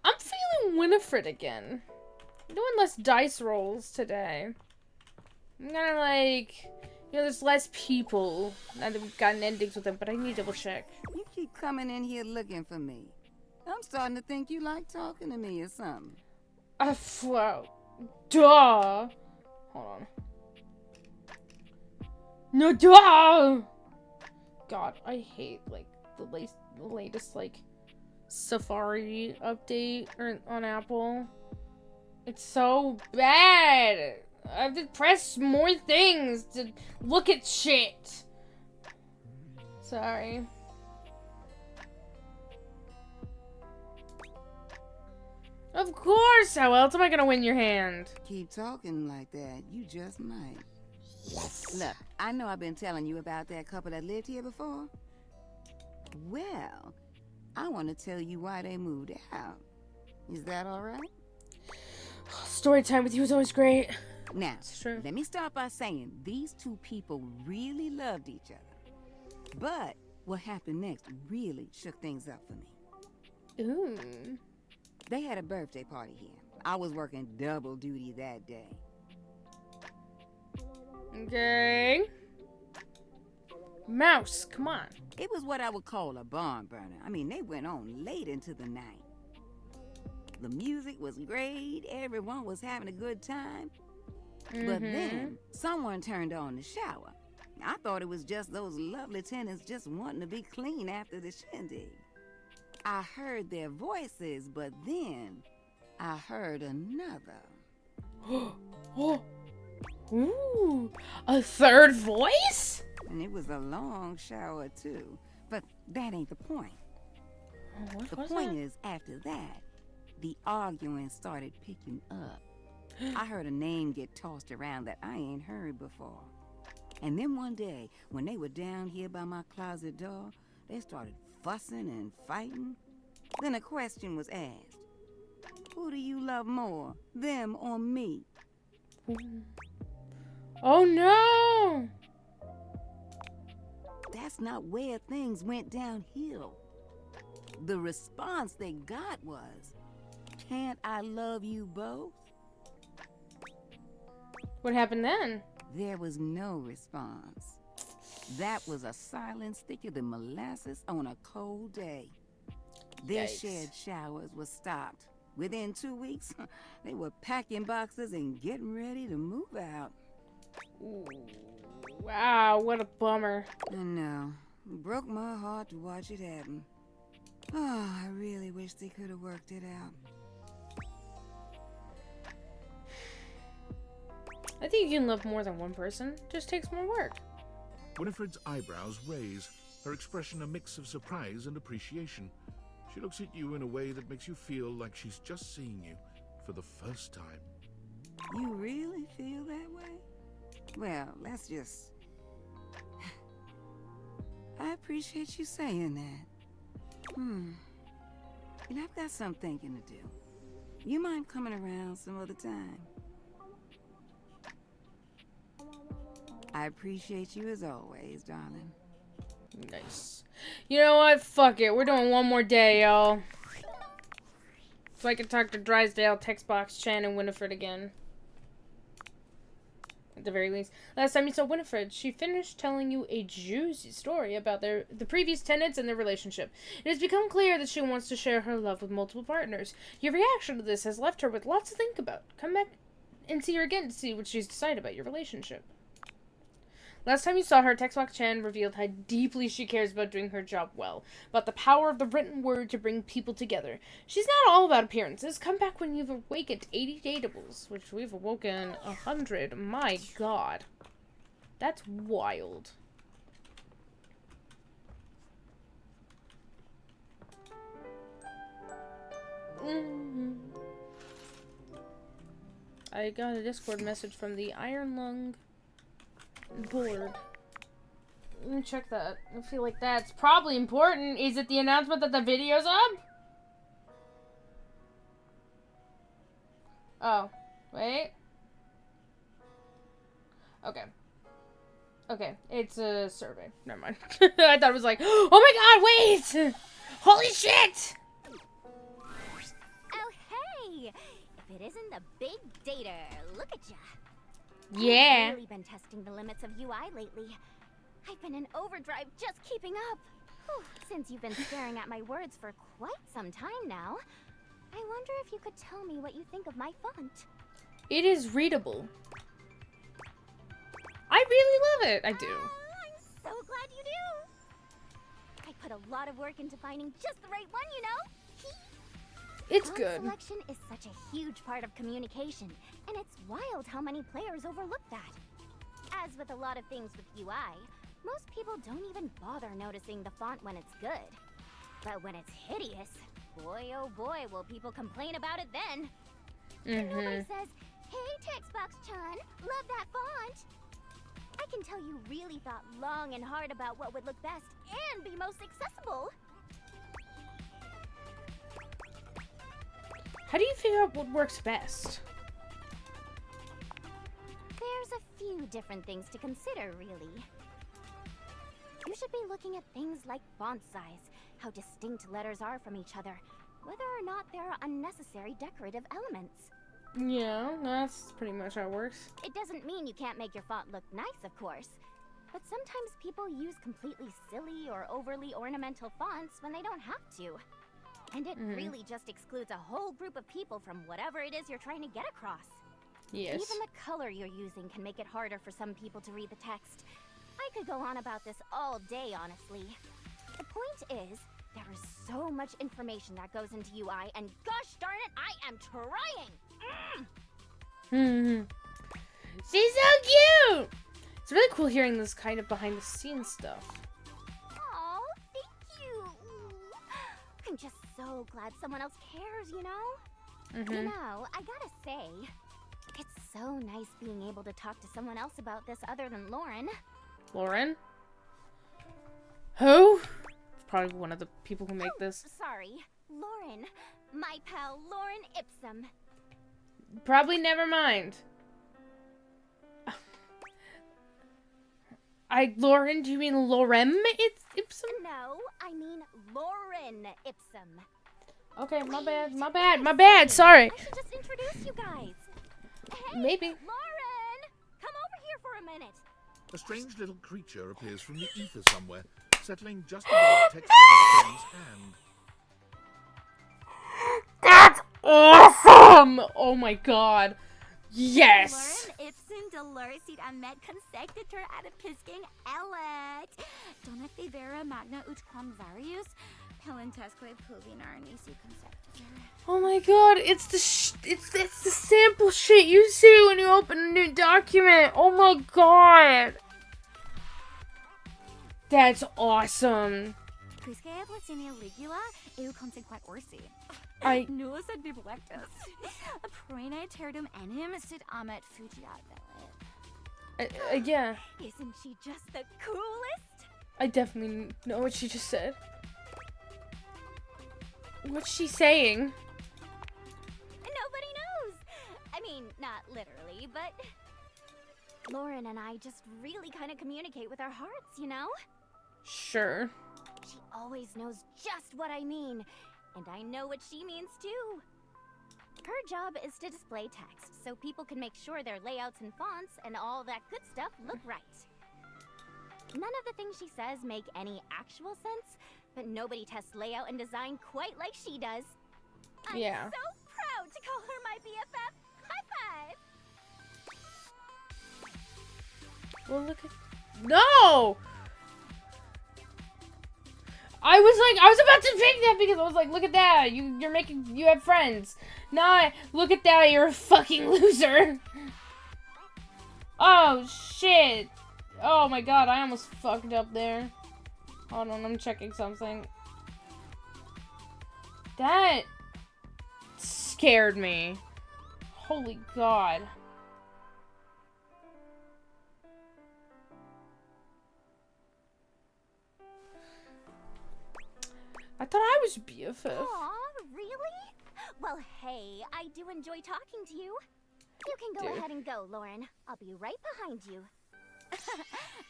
I'm feeling Winifred again. I'm doing less dice rolls today. I'm gonna like, you know, there's less people now that we've gotten endings with them, but I need to double check. You keep coming in here looking for me. I'm starting to think you like talking to me or something. Well, duh. Hold on. No, duh. God, I hate like the latest like Safari update on Apple. It's so bad. I have to press more things to look at shit. Sorry. Of course! How else am I gonna win your hand? Keep talking like that. You just might. Look, I know I've been telling you about that couple that lived here before. Well, I want to tell you why they moved out. Is that all right? Story time with you is always great. Now, let me start by saying these two people really loved each other. But what happened next really shook things up for me. Ooh. They had a birthday party here. I was working double duty that day. Okay. Mouse, come on. It was what I would call a barn burner. I mean, they went on late into the night. The music was great. Everyone was having a good time. But then, someone turned on the shower. I thought it was just those lovely tenants just wanting to be clean after the shindig. I heard their voices, but then I heard another. Ooh, a third voice? And it was a long shower too. But that ain't the point. The point is, after that, the arguing started picking up. I heard a name get tossed around that I ain't heard before. And then one day, when they were down here by my closet door, they started fussing and fighting. Then a question was asked. Who do you love more, them or me? Oh no! That's not where things went downhill. The response they got was, "Can't I love you both?" What happened then? There was no response. That was a silence thicker than molasses on a cold day. Their Yikes. shared showers were stopped. Within 2 weeks, they were packing boxes and getting ready to move out. Ooh, wow, what a bummer. I know. It broke my heart to watch it happen. Oh, I really wish they could have worked it out. I think you can love more than one person. Just takes more work. Winifred's eyebrows raise, her expression a mix of surprise and appreciation. She looks at you in a way that makes you feel like she's just seeing you for the first time. You really feel that way? Well, let's just... I appreciate you saying that. You know, I've got some thinking to do. You mind coming around some other time? I appreciate you as always, darling. Nice. You know what? Fuck it. We're doing one more day, y'all. So I can talk to Drysdale, Textbox, Chan, and Winifred again. At the very least. Last time you saw Winifred, she finished telling you a juicy story about the previous tenants and their relationship. It has become clear that she wants to share her love with multiple partners. Your reaction to this has left her with lots to think about. Come back and see her again to see what she's decided about your relationship. Last time you saw her, Textbox Chan revealed how deeply she cares about doing her job well, about the power of the written word to bring people together. She's not all about appearances. Come back when you've awakened 80 Dateables, which we've awoken 100. My god. That's wild. I got a Discord message from the Iron Lung board. Let me check that. I feel like that's probably important. Is it the announcement that the video's up? Oh, wait. Okay. Okay, it's a survey. Never mind. I thought it was like, oh my god, wait! Holy shit! Oh, hey! If it isn't the big dater, look at ya. Yeah. I've really been testing the limits of UI lately. I've been in overdrive just keeping up. Whew, since you've been staring at my words for quite some time now, I wonder if you could tell me what you think of my font. It is readable. I really love it. I do. I'm so glad you do. I put a lot of work into finding just the right one, you know? It's Font good. Selection is such a huge part of communication, and it's wild how many players overlook that. As with a lot of things with UI, most people don't even bother noticing the font when it's good. But when it's hideous, boy oh boy will people complain about it then. And nobody says, hey Textbox-chan, love that font. I can tell you really thought long and hard about what would look best and be most accessible. How do you figure out what works best? There's a few different things to consider, really. You should be looking at things like font size, how distinct letters are from each other, whether or not there are unnecessary decorative elements. Yeah, that's pretty much how it works. It doesn't mean you can't make your font look nice, of course. But sometimes people use completely silly or overly ornamental fonts when they don't have to. And it really just excludes a whole group of people from whatever it is you're trying to get across. Yes. Even the color you're using can make it harder for some people to read the text. I could go on about this all day, honestly. The point is, there is so much information that goes into UI, and gosh darn it, I am trying! She's so cute! It's really cool hearing this kind of behind-the-scenes stuff. Aw, thank you! I'm just so glad someone else cares, you know? You know, I gotta say, it's so nice being able to talk to someone else about this other than Lauren. Lauren? Who? Probably one of the people who make this. Sorry. Lauren. My pal, Lauren Ipsum. Probably never mind. Lauren, do you mean Lorem Ipsum? No, I mean Lauren Ipsum. Okay, my bad, sorry. I should just introduce you guys. Hey, Maybe. Lauren! Come over here for a minute. A strange little creature appears from the ether somewhere, settling just above Text's hand. That's awesome! Oh my god. Yes! Lauren Ipsen Dolorsid Ahmed Consectator ad Pisking Ellet. Donate Vera Magna ut quam varius. Pelentesque Puvinar Nisi Consectator. Oh my god, it's the sample shit you see when you open a new document. Oh my god. That's awesome. Quisque Placinia Ligula, eu consequat orsi. I Nullus ad biblectus. Prene terdum enim sit amet fugiat velit. Yeah. Isn't she just the coolest? I definitely know what she just said. What's she saying? Nobody knows. I mean, not literally, but Lauren and I just really kind of communicate with our hearts, you know? Sure. She always knows just what I mean, and I know what she means too. Her job is to display text so people can make sure their layouts and fonts and all that good stuff look right. None of the things she says make any actual sense, but nobody tests layout and design quite like she does. I'm so proud to call her my BFF. High five! Well, look at... No! I was about to pick that because I was like, look at that, you have friends. Nah, look at that, you're a fucking loser. Oh, shit. Oh my god, I almost fucked up there. Hold on, I'm checking something. That scared me. Holy god. I thought I was BFF. Aw, really? Well, hey, I do enjoy talking to you. You can go ahead and go, Lauren. I'll be right behind you.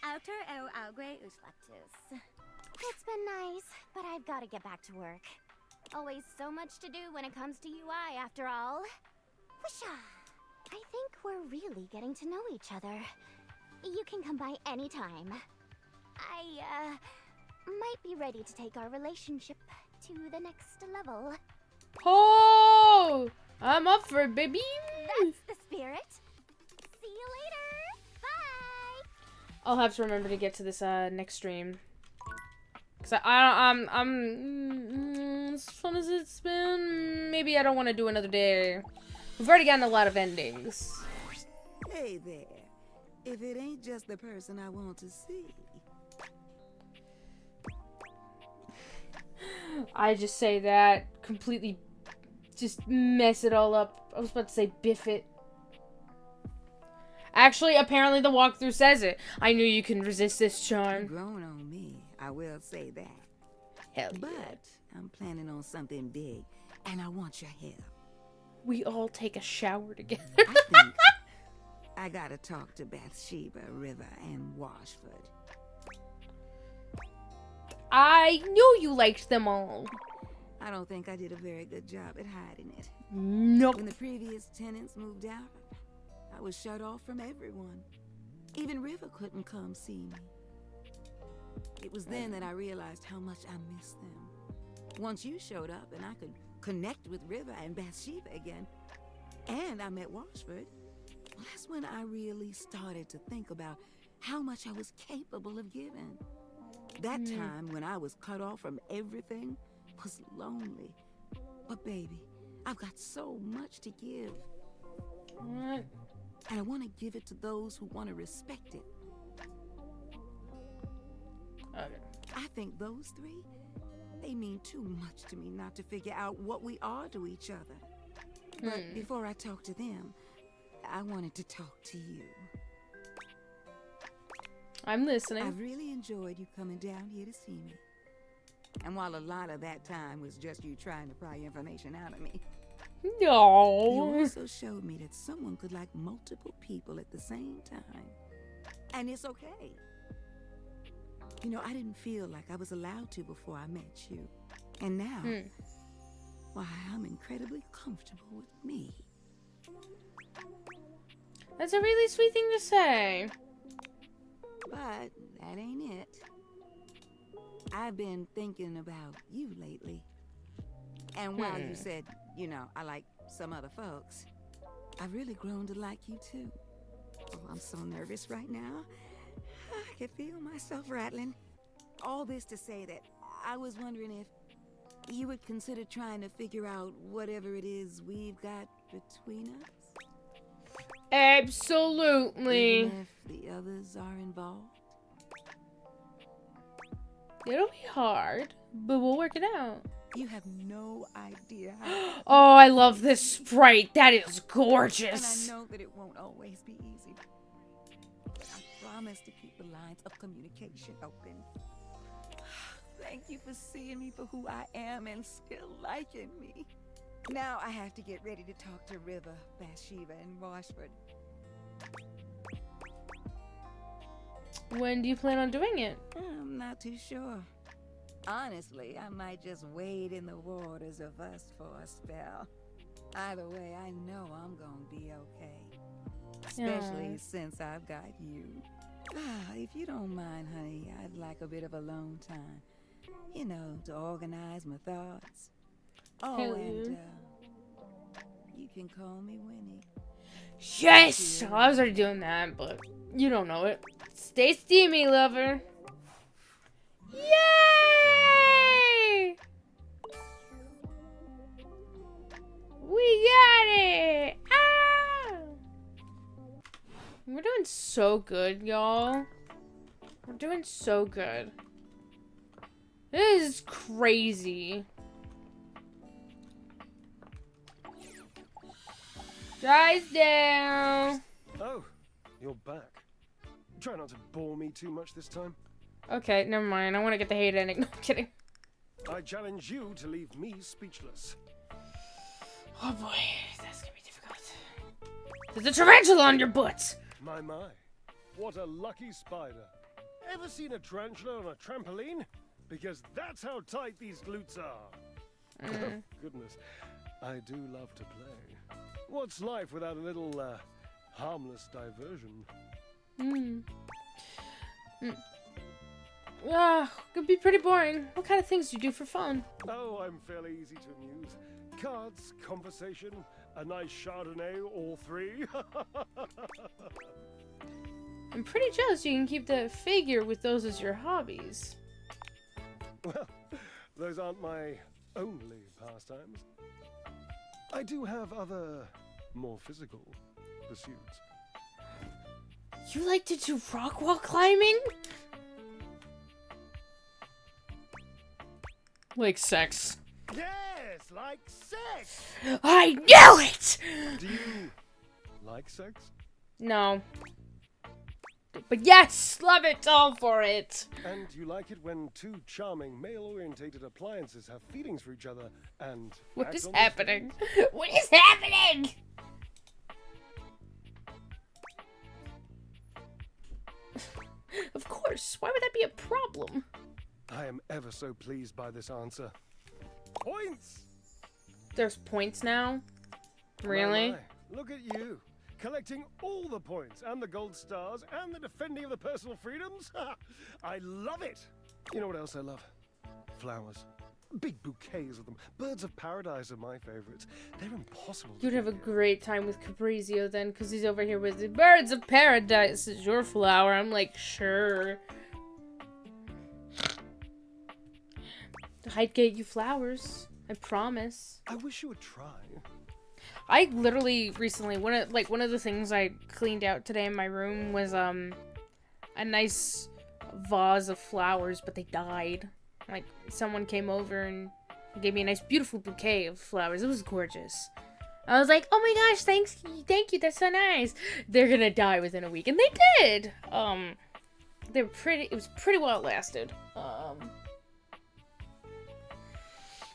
Autor eu augue us lectus. It's been nice, but I've got to get back to work. Always so much to do when it comes to UI, after all. Whoosha! I think we're really getting to know each other. You can come by anytime. I, might be ready to take our relationship to the next level. Oh! I'm up for it, baby! That's the spirit. See you later! Bye! I'll have to remember to get to this, next stream. Cause I'm as fun as it's been, maybe I don't want to do another day. We've already gotten a lot of endings. Hey there. If it ain't just the person I want to see. I just say that, completely just mess it all up. I was about to say biff it. Actually, apparently the walkthrough says it. I knew you can resist this charm. You've grown on me, I will say that. Hell but yeah. I'm planning on something big, and I want your help. We all take a shower together. I think I gotta talk to Bathsheba, River, and Washford. I knew you liked them all. I don't think I did a very good job at hiding it. Nope. When the previous tenants moved out, I was shut off from everyone. Even River couldn't come see me. It was then that I realized how much I missed them. Once you showed up and I could connect with River and Bathsheba again, and I met Washford, that's when I really started to think about how much I was capable of giving. That time when I was cut off from everything was lonely. But baby, I've got so much to give. What? And I want to give it to those who want to respect it. Okay. I think those three, they mean too much to me not to figure out what we are to each other. But before I talk to them, I wanted to talk to you. I'm listening. I've really enjoyed you coming down here to see me. And while a lot of that time was just you trying to pry information out of me, no. you also showed me that someone could like multiple people at the same time. And it's okay. You know, I didn't feel like I was allowed to before I met you. And now, why, I'm incredibly comfortable with me. That's a really sweet thing to say. But that ain't it. I've been thinking about you lately. And while you said, you know, I like some other folks, I've really grown to like you too. Oh, I'm so nervous right now. I can feel myself rattling. All this to say that I was wondering if you would consider trying to figure out whatever it is we've got between us. Absolutely. Even if the others are involved. It'll be hard, but we'll work it out. You have no idea how. Oh, I love this sprite. That is gorgeous. And I know that it won't always be easy. But I promise to keep the lines of communication open. Thank you for seeing me for who I am and still liking me. Now I have to get ready to talk to River, Bathsheba, and Washford. When do you plan on doing it? I'm not too sure. Honestly, I might just wade in the waters of us for a spell. Either way, I know I'm gonna be okay. Especially since I've got you. If you don't mind, honey, I'd like a bit of alone time. You know, to organize my thoughts. Oh, and you can call me Winnie. Yes! I was already doing that, but you don't know it. Stay steamy, lover. Yay! We got it! Ah! We're doing so good, y'all. We're doing so good. This is crazy. Dries down. Oh, you're back. Try not to bore me too much this time. Okay, never mind. I want to get the hate ending. No, I'm kidding. I challenge you to leave me speechless. Oh boy, that's gonna be difficult. There's a tarantula on your butt! My. What a lucky spider. Ever seen a tarantula on a trampoline? Because that's how tight these glutes are. Oh, goodness. I do love to play. What's life without a little, harmless diversion? Could be pretty boring. What kind of things do you do for fun? Oh, I'm fairly easy to amuse. Cards, conversation, a nice Chardonnay, all three. I'm pretty jealous you can keep the figure with those as your hobbies. Well, those aren't my only pastimes. I do have other, more physical pursuits. You like to do rock wall climbing? Like sex. Yes, like sex! I knew it! Do you like sex? No. But yes, love it, all for it. And you like it when two charming male-orientated appliances have feelings for each other and... What is happening? What is happening? Of course, why would that be a problem? I am ever so pleased by this answer. Points! There's points now? Really? My. Look at you, collecting all the points and the gold stars and the defending of the personal freedoms. I love it. You know what else I love? Flowers. Big bouquets of them. Birds of paradise are my favorites. They're impossible. You'd have a great time with Caprizio then, because he's over here with the birds of paradise is your flower. I'm like, sure. I'd get you flowers. I promise. I wish you would try. I literally recently one of the things I cleaned out today in my room was a nice vase of flowers, but they died. Like someone came over and gave me a nice beautiful bouquet of flowers. It was gorgeous. I was like, "Oh my gosh, thank you, that's so nice." They're gonna die within a week, and they did. They were pretty. It was pretty well lasted.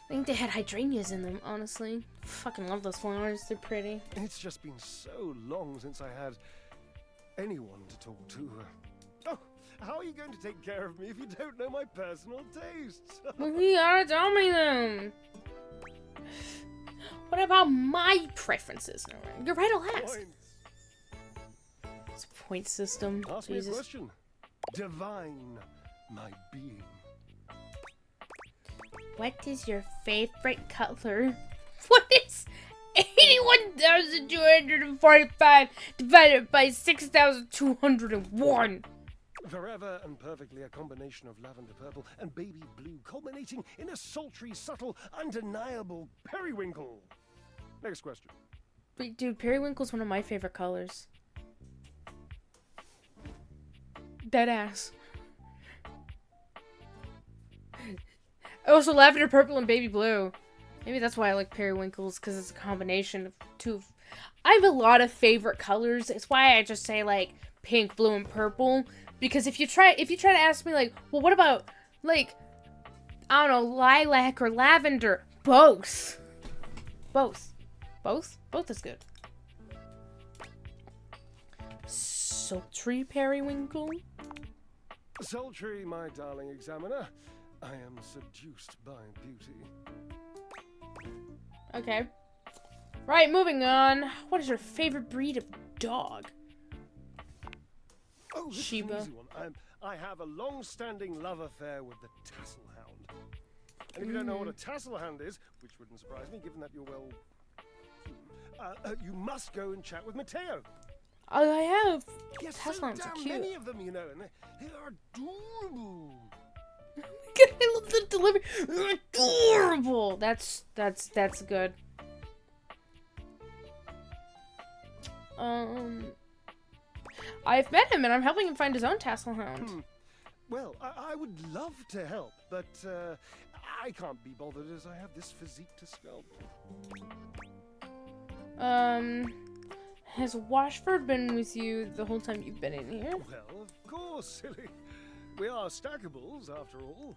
I think they had hydrangeas in them, honestly. Fucking love those flowers. They're pretty. It's just been so long since I had anyone to talk to. Oh, how are you going to take care of me if you don't know my personal tastes? Well, you gotta tell me them. What about my preferences? No, you're right, I'll ask. It's a point system. Ask me a question. Divine my being. What is your favorite color? What is 81,245 divided by 6,201? Forever and perfectly a combination of lavender purple and baby blue, culminating in a sultry, subtle, undeniable periwinkle. Next question. Wait, dude, periwinkle's one of my favorite colors. Deadass. Also, lavender purple and baby blue. Maybe that's why I like periwinkles, because it's a combination of two. I have a lot of favorite colors. It's why I just say like pink, blue, and purple. Because if you try to ask me like, well, what about like, I don't know, lilac or lavender? Both. Both is good. Sultry periwinkle. Sultry, my darling examiner. I am seduced by beauty. Okay. Right, moving on. What is your favorite breed of dog? Oh, this Shiba. is an easy one. I have a long-standing love affair with the tassel hound. And if you don't know what a tassel hound is, which wouldn't surprise me, given that you're well, you must go and chat with Mateo. Oh, I have. Yes, Tassel so hounds are damn cute. many of them, you know, and they are adorable. I love the delivery. Adorable. That's good. I've met him and I'm helping him find his own tassel hound. Well, I would love to help, but I can't be bothered as I have this physique to sculpt. Has Washford been with you the whole time you've been in here? Well, of course, silly. We are stackables, after all.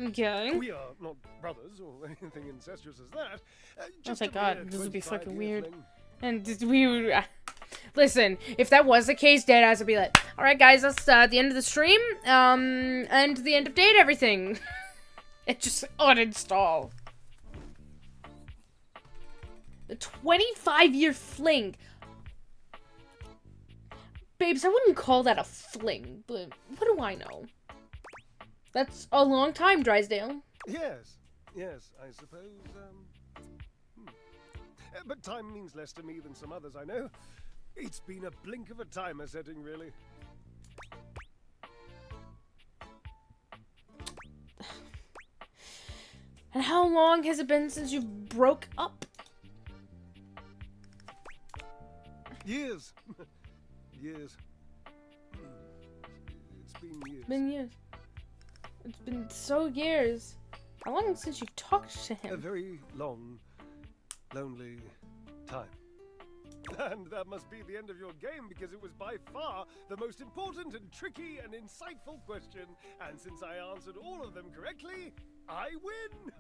Okay. We are not brothers or anything incestuous as that. Oh my god, this would be fucking weird. Fling. And we would... Listen, if that was the case, Deadass would be like, alright guys, that's the end of the stream, and the end of date everything. It just uninstall. A 25-year fling. Babes, I wouldn't call that a fling, but what do I know? That's a long time, Drysdale. Yes, I suppose, But time means less to me than some others I know. It's been a blink of a timer setting, really. And how long has it been since you broke up? Years. Years. It's been years. Been years. It's been so years. How long since you've talked to him? A very long, lonely time. And that must be the end of your game, because it was by far the most important and tricky and insightful question. And since I answered all of them correctly, I win!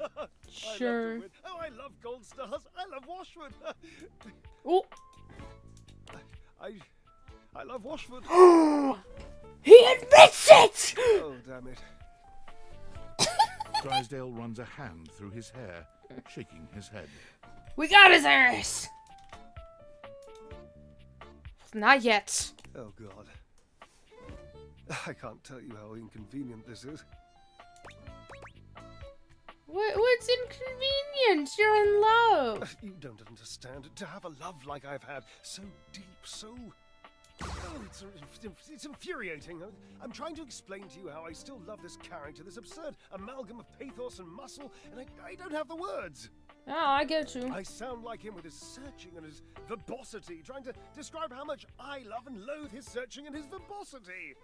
Sure. I love to win. Oh, I love gold stars. I love Washford. Oh. I love Washford. He admits it! Oh, damn it. Drysdale runs a hand through his hair, shaking his head. We got his ass! Not yet. Oh, God. I can't tell you how inconvenient this is. What's inconvenient? You're in love. You don't understand. To have a love like I've had, so deep, so... Oh, it's infuriating. I'm trying to explain to you how I still love this character, this absurd amalgam of pathos and muscle, and I don't have the words. Oh, I get you. I sound like him with his searching and his verbosity, trying to describe how much I love and loathe his searching and his verbosity.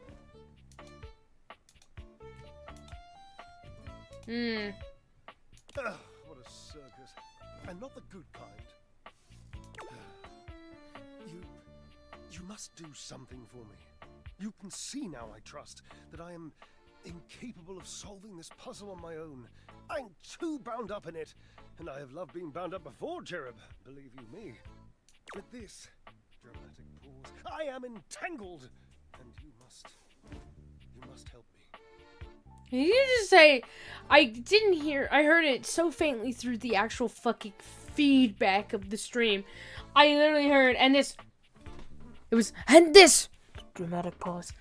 Ugh, what a circus. And not the good kind. You must do something for me. You can see now, I trust, that I am incapable of solving this puzzle on my own. I'm too bound up in it, and I have loved being bound up before, Cherub, believe you me. With this dramatic pause, I am entangled, and you must help me. Did you just say, I didn't hear, I heard it so faintly through the actual fucking feedback of the stream. I literally heard, and this, dramatic pause.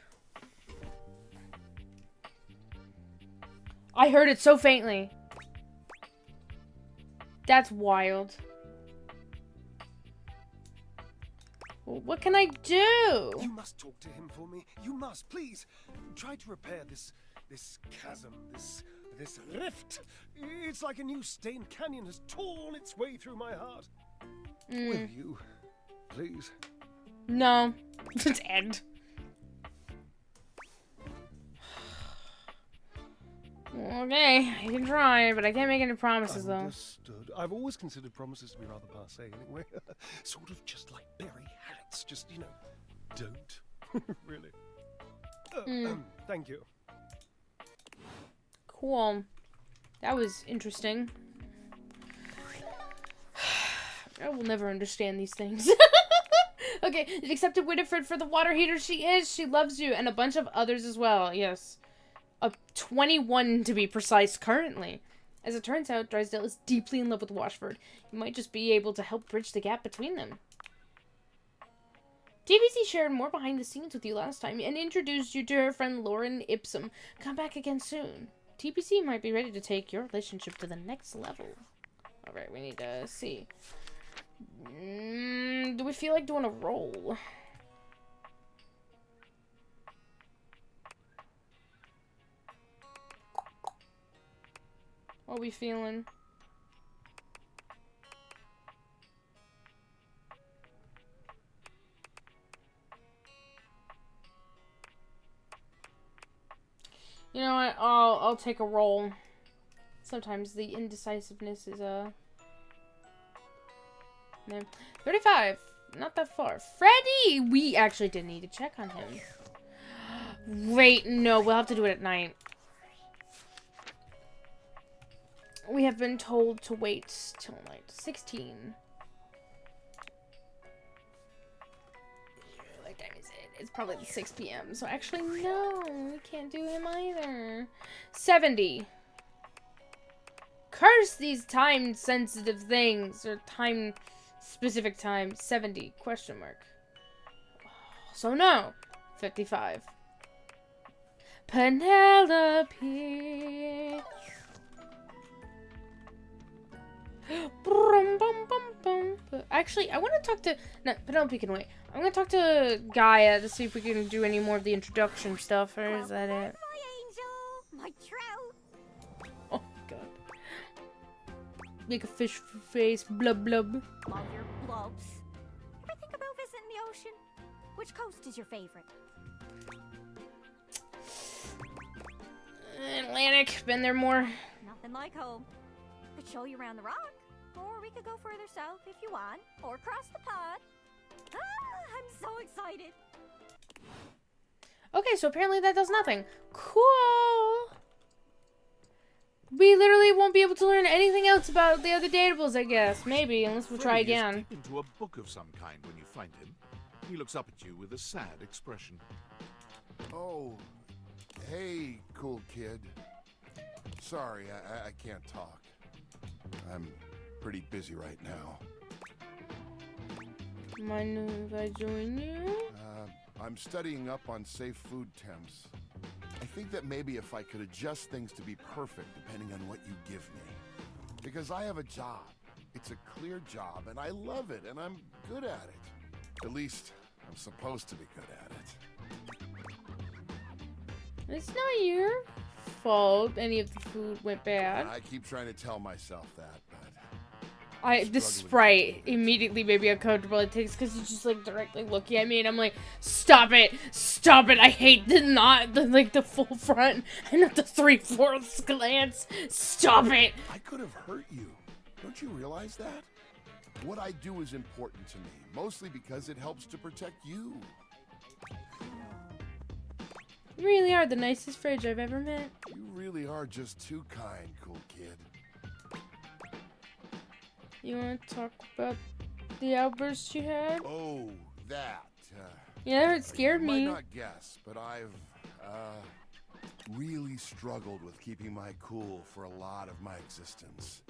I heard it so faintly. That's wild. Well, what can I do? You must talk to him for me. You must, please. Try to repair this chasm, this rift. It's like a new stained canyon has torn its way through my heart. Will you, please? No. Just end. Okay, I can try, but I can't make any promises, though. Understood. I've always considered promises to be rather passé anyway. Sort of just like berry hats. Just, you know, don't. Really. Thank you. Cool. That was interesting. I will never understand these things. Okay, you've accepted Winifred for the water heater she is. She loves you, and a bunch of others as well. Yes. 21 to be precise currently. As it turns out, Drysdale is deeply in love with Washford. You might just be able to help bridge the gap between them. TBC shared more behind the scenes with you last time and introduced you to her friend Lauren Ipsum. Come back again soon. TBC might be ready to take your relationship to the next level. Alright, we need to see. Do we feel like doing a roll? What are we feeling? You know what? I'll take a roll. Sometimes the indecisiveness is no. 35. Not that far. Freddy! We actually did need to check on him. Wait, no, we'll have to do it at night. We have been told to wait till night. 16. What time is it? It's probably 6 p.m. So actually, no, we can't do him either. 70. Curse these time-sensitive things, or time-specific time. 70, question mark. So no. 55. Penelope. Actually, I want to talk to... No, Penelope can wait. I'm going to talk to Gaia to see if we can do any more of the introduction stuff, or is that it? My angel, my trout. Oh, God. Make a fish face, blub blub. Love your blubs. Ever think about visiting the ocean? Which coast is your favorite? Atlantic. Been there more. Nothing like home. Could show you around the rock. Or we could go further south if you want. Or cross the pond. Ah, I'm so excited. Okay, so apparently that does nothing. Cool. We literally won't be able to learn anything else about the other Dateables, I guess. Maybe, unless we try again. Deep into a book of some kind when you find him. He looks up at you with a sad expression. Oh, hey, cool kid. Sorry, I can't talk. I'm pretty busy right now. Mind if I join you? I'm studying up on safe food temps. I think that maybe if I could adjust things to be perfect depending on what you give me. Because I have a job. It's a clear job, and I love it, and I'm good at it. At least, I'm supposed to be good at it. It's not your fault any of the food went bad. I keep trying to tell myself that, but... The sprite immediately made me uncomfortable. It takes because he's just like directly looking at me, and I'm like, stop it, I hate the full front and not the 3/4 glance. Stop it. I could have hurt you. Don't you realize that? What I do is important to me, mostly because it helps to protect you. You really are the nicest fridge I've ever met. You really are just too kind, cool kid. You want to talk about the outburst you had? Oh, that. Yeah, it scared you me. might not guess, but I've really struggled with keeping my cool for a lot of my existence.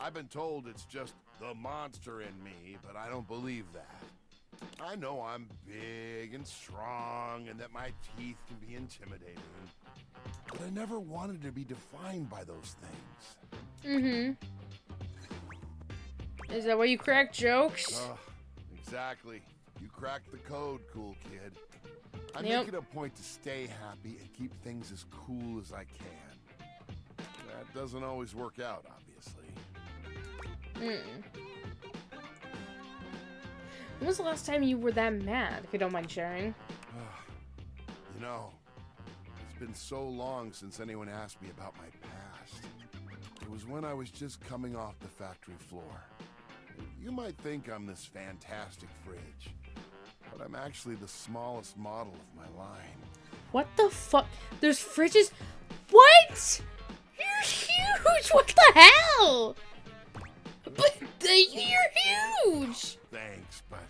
I've been told it's just the monster in me, but I don't believe that. I know I'm big and strong and that my teeth can be intimidating, but I never wanted to be defined by those things. Is that why you crack jokes? Exactly. You cracked the code, cool kid. I Yep. make it a point to stay happy and keep things as cool as I can. That doesn't always work out, obviously. When was the last time you were that mad, if you don't mind sharing? You know, it's been so long since anyone asked me about my past. It was when I was just coming off the factory floor. You might think I'm this fantastic fridge, but I'm actually the smallest model of my line. What the fuck? There's fridges? What? You're huge! What the hell? But you're huge! Thanks, but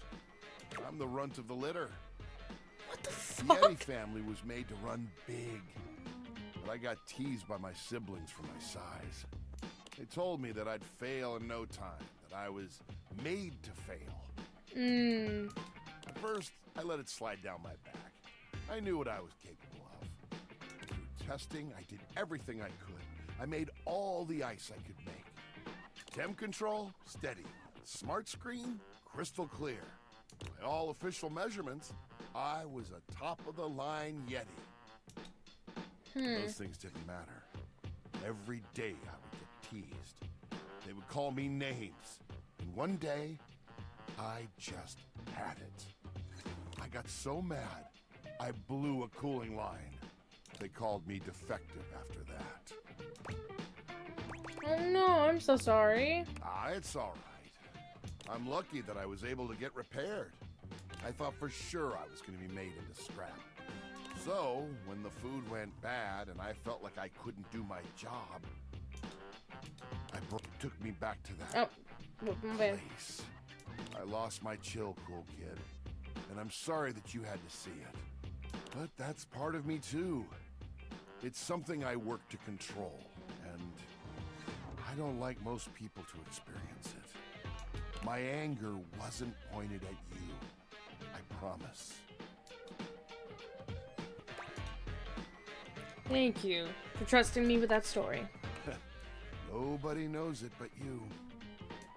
I'm the runt of the litter. What the fuck? The Yeti family was made to run big, but I got teased by my siblings for my size. They told me that I'd fail in no time, that I was made to fail. At first, I let it slide down my back. I knew what I was capable of. Through testing, I did everything I could. I made all the ice I could make. Temp control, steady. Smart screen, crystal clear. By all official measurements, I was a top-of-the-line Yeti. Those things didn't matter. Every day I would get teased. They would call me names. And one day, I just had it. I got so mad, I blew a cooling line. They called me defective after that. Oh no, I'm so sorry. It's all right. I'm lucky that I was able to get repaired. I thought for sure I was going to be made into scrap. So, when the food went bad and I felt like I couldn't do my job, took me back to that place. I lost my chill, cool kid, and I'm sorry that you had to see it. But that's part of me too. It's something I work to control, and I don't like most people to experience it. My anger wasn't pointed at you. I promise. Thank you for trusting me with that story. Nobody knows it but you.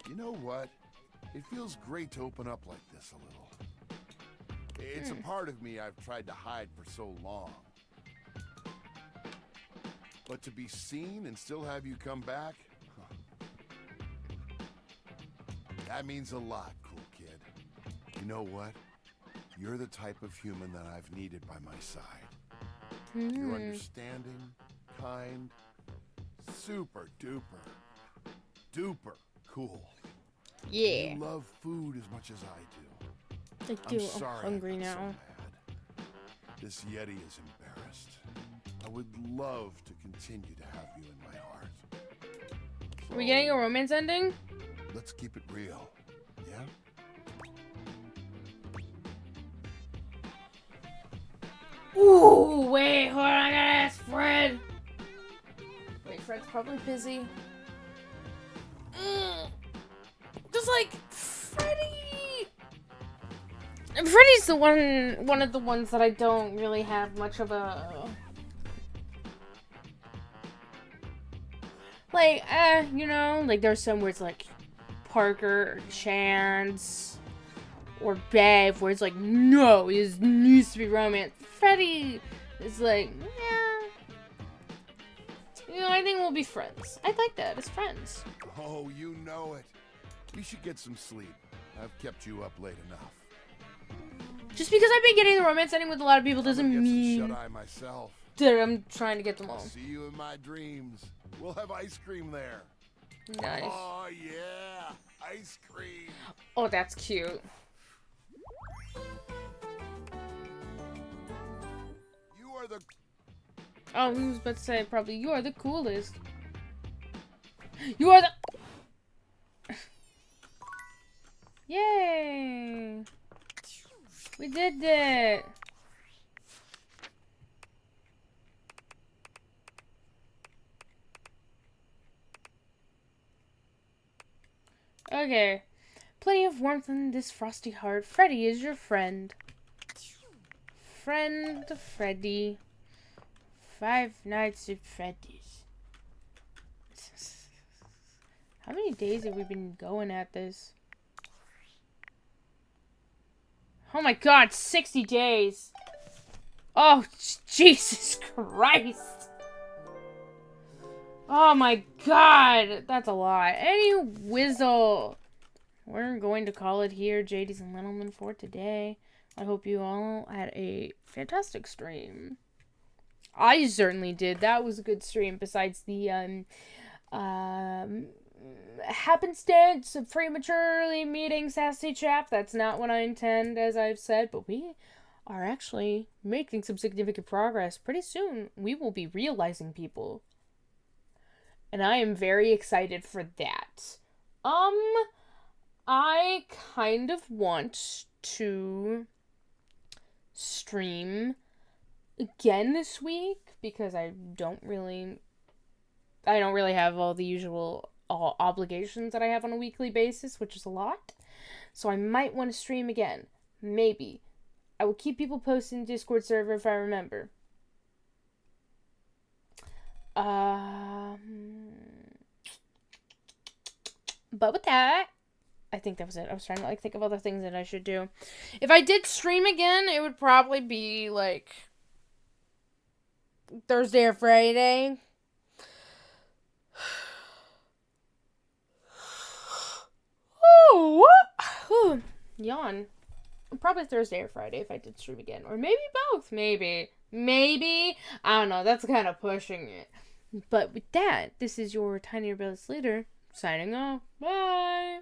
You know what? It feels great to open up like this a little. It's a part of me I've tried to hide for so long. But to be seen and still have you come back? That means a lot, cool kid. You know what? You're the type of human that I've needed by my side. You're understanding, kind, super duper cool. Yeah. You love food as much as I do. I do. I'm sorry I'm hungry I got now. so mad. This Yeti is embarrassed. I would love to continue to have you in my heart. Are we getting a romance ending? Let's keep it real. Yeah? Ooh, wait, hold on, I gotta ask Fred. Wait, Fred's probably busy. Just like Freddy. Freddy's the one of the ones that I don't really have much of a like. You know, like there's some where it's like Parker, or Chance, or Bev, where it's like, no, it needs to be romance. Freddy is like, yeah. You know, I think we'll be friends. I like that as friends. Oh, you know it. You should get some sleep. I've kept you up late enough. Just because I've been getting the romance ending with a lot of people doesn't mean Shut-eye myself. that I'm trying to get them I'll all. see you in my dreams. We'll have ice cream there. Nice. Oh, yeah. Ice cream. Oh, that's cute. You are the Oh, I was about to say, probably, you are the coolest. You are the... Yay! We did it! Okay. Plenty of warmth in this frosty heart. Freddy is your friend. Friend Freddy. 5 Nights at Freddy's. How many days have we been going at this? Oh my god, 60 days! Oh, Jesus Christ! Oh my god, that's a lot. Any whizzle. We're going to call it here, JD's and Littleman, for today. I hope you all had a fantastic stream. I certainly did. That was a good stream, besides the, happenstance of prematurely meeting Sassy Chap. That's not what I intend, as I've said, but we are actually making some significant progress. Pretty soon, we will be realizing people. And I am very excited for that. I kind of want to stream again this week because I don't really have all the usual obligations that I have on a weekly basis, which is a lot. So I might want to stream again. Maybe. I will keep people posted in the Discord server if I remember. But with that, I think that was it. I was trying to think of other things that I should do. If I did stream again, it would probably be Thursday or Friday. Oh, what? Yawn. Probably Thursday or Friday if I did stream again. Or maybe both. Maybe. I don't know. That's kind of pushing it. But with that, this is your Tiny Rebellious Leader signing off. Bye.